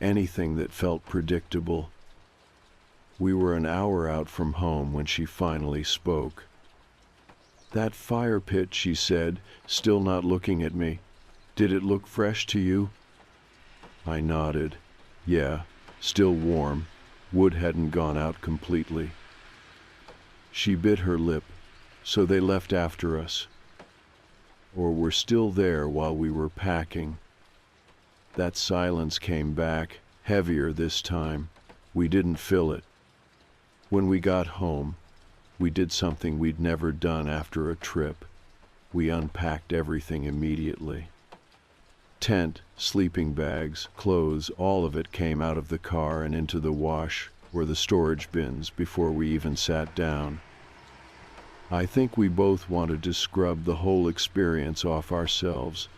anything that felt predictable. We were an hour out from home when she finally spoke. "That fire pit," she said, still not looking at me. "Did it look fresh to you?" I nodded. Yeah, still warm. Wood hadn't gone out completely. She bit her lip. "So they left after us. Or were still there while we were packing." That silence came back, heavier this time. We didn't fill it. When we got home, we did something we'd never done after a trip. We unpacked everything immediately. Tent, sleeping bags, clothes, all of it came out of the car and into the wash or the storage bins before we even sat down. I think we both wanted to scrub the whole experience off ourselves,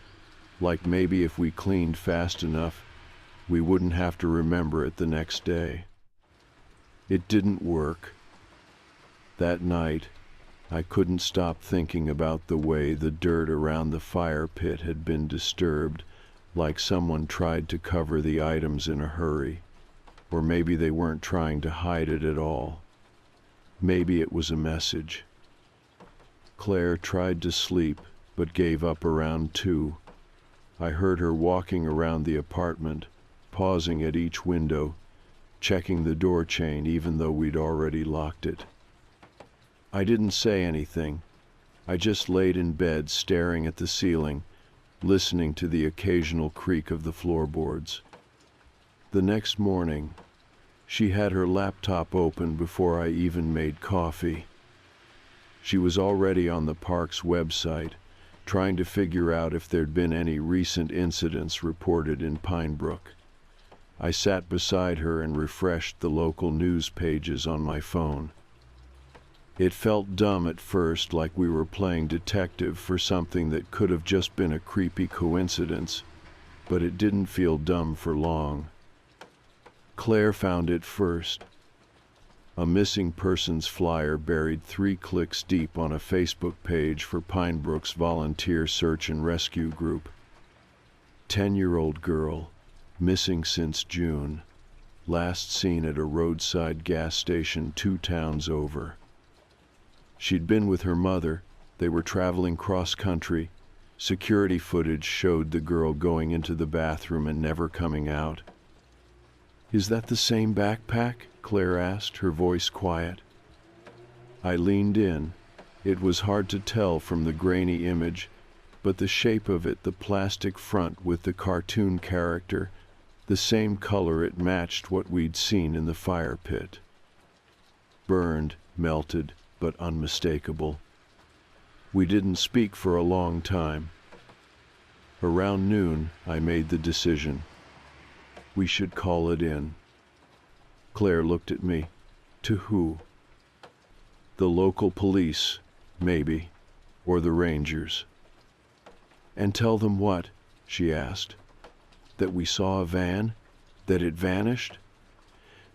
like maybe if we cleaned fast enough, we wouldn't have to remember it the next day. It didn't work. That night, I couldn't stop thinking about the way the dirt around the fire pit had been disturbed, like someone tried to cover the items in a hurry. Or maybe they weren't trying to hide it at all. Maybe it was a message. Claire tried to sleep, but gave up around 2. I heard her walking around the apartment, pausing at each window, checking the door chain even though we'd already locked it. I didn't say anything. I just laid in bed staring at the ceiling, listening to the occasional creak of the floorboards. The next morning, she had her laptop open before I even made coffee. She was already on the park's website, trying to figure out if there'd been any recent incidents reported in Pine Brook. I sat beside her and refreshed the local news pages on my phone. It felt dumb at first, like we were playing detective for something that could have just been a creepy coincidence, but it didn't feel dumb for long. Claire found it first. A missing persons flyer buried 3 clicks deep on a Facebook page for Pine Brook's volunteer search and rescue group. 10-year-old girl, missing since June, last seen at a roadside gas station 2 towns over. She'd been with her mother. They were traveling cross-country. Security footage showed the girl going into the bathroom and never coming out. "Is that the same backpack?" Claire asked, her voice quiet. I leaned in. It was hard to tell from the grainy image, but the shape of it, the plastic front with the cartoon character, the same color, it matched what we'd seen in the fire pit. Burned, melted, but unmistakable. We didn't speak for a long time. Around noon, I made the decision. We should call it in. Claire looked at me. To who? The local police, maybe, or the rangers. And tell them what? She asked. That we saw a van? That it vanished?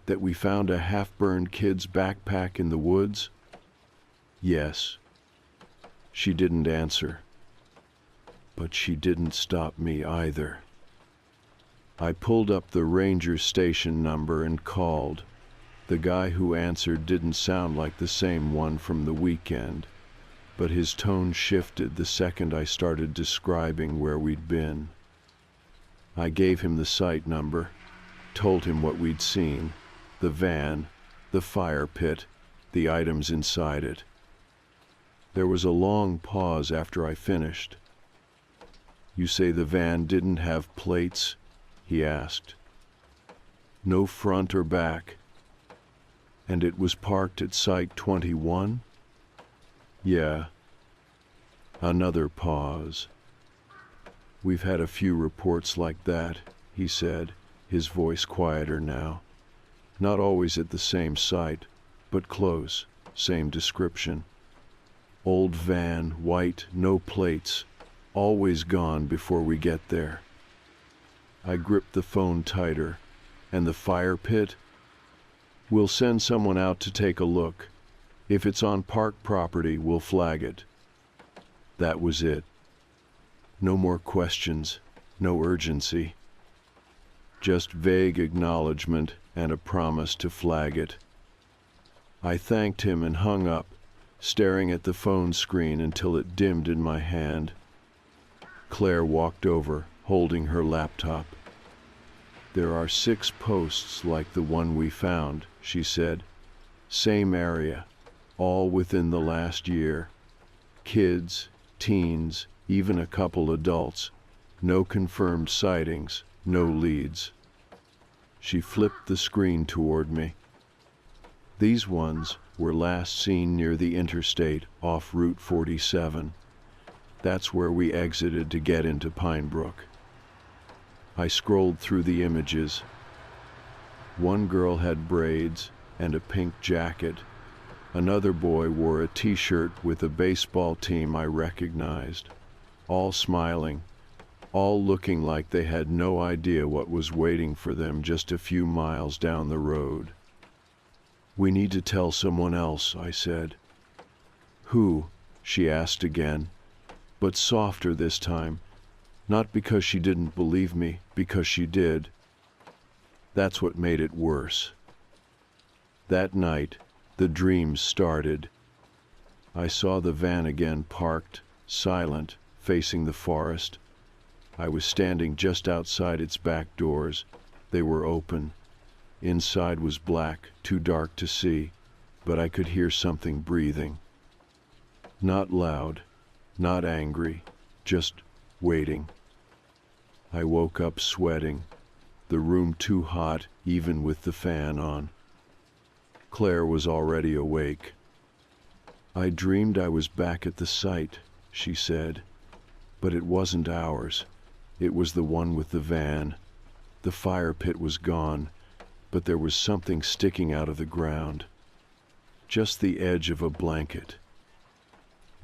That we found a half-burned kid's backpack in the woods? Yes. She didn't answer. But she didn't stop me either. I pulled up the ranger station number and called. The guy who answered didn't sound like the same one from the weekend, but his tone shifted the second I started describing where we'd been. I gave him the site number, told him what we'd seen, the van, the fire pit, the items inside it. There was a long pause after I finished. You say the van didn't have plates? He asked. No front or back. And it was parked at Site 21? Yeah. Another pause. We've had a few reports like that, he said, his voice quieter now. Not always at the same site, but close, same description. Old van, white, no plates, always gone before we get there. I gripped the phone tighter. And the fire pit? We'll send someone out to take a look. If it's on park property, we'll flag it. That was it. No more questions, no urgency. Just vague acknowledgement and a promise to flag it. I thanked him and hung up, staring at the phone screen until it dimmed in my hand. Claire walked over, holding her laptop. There are 6 posts like the one we found, she said. Same area, all within the last year. Kids, teens, even a couple adults. No confirmed sightings, no leads. She flipped the screen toward me. These ones were last seen near the interstate off Route 47. That's where we exited to get into Pine Brook. I scrolled through the images. One girl had braids and a pink jacket. Another boy wore a t-shirt with a baseball team I recognized. All smiling, all looking like they had no idea what was waiting for them just a few miles down the road. We need to tell someone else, I said. Who? She asked again, but softer this time. Not because she didn't believe me, because she did. That's what made it worse. That night, the dreams started. I saw the van again parked, silent, facing the forest. I was standing just outside its back doors. They were open. Inside was black, too dark to see, but I could hear something breathing. Not loud, not angry, just waiting. I woke up sweating, the room too hot even with the fan on. Claire was already awake. I dreamed I was back at the site, she said, but it wasn't ours. It was the one with the van. The fire pit was gone, but there was something sticking out of the ground. Just the edge of a blanket.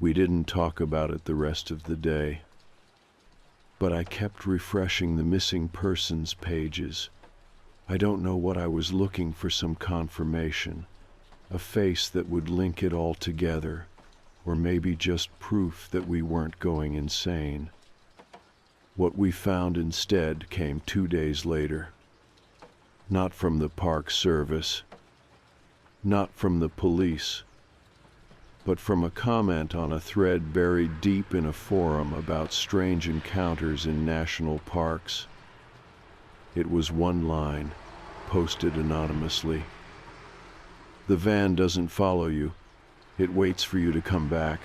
We didn't talk about it the rest of the day. But I kept refreshing the missing persons pages. I don't know what I was looking for, some confirmation, a face that would link it all together, or maybe just proof that we weren't going insane. What we found instead came 2 days later. Not from the Park Service, not from the police, but from a comment on a thread buried deep in a forum about strange encounters in national parks. It was one line, posted anonymously. The van doesn't follow you. It waits for you to come back.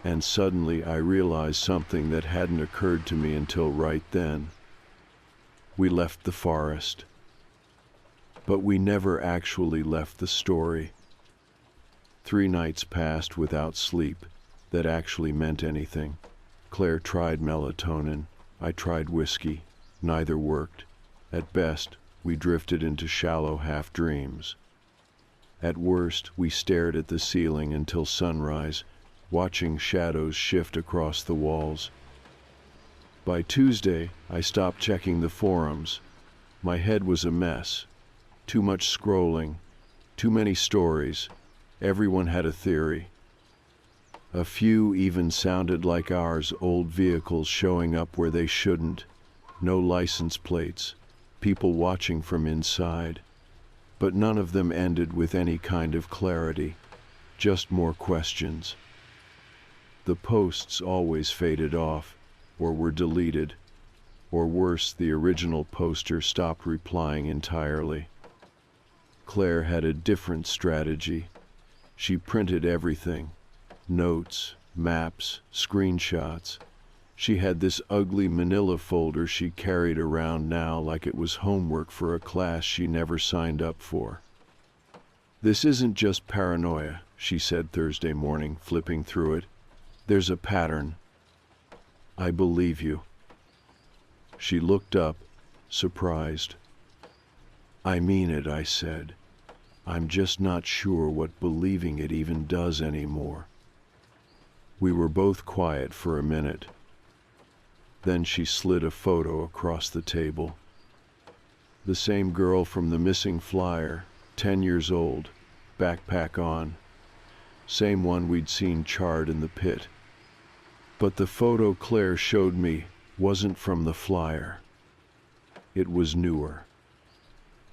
And suddenly I realized something that hadn't occurred to me until right then. We left the forest. But we never actually left the story. 3 nights passed without sleep that actually meant anything. Claire tried melatonin. I tried whiskey. Neither worked. At best, we drifted into shallow half-dreams. At worst, we stared at the ceiling until sunrise, watching shadows shift across the walls. By Tuesday, I stopped checking the forums. My head was a mess. Too much scrolling. Too many stories. Everyone had a theory. A few even sounded like ours, old vehicles showing up where they shouldn't. No license plates. People watching from inside. But none of them ended with any kind of clarity. Just more questions. The posts always faded off, or were deleted, or worse, the original poster stopped replying entirely. Claire had a different strategy. She printed everything. Notes, maps, screenshots. She had this ugly manila folder she carried around now like it was homework for a class she never signed up for. "This isn't just paranoia," she said Thursday morning, flipping through it. "There's a pattern." "I believe you." She looked up, surprised. "I mean it," I said. "I'm just not sure what believing it even does anymore." We were both quiet for a minute. Then she slid a photo across the table. The same girl from the missing flyer, 10 years old, backpack on. Same one we'd seen charred in the pit. But the photo Claire showed me wasn't from the flyer. It was newer.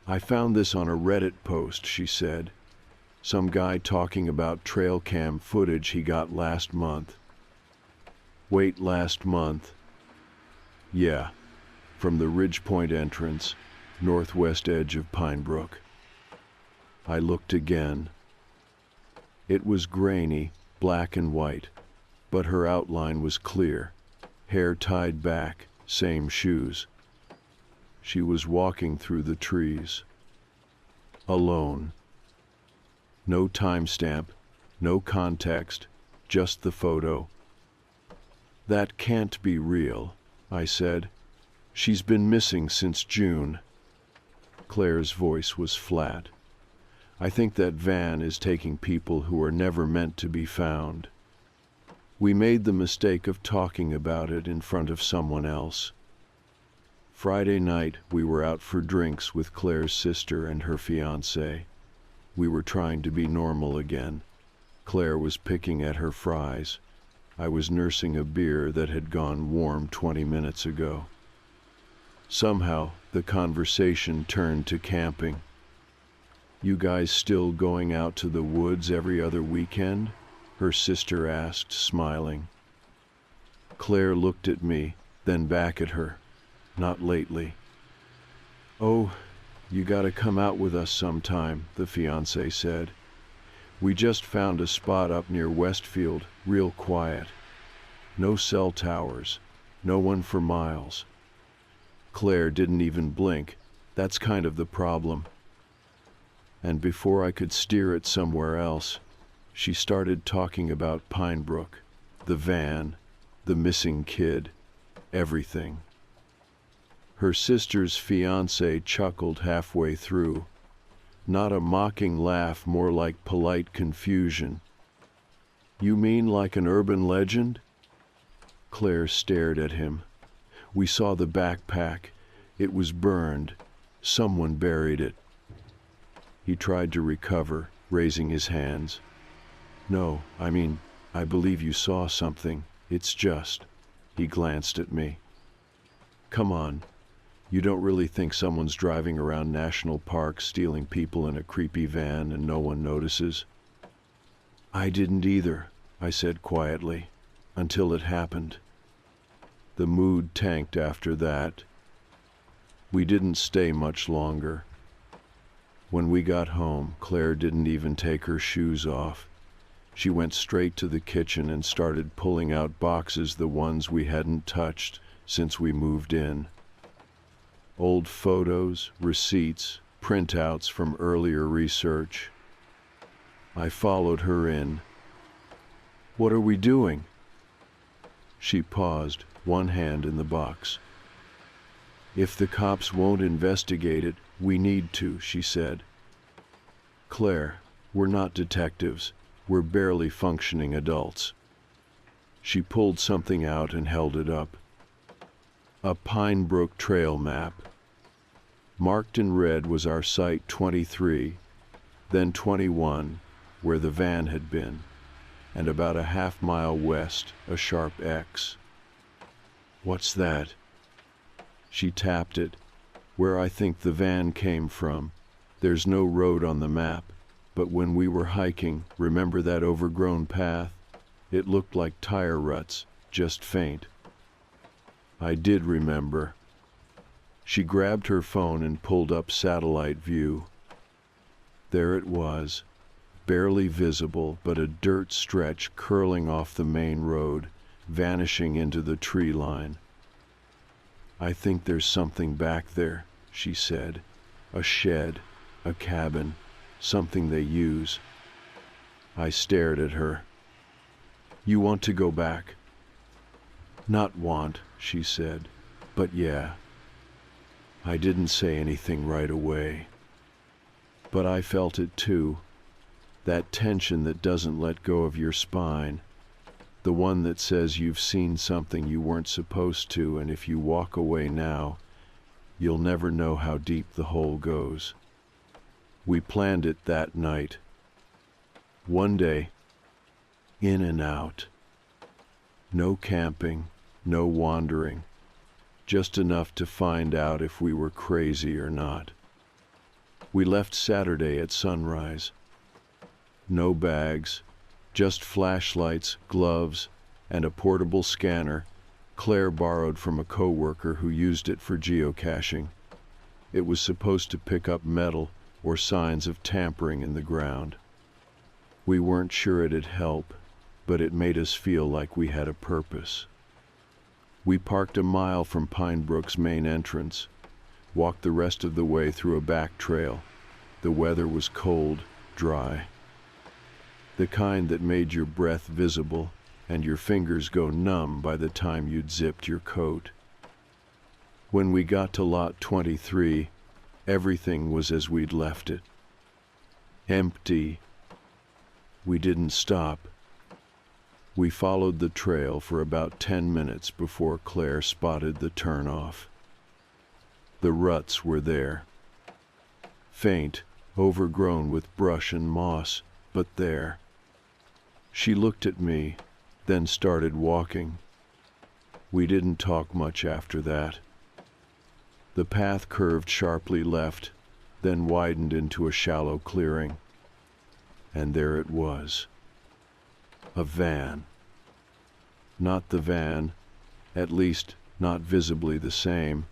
"I found this on a Reddit post," she said. "Some guy talking about trail cam footage he got last month." "Wait, last month?" "Yeah, from the Ridgepoint entrance, northwest edge of Pinebrook." I looked again. It was grainy, black and white, but her outline was clear. Hair tied back, same shoes. She was walking through the trees. Alone. No timestamp, no context, just the photo. "That can't be real," I said. "She's been missing since June." Claire's voice was flat. "I think that van is taking people who are never meant to be found. We made the mistake of talking about it in front of someone else." Friday night, we were out for drinks with Claire's sister and her fiancé. We were trying to be normal again. Claire was picking at her fries. I was nursing a beer that had gone warm 20 minutes ago. Somehow, the conversation turned to camping. "You guys still going out to the woods every other weekend?" her sister asked, smiling. Claire looked at me, then back at her. "Not lately." "Oh, you gotta come out with us sometime," the fiancé said. "We just found a spot up near Westfield, real quiet. No cell towers, no one for miles." Claire didn't even blink. That's kind of the problem. And before I could steer it somewhere else, she started talking about Pinebrook, the van, the missing kid, everything. Her sister's fiancé chuckled halfway through. Not a mocking laugh, more like polite confusion. "You mean like an urban legend?" Claire stared at him. "We saw the backpack. It was burned. Someone buried it." He tried to recover, raising his hands. "No, I believe you saw something. It's just..." He glanced at me. "Come on. You don't really think someone's driving around national parks stealing people in a creepy van and no one notices?" "I didn't either," I said quietly, "until it happened." The mood tanked after that. We didn't stay much longer. When we got home, Claire didn't even take her shoes off. She went straight to the kitchen and started pulling out boxes, the ones we hadn't touched since we moved in. Old photos, receipts, printouts from earlier research. I followed her in. "What are we doing?" She paused, one hand in the box. "If the cops won't investigate it, we need to," she said. "Claire, we're not detectives. We're barely functioning adults." She pulled something out and held it up. A Pine Brook Trail map. Marked in red was our site 23, then 21, where the van had been, and about a half-mile west, a sharp X. "What's that?" She tapped it. "Where I think the van came from. There's no road on the map, but when we were hiking, remember that overgrown path? It looked like tire ruts, just faint." I did remember. She grabbed her phone and pulled up satellite view. There it was, barely visible, but a dirt stretch curling off the main road, vanishing into the tree line. "I think there's something back there," she said. "A shed, a cabin, something they use." I stared at her. "You want to go back?" "Not want," she said, "but yeah." I didn't say anything right away. But I felt it too. That tension that doesn't let go of your spine. The one that says you've seen something you weren't supposed to, and if you walk away now, you'll never know how deep the hole goes. We planned it that night. One day, in and out. No camping, no wandering. Just enough to find out if we were crazy or not. We left Saturday at sunrise. No bags, just flashlights, gloves, and a portable scanner Claire borrowed from a coworker who used it for geocaching. It was supposed to pick up metal or signs of tampering in the ground. We weren't sure it'd help, but it made us feel like we had a purpose. We parked a mile from Pine Brook's main entrance, walked the rest of the way through a back trail. The weather was cold, dry. The kind that made your breath visible and your fingers go numb by the time you'd zipped your coat. When we got to lot 23, everything was as we'd left it. Empty. We didn't stop. We followed the trail for about 10 minutes before Claire spotted the turnoff. The ruts were there. Faint, overgrown with brush and moss, but there. She looked at me, then started walking. We didn't talk much after that. The path curved sharply left, then widened into a shallow clearing. And there it was. A van. Not the van, at least not visibly the same.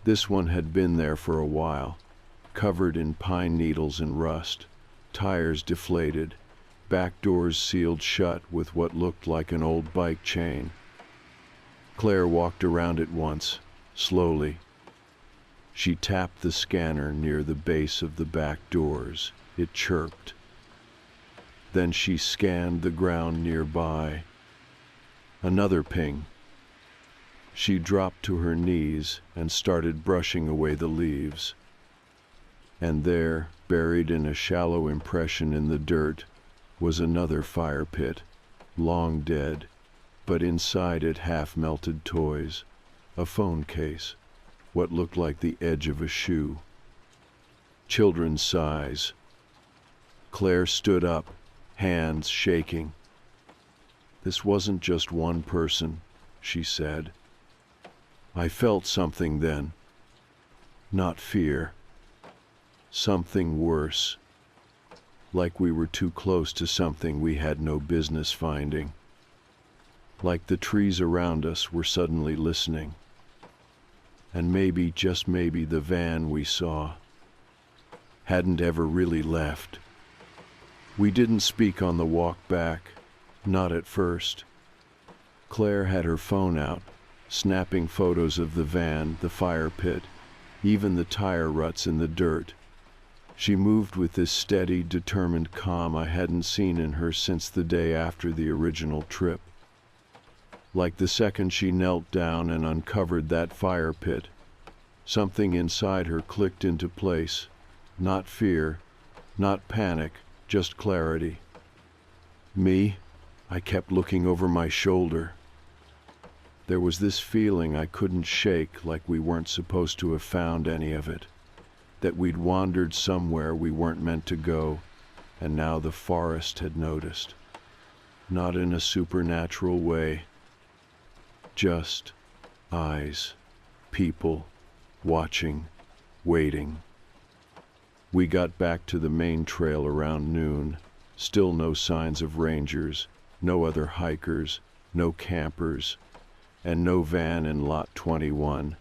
This one had been there for a while, covered in pine needles and rust, tires deflated, back doors sealed shut with what looked like an old bike chain. Claire walked around it once, slowly. She tapped the scanner near the base of the back doors. It chirped. Then she scanned the ground nearby. Another ping. She dropped to her knees and started brushing away the leaves. And there, buried in a shallow impression in the dirt, was another fire pit, long dead, but inside it half-melted toys, a phone case, what looked like the edge of a shoe. Children's size. Claire stood up, hands shaking. "This wasn't just one person," she said. I felt something then. Not fear. Something worse. Like we were too close to something we had no business finding. Like the trees around us were suddenly listening. And maybe, just maybe, the van we saw hadn't ever really left. We didn't speak on the walk back, not at first. Claire had her phone out, snapping photos of the van, the fire pit, even the tire ruts in the dirt. She moved with this steady, determined calm I hadn't seen in her since the day after the original trip. Like the second she knelt down and uncovered that fire pit, something inside her clicked into place. Not fear, not panic, just clarity. Me? I kept looking over my shoulder. There was this feeling I couldn't shake, like we weren't supposed to have found any of it, that we'd wandered somewhere we weren't meant to go, and now the forest had noticed. Not in a supernatural way, just eyes, people, watching, waiting. We got back to the main trail around noon. Still no signs of rangers, no other hikers, no campers, and no van in lot 21,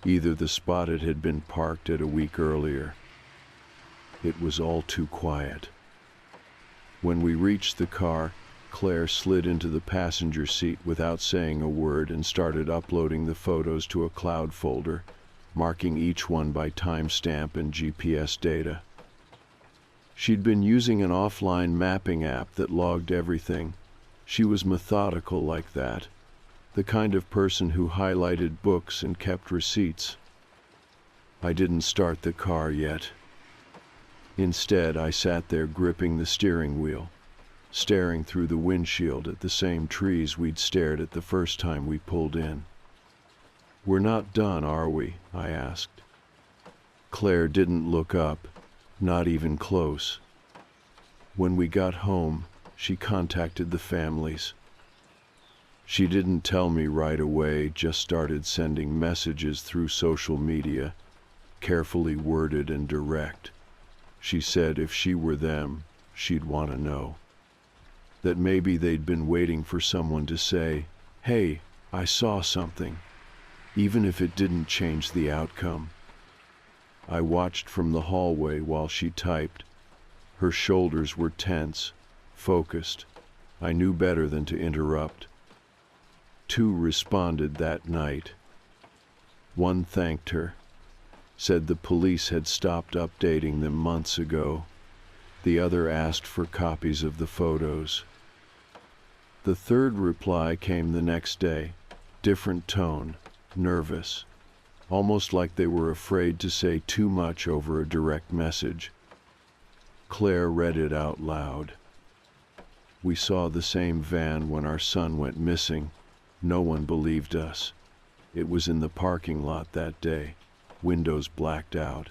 either the spot it had been parked at a week earlier. It was all too quiet. When we reached the car, Claire slid into the passenger seat without saying a word and started uploading the photos to a cloud folder, marking each one by timestamp and GPS data. She'd been using an offline mapping app that logged everything. She was methodical like that, the kind of person who highlighted books and kept receipts. I didn't start the car yet. Instead, I sat there gripping the steering wheel, staring through the windshield at the same trees we'd stared at the first time we pulled in. "We're not done, are we?" I asked. Claire didn't look up, not even close. When we got home, she contacted the families. She didn't tell me right away, just started sending messages through social media, carefully worded and direct. She said if she were them, she'd want to know. That maybe they'd been waiting for someone to say, "Hey, I saw something," even if it didn't change the outcome. I watched from the hallway while she typed. Her shoulders were tense, focused. I knew better than to interrupt. 2 responded that night. One thanked her, said the police had stopped updating them months ago. The other asked for copies of the photos. The third reply came the next day, different tone, nervous, almost like they were afraid to say too much over a direct message. Claire read it out loud. "We saw the same van when our son went missing. No one believed us. It was in the parking lot that day, windows blacked out.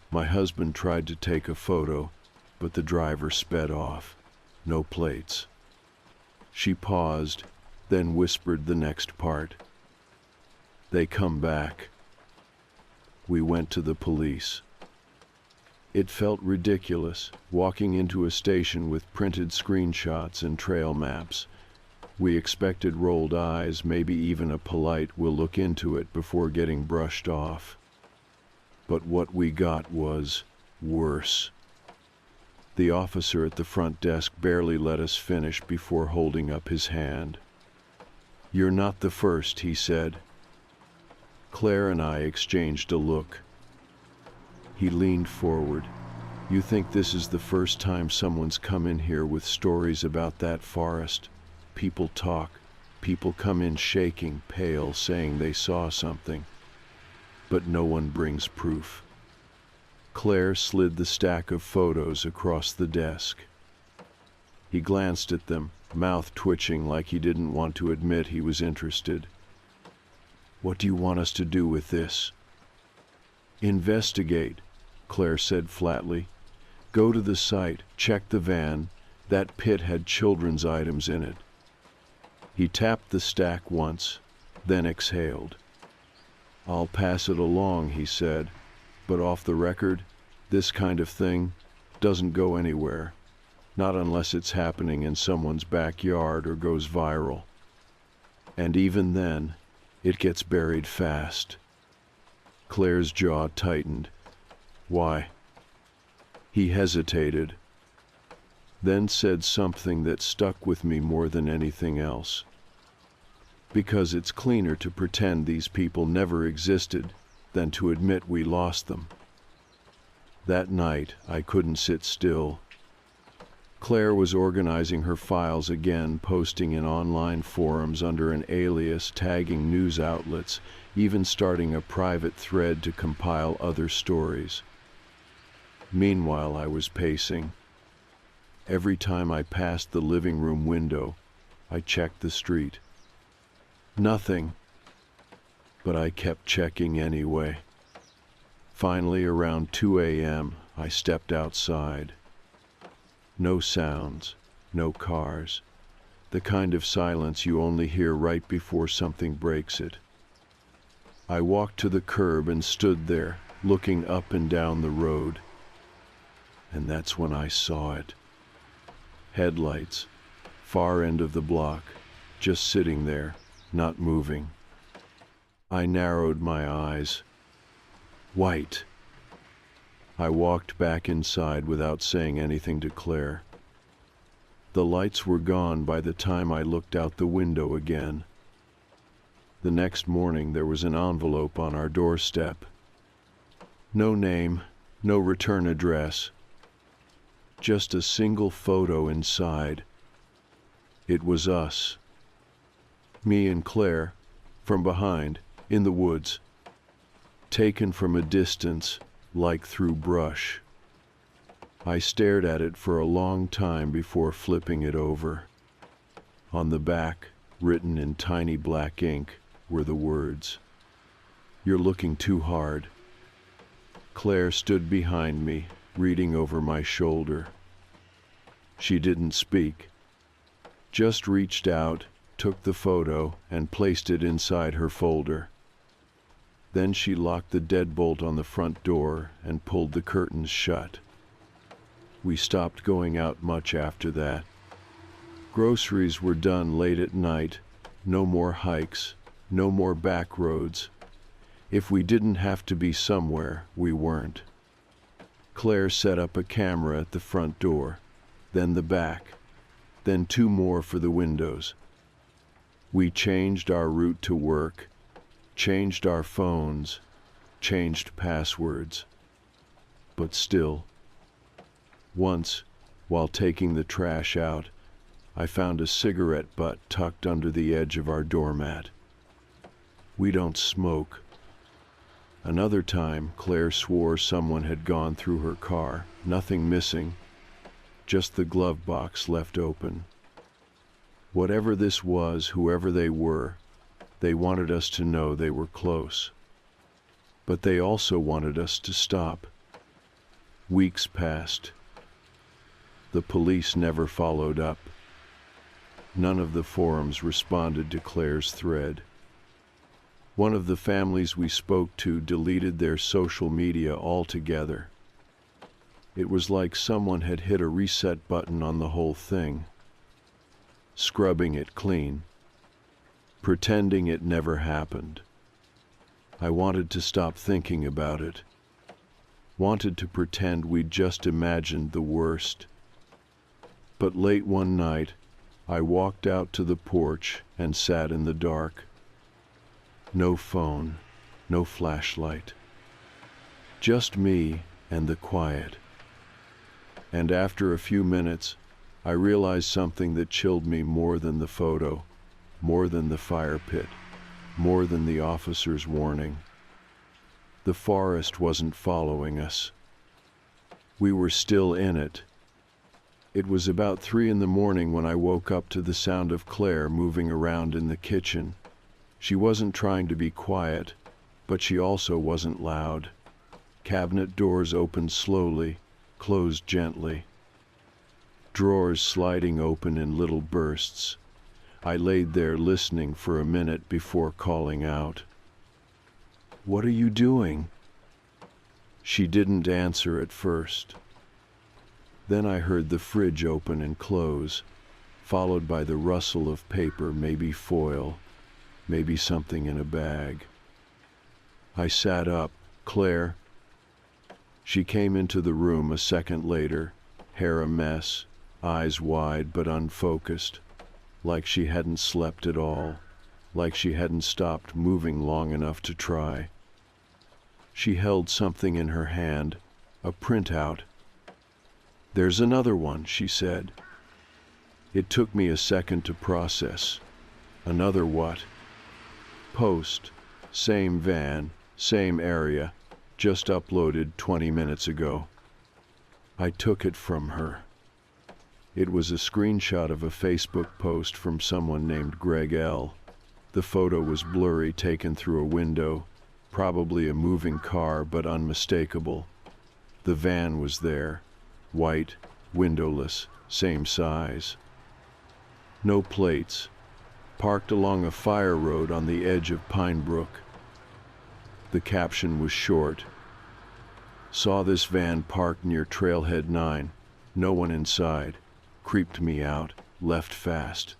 My husband tried to take a photo, but the driver sped off. No plates." She paused, then whispered the next part. "They come back." We went to the police. It felt ridiculous, walking into a station with printed screenshots and trail maps. We expected rolled eyes, maybe even a polite "we'll look into it" before getting brushed off. But what we got was worse. The officer at the front desk barely let us finish before holding up his hand. "You're not the first," he said. Claire and I exchanged a look. He leaned forward. "You think this is the first time someone's come in here with stories about that forest? People talk. People come in shaking, pale, saying they saw something. But no one brings proof." Claire slid the stack of photos across the desk. He glanced at them, mouth twitching like he didn't want to admit he was interested. "What do you want us to do with this?" "Investigate," Claire said flatly. "Go to the site, check the van. That pit had children's items in it." He tapped the stack once, then exhaled. "I'll pass it along," he said, "but off the record, this kind of thing doesn't go anywhere, not unless it's happening in someone's backyard or goes viral. And even then, it gets buried fast." Claire's jaw tightened. "Why?" He hesitated, then said something that stuck with me more than anything else. Because it's cleaner to pretend these people never existed than to admit we lost them. That night, I couldn't sit still. Claire was organizing her files again, posting in online forums under an alias, tagging news outlets, even starting a private thread to compile other stories. Meanwhile, I was pacing. Every time I passed the living room window, I checked the street. Nothing, but I kept checking anyway. Finally, around 2 a.m., I stepped outside. No sounds, no cars, the kind of silence you only hear right before something breaks it. I walked to the curb and stood there, looking up and down the road. And that's when I saw it. Headlights, far end of the block, just sitting there, not moving. I narrowed my eyes. White. I walked back inside without saying anything to Claire. The lights were gone by the time I looked out the window again. The next morning there was an envelope on our doorstep. No name, no return address. Just a single photo inside. It was us. Me and Claire, from behind, in the woods. Taken from a distance, like through brush. I stared at it for a long time before flipping it over. On the back, written in tiny black ink, were the words, "You're looking too hard." Claire stood behind me, reading over my shoulder. She didn't speak, just reached out, took the photo, and placed it inside her folder. Then she locked the deadbolt on the front door and pulled the curtains shut. We stopped going out much after that. Groceries were done late at night, no more hikes, no more back roads. If we didn't have to be somewhere, we weren't. Claire set up a camera at the front door, then the back, then 2 more for the windows. We changed our route to work, changed our phones, changed passwords. But still, once, while taking the trash out, I found a cigarette butt tucked under the edge of our doormat. We don't smoke. Another time, Claire swore someone had gone through her car, nothing missing, just the glove box left open. Whatever this was, whoever they were, they wanted us to know they were close. But they also wanted us to stop. Weeks passed. The police never followed up. None of the forums responded to Claire's thread. One of the families we spoke to deleted their social media altogether. It was like someone had hit a reset button on the whole thing, scrubbing it clean, pretending it never happened. I wanted to stop thinking about it, wanted to pretend we'd just imagined the worst. But late one night, I walked out to the porch and sat in the dark. No phone, no flashlight. Just me and the quiet. And after a few minutes, I realized something that chilled me more than the photo, more than the fire pit, more than the officer's warning. The forest wasn't following us. We were still in it. It was about 3 a.m. when I woke up to the sound of Claire moving around in the kitchen. She wasn't trying to be quiet, but she also wasn't loud. Cabinet doors opened slowly, closed gently. Drawers sliding open in little bursts. I laid there listening for a minute before calling out. "What are you doing?" She didn't answer at first. Then I heard the fridge open and close, followed by the rustle of paper, maybe foil, maybe something in a bag. I sat up. "Claire?" She came into the room a second later, hair a mess, eyes wide but unfocused, like she hadn't slept at all, like she hadn't stopped moving long enough to try. She held something in her hand, a printout. "There's another one," she said. It took me a second to process. Another what? Post. Same van, same area, just uploaded 20 minutes ago. I took it from her. It was a screenshot of a Facebook post from someone named Greg L. The photo was blurry, taken through a window, probably a moving car, but unmistakable. The van was there, white, windowless, same size. No plates, parked along a fire road on the edge of Pine Brook. The caption was short. "Saw this van parked near Trailhead 9, no one inside, creeped me out, left fast."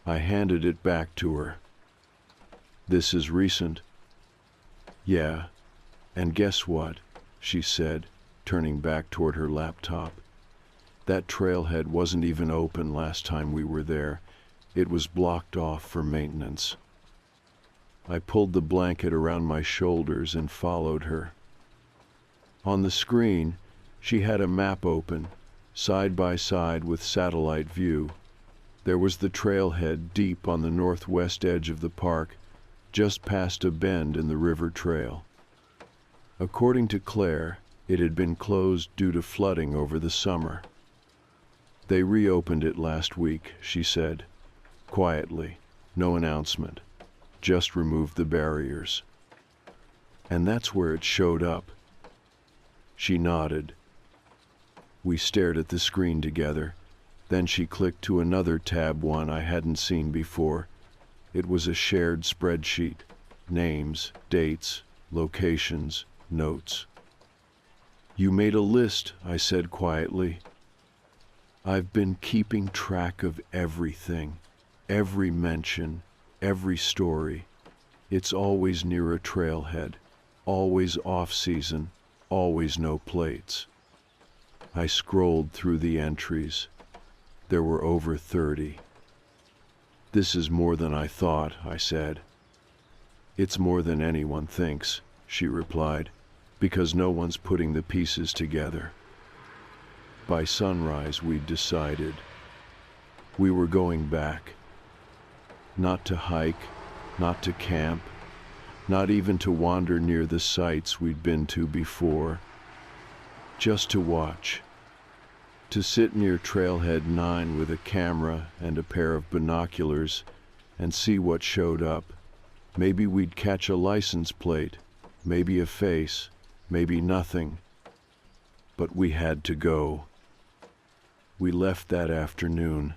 I handed it back to her. "This is recent." "Yeah, and guess what?" she said, turning back toward her laptop. "That trailhead wasn't even open last time we were there. It was blocked off for maintenance." I pulled the blanket around my shoulders and followed her. On the screen, she had a map open, side by side with satellite view. There was the trailhead deep on the northwest edge of the park, just past a bend in the river trail. According to Claire, it had been closed due to flooding over the summer. "They reopened it last week," she said, quietly, no announcement, just removed the barriers. "And that's where it showed up." She nodded. We stared at the screen together. Then she clicked to another tab, one I hadn't seen before. It was a shared spreadsheet. Names, dates, locations, notes. "You made a list," I said quietly. "I've been keeping track of everything, every mention, every story. It's always near a trailhead, always off-season, always no plates." I scrolled through the entries. There were over 30. "This is more than I thought," I said. "It's more than anyone thinks," she replied, "because no one's putting the pieces together." By sunrise, we'd decided. We were going back. Not to hike, not to camp, not even to wander near the sites we'd been to before. Just to watch. To sit near Trailhead 9 with a camera and a pair of binoculars and see what showed up. Maybe we'd catch a license plate, maybe a face, maybe nothing. But we had to go. We left that afternoon.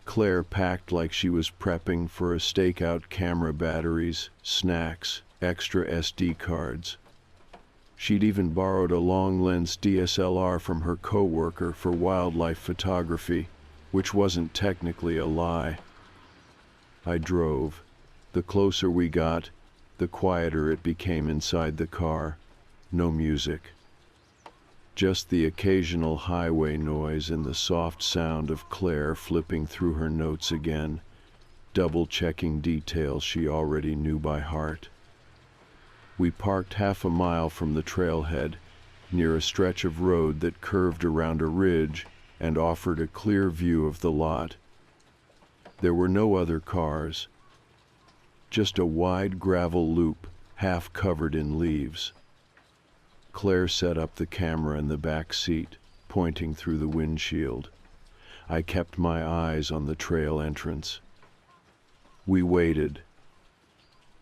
Claire packed like she was prepping for a stakeout: camera batteries, snacks, extra SD cards. She'd even borrowed a long-lens DSLR from her coworker for wildlife photography, which wasn't technically a lie. I drove. The closer we got, the quieter it became inside the car. No music. Just the occasional highway noise and the soft sound of Claire flipping through her notes again, double-checking details she already knew by heart. We parked half a mile from the trailhead, near a stretch of road that curved around a ridge and offered a clear view of the lot. There were no other cars, just a wide gravel loop, half covered in leaves. Claire set up the camera in the back seat, pointing through the windshield. I kept my eyes on the trail entrance. We waited.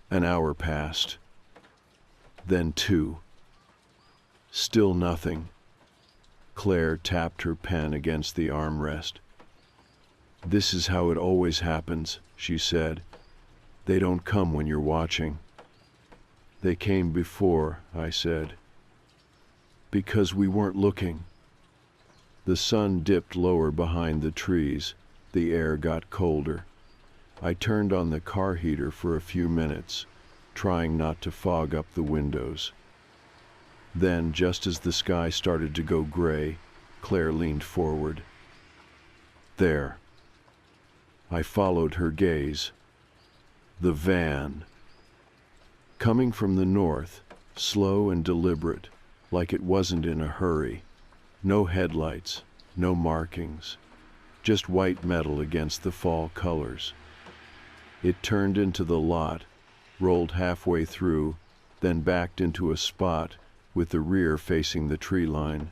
An hour passed. Then 2. Still nothing. Claire tapped her pen against the armrest. "This is how it always happens," she said. "They don't come when you're watching." "They came before," I said. "Because we weren't looking." The sun dipped lower behind the trees. The air got colder. I turned on the car heater for a few minutes, trying not to fog up the windows. Then, just as the sky started to go gray, Claire leaned forward. There. I followed her gaze. The van. Coming from the north, slow and deliberate, like it wasn't in a hurry. No headlights, no markings, just white metal against the fall colors. It turned into the lot, rolled halfway through, then backed into a spot with the rear facing the tree line.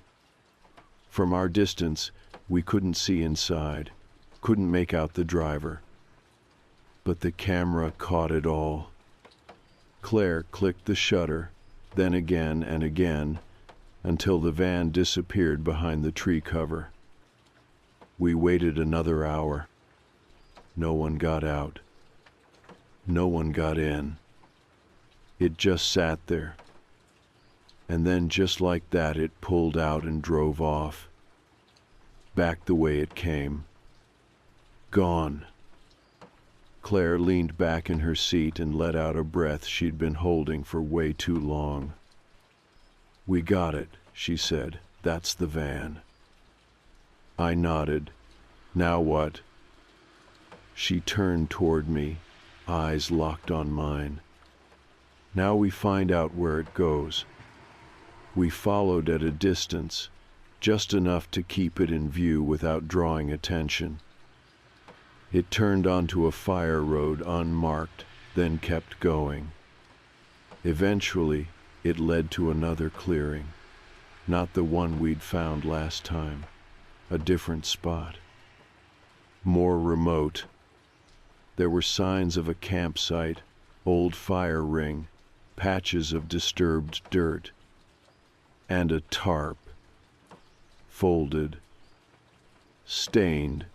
From our distance, we couldn't see inside, couldn't make out the driver. But the camera caught it all. Claire clicked the shutter, then again and again, until the van disappeared behind the tree cover. We waited another hour. No one got out. No one got in. It just sat there. And then just like that, it pulled out and drove off. Back the way it came. Gone. Claire leaned back in her seat and let out a breath she'd been holding for way too long. We got it, she said. That's the van. I nodded. Now what? She turned toward me, eyes locked on mine. Now we find out where it goes. We followed at a distance, just enough to keep it in view without drawing attention. It turned onto a fire road unmarked, then kept going. Eventually, it led to another clearing, not the one we'd found last time, a different spot. More remote. There were signs of a campsite, old fire ring, patches of disturbed dirt, and a tarp. Folded. Stained.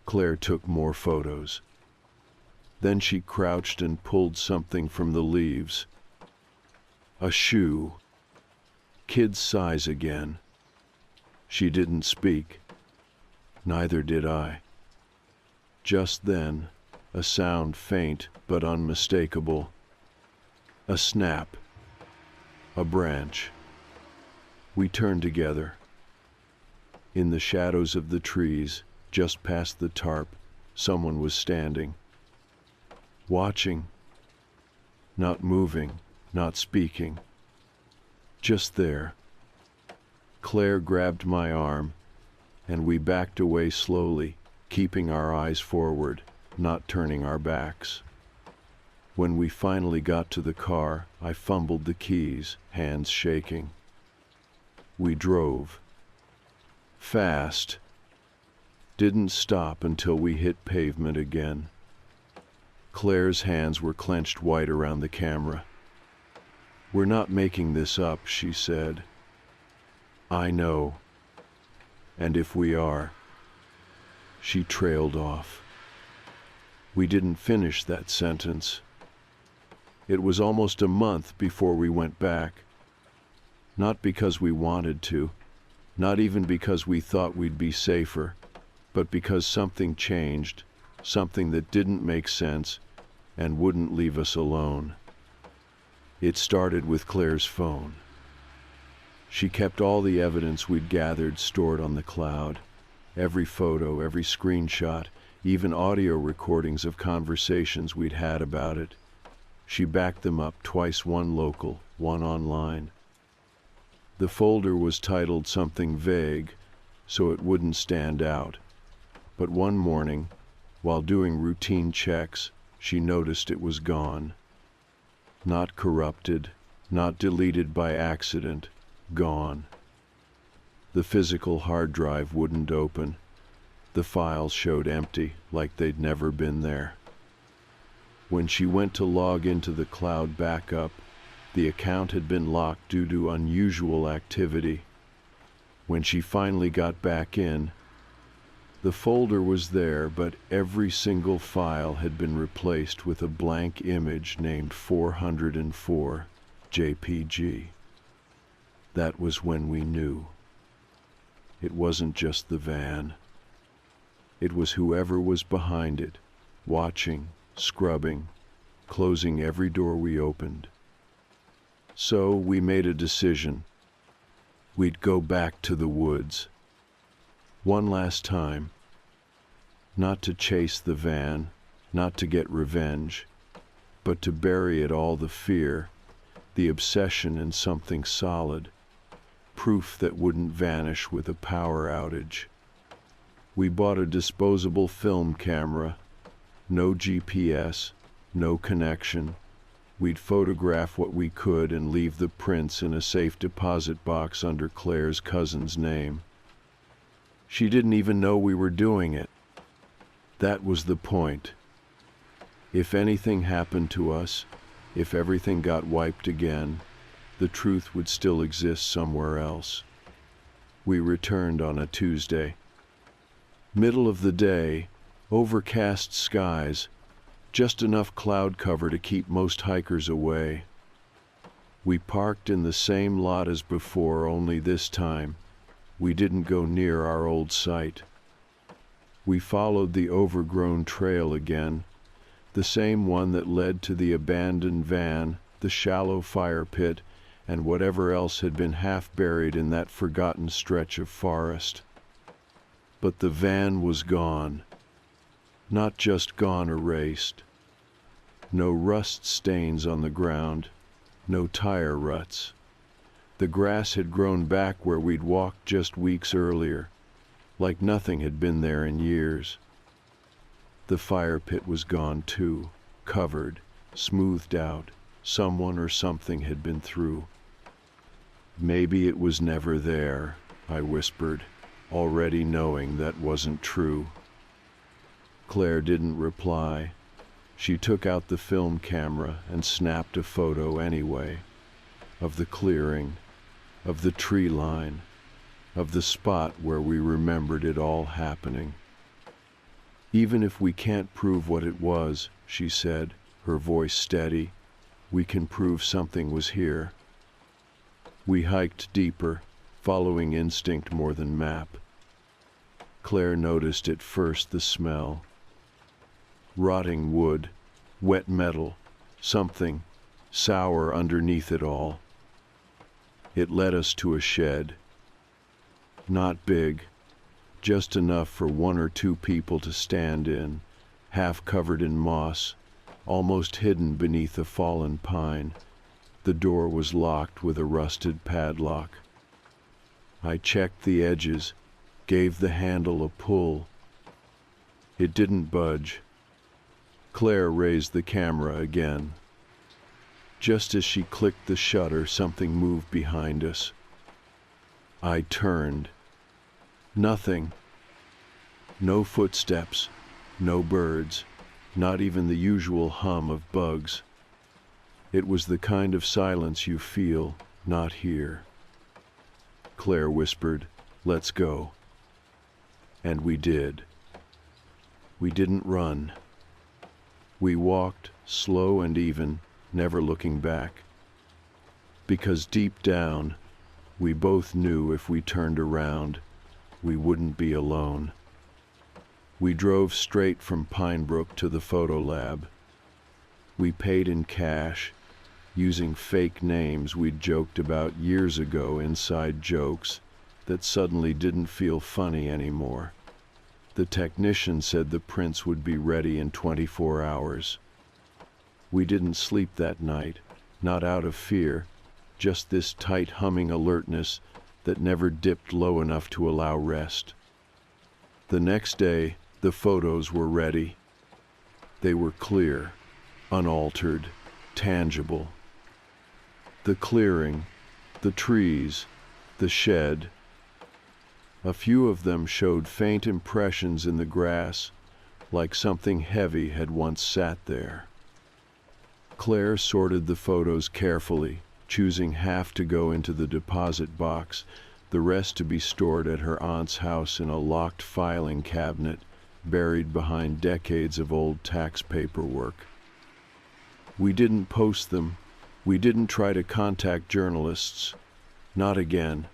Claire took more photos. Then she crouched and pulled something from the leaves. A shoe. Kid's size again. She didn't speak. Neither did I. Just then, a sound faint but unmistakable. A snap. A branch. We turned together. In the shadows of the trees, just past the tarp, someone was standing. Watching. Not moving, not speaking. Just there. Claire grabbed my arm, and we backed away slowly, keeping our eyes forward, not turning our backs. When we finally got to the car, I fumbled the keys, hands shaking. We drove. Fast. Didn't stop until we hit pavement again. Claire's hands were clenched white around the camera. We're not making this up, she said. I know. And if we are... She trailed off. We didn't finish that sentence. It was almost a month before we went back. Not because we wanted to, not even because we thought we'd be safer, but because something changed, something that didn't make sense and wouldn't leave us alone. It started with Claire's phone. She kept all the evidence we'd gathered stored on the cloud. Every photo, every screenshot, even audio recordings of conversations we'd had about it. She backed them up twice, one local, one online. The folder was titled something vague, so it wouldn't stand out. But one morning, while doing routine checks, she noticed it was gone. Not corrupted, not deleted by accident, gone. The physical hard drive wouldn't open. The files showed empty, like they'd never been there. When she went to log into the cloud backup, the account had been locked due to unusual activity. When she finally got back in, the folder was there, but every single file had been replaced with a blank image named 404 JPG. That was when we knew. It wasn't just the van. It was whoever was behind it, watching, scrubbing, closing every door we opened. So we made a decision. We'd go back to the woods. One last time. Not to chase the van, not to get revenge, but to bury it all, the fear, the obsession, in something solid, proof that wouldn't vanish with a power outage. We bought a disposable film camera, no GPS, no connection. We'd photograph what we could and leave the prints in a safe deposit box under Claire's cousin's name. She didn't even know we were doing it. That was the point. If anything happened to us, if everything got wiped again, the truth would still exist somewhere else. We returned on a Tuesday. Middle of the day, overcast skies, just enough cloud cover to keep most hikers away. We parked in the same lot as before, only this time we didn't go near our old site. We followed the overgrown trail again, the same one that led to the abandoned van, the shallow fire pit, and whatever else had been half buried in that forgotten stretch of forest. But the van was gone. Not just gone, erased. No rust stains on the ground, no tire ruts. The grass had grown back where we'd walked just weeks earlier, like nothing had been there in years. The fire pit was gone too, covered, smoothed out. Someone or something had been through. Maybe it was never there, I whispered, already knowing that wasn't true. Claire didn't reply. She took out the film camera and snapped a photo anyway, of the clearing, of the tree line, of the spot where we remembered it all happening. Even if we can't prove what it was, she said, her voice steady, we can prove something was here. We hiked deeper, following instinct more than map. Claire noticed at first the smell. Rotting wood, wet metal, something sour underneath it all. It led us to a shed. Not big, just enough for one or two people to stand in, half covered in moss, almost hidden beneath a fallen pine. The door was locked with a rusted padlock. I checked the edges, gave the handle a pull. It didn't budge. Claire raised the camera again. Just as she clicked the shutter, something moved behind us. I turned. Nothing. No footsteps, no birds, not even the usual hum of bugs. It was the kind of silence you feel, not hear. Claire whispered, "Let's go." And we did. We didn't run. We walked, slow and even, never looking back. Because deep down, we both knew if we turned around, we wouldn't be alone. We drove straight from Pinebrook to the photo lab. We paid in cash, using fake names we'd joked about years ago, inside jokes that suddenly didn't feel funny anymore. The technician said the prints would be ready in 24 hours. We didn't sleep that night, not out of fear, just this tight humming alertness that never dipped low enough to allow rest. The next day, the photos were ready. They were clear, unaltered, tangible. The clearing, the trees, the shed. A few of them showed faint impressions in the grass, like something heavy had once sat there. Claire sorted the photos carefully, choosing half to go into the deposit box, the rest to be stored at her aunt's house in a locked filing cabinet, buried behind decades of old tax paperwork. We didn't post them. We didn't try to contact journalists. Not again.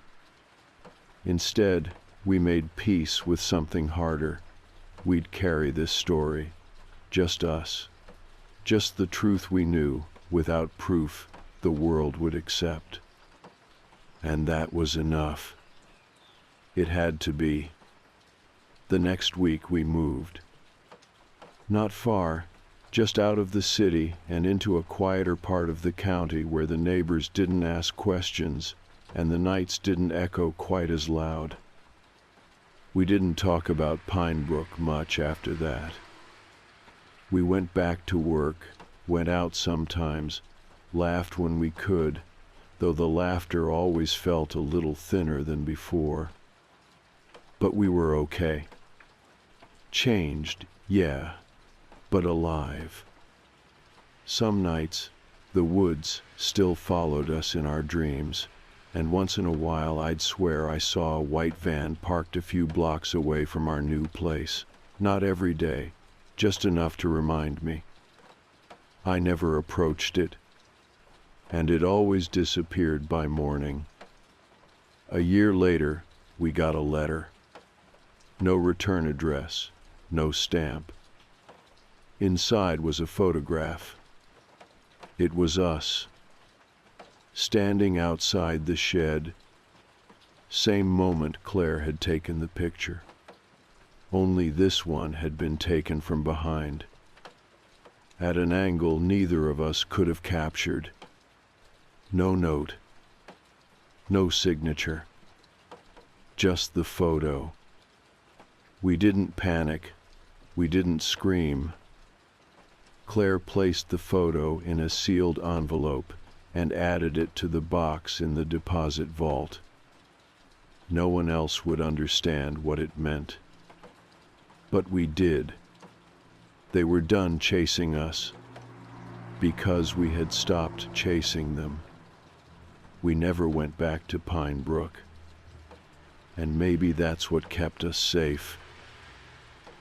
Instead, we made peace with something harder. We'd carry this story. Just us. Just the truth we knew, without proof, the world would accept. And that was enough. It had to be. The next week we moved. Not far, just out of the city and into a quieter part of the county where the neighbors didn't ask questions and the nights didn't echo quite as loud. We didn't talk about Pine Brook much after that. We went back to work, went out sometimes, laughed when we could, though the laughter always felt a little thinner than before. But we were okay. Changed, yeah, but alive. Some nights, the woods still followed us in our dreams, and once in a while I'd swear I saw a white van parked a few blocks away from our new place. Not every day, just enough to remind me. I never approached it, and it always disappeared by morning. A year later, we got a letter. No return address, no stamp. Inside was a photograph. It was us, standing outside the shed. Same moment Claire had taken the picture. Only this one had been taken from behind, at an angle neither of us could have captured. No note, no signature, just the photo. We didn't panic, we didn't scream. Claire placed the photo in a sealed envelope and added it to the box in the deposit vault. No one else would understand what it meant. But we did. They were done chasing us because we had stopped chasing them. We never went back to Pine Brook. And maybe that's what kept us safe.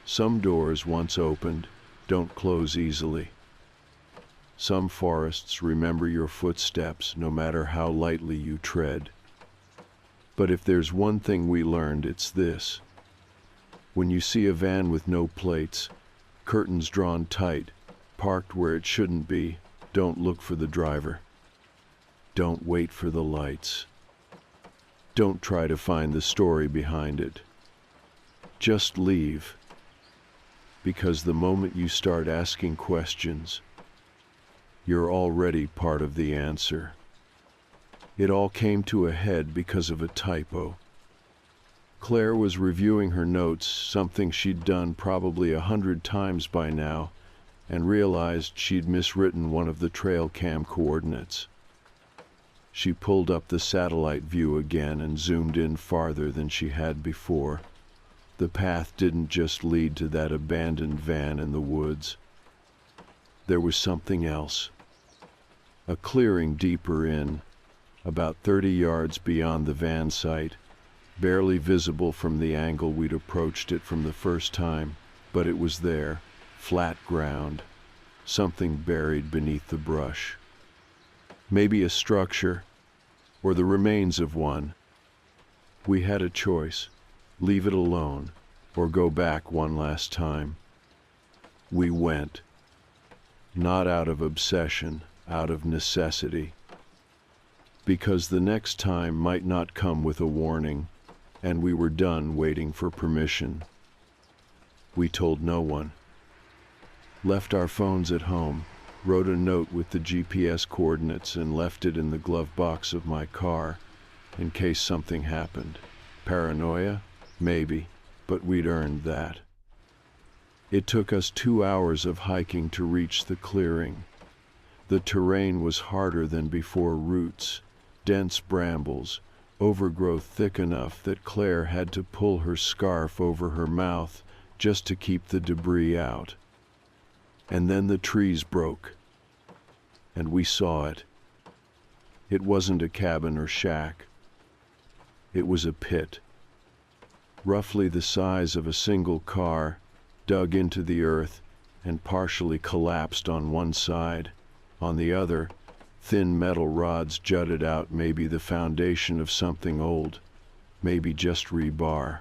Some doors once opened don't close easily. Some forests remember your footsteps no matter how lightly you tread. But if there's one thing we learned, it's this. When you see a van with no plates, curtains drawn tight, parked where it shouldn't be, don't look for the driver. Don't wait for the lights. Don't try to find the story behind it. Just leave. Because the moment you start asking questions, you're already part of the answer. It all came to a head because of a typo. Claire was reviewing her notes, something she'd done probably 100 times by now, and realized she'd miswritten one of the trail cam coordinates. She pulled up the satellite view again and zoomed in farther than she had before. The path didn't just lead to that abandoned van in the woods. There was something else. A clearing deeper in, about 30 yards beyond the van site, barely visible from the angle we'd approached it from the first time, but it was there, flat ground, something buried beneath the brush. Maybe a structure, or the remains of one. We had a choice, leave it alone, or go back one last time. We went, not out of obsession, out of necessity, because the next time might not come with a warning, and we were done waiting for permission. We told no one. Left our phones at home, wrote a note with the GPS coordinates and left it in the glove box of my car in case something happened. Paranoia? Maybe, but we'd earned that. It took us 2 hours of hiking to reach the clearing. The terrain was harder than before. Roots, dense brambles, overgrowth thick enough that Claire had to pull her scarf over her mouth just to keep the debris out. And then the trees broke, and we saw it. It wasn't a cabin or shack. It was a pit, roughly the size of a single car, dug into the earth and partially collapsed on one side. On the other, thin metal rods jutted out, maybe the foundation of something old, maybe just rebar.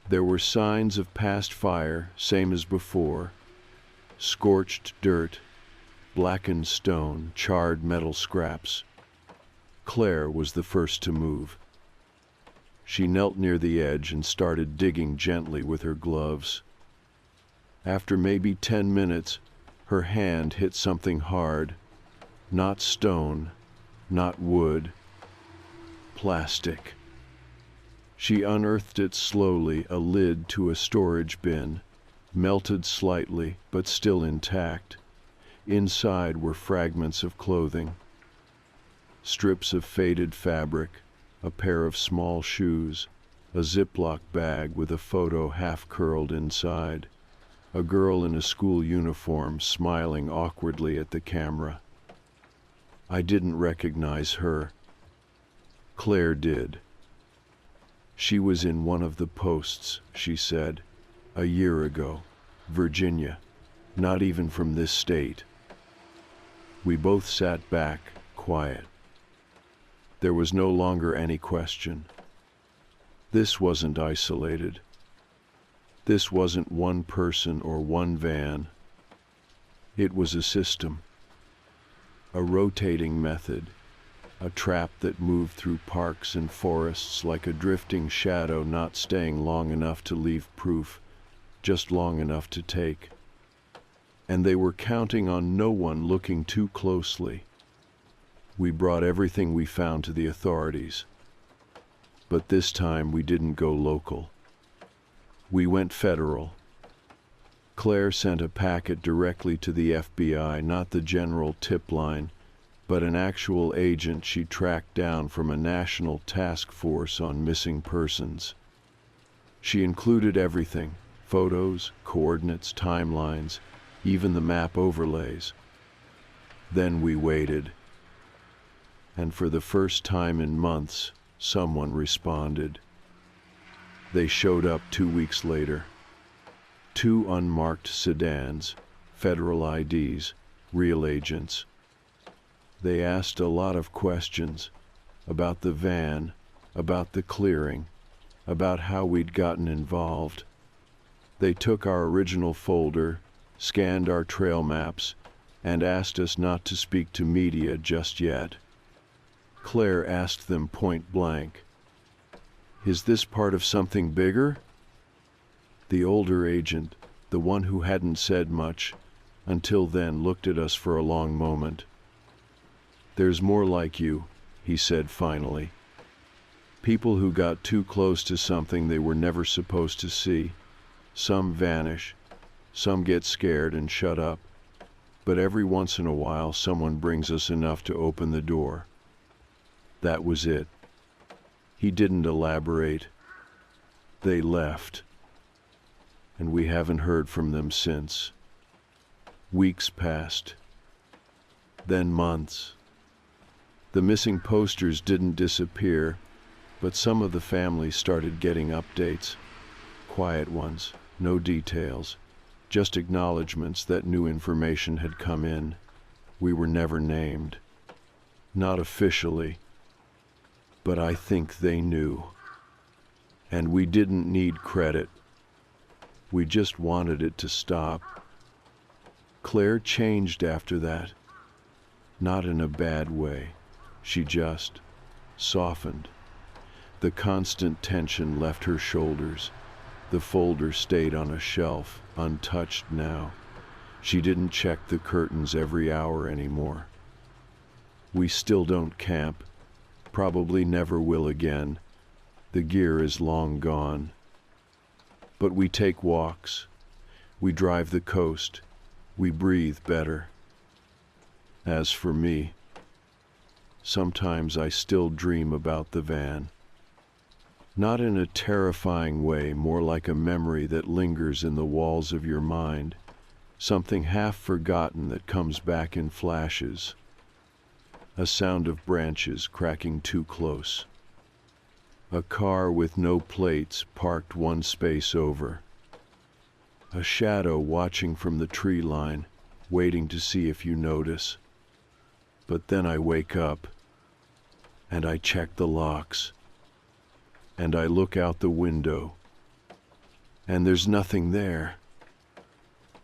There were signs of past fire, same as before. Scorched dirt, blackened stone, charred metal scraps. Claire was the first to move. She knelt near the edge and started digging gently with her gloves. After maybe 10 minutes, her hand hit something hard. Not stone, not wood, plastic. She unearthed it slowly, a lid to a storage bin, melted slightly but still intact. Inside were fragments of clothing, strips of faded fabric, a pair of small shoes, a Ziploc bag with a photo half curled inside, a girl in a school uniform smiling awkwardly at the camera. I didn't recognize her. Claire did. She was in one of the posts, she said, a year ago, Virginia, not even from this state. We both sat back, quiet. There was no longer any question. This wasn't isolated. This wasn't one person or one van. It was a system, a rotating method, a trap that moved through parks and forests like a drifting shadow, not staying long enough to leave proof, just long enough to take. And they were counting on no one looking too closely. We brought everything we found to the authorities. But this time we didn't go local. We went federal. Claire sent a packet directly to the FBI, not the general tip line, but an actual agent she tracked down from a national task force on missing persons. She included everything: photos, coordinates, timelines, even the map overlays. Then we waited. And for the first time in months, someone responded. They showed up 2 weeks later. 2 unmarked sedans, federal IDs, real agents. They asked a lot of questions about the van, about the clearing, about how we'd gotten involved. They took our original folder, scanned our trail maps, and asked us not to speak to media just yet. Claire asked them point blank, "Is this part of something bigger?" The older agent, the one who hadn't said much until then, looked at us for a long moment. "There's more like you," he said finally. "People who got too close to something they were never supposed to see. Some vanish, some get scared and shut up, but every once in a while someone brings us enough to open the door." That was it. He didn't elaborate. They left. And we haven't heard from them since. Weeks passed. Then months. The missing posters didn't disappear, but some of the families started getting updates. Quiet ones, no details, just acknowledgments that new information had come in. We were never named. Not officially. But I think they knew. And we didn't need credit. We just wanted it to stop. Claire changed after that. Not in a bad way. She just softened. The constant tension left her shoulders. The folder stayed on a shelf, untouched now. She didn't check the curtains every hour anymore. We still don't camp. Probably never will again. The gear is long gone. But we take walks. We drive the coast. We breathe better. As for me, sometimes I still dream about the van. Not in a terrifying way, more like a memory that lingers in the walls of your mind, something half forgotten that comes back in flashes. A sound of branches cracking too close. A car with no plates parked one space over. A shadow watching from the tree line, waiting to see if you notice. But then I wake up, and I check the locks, and I look out the window, and there's nothing there,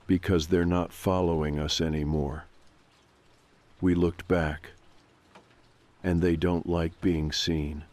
because they're not following us anymore. We looked back. And they don't like being seen.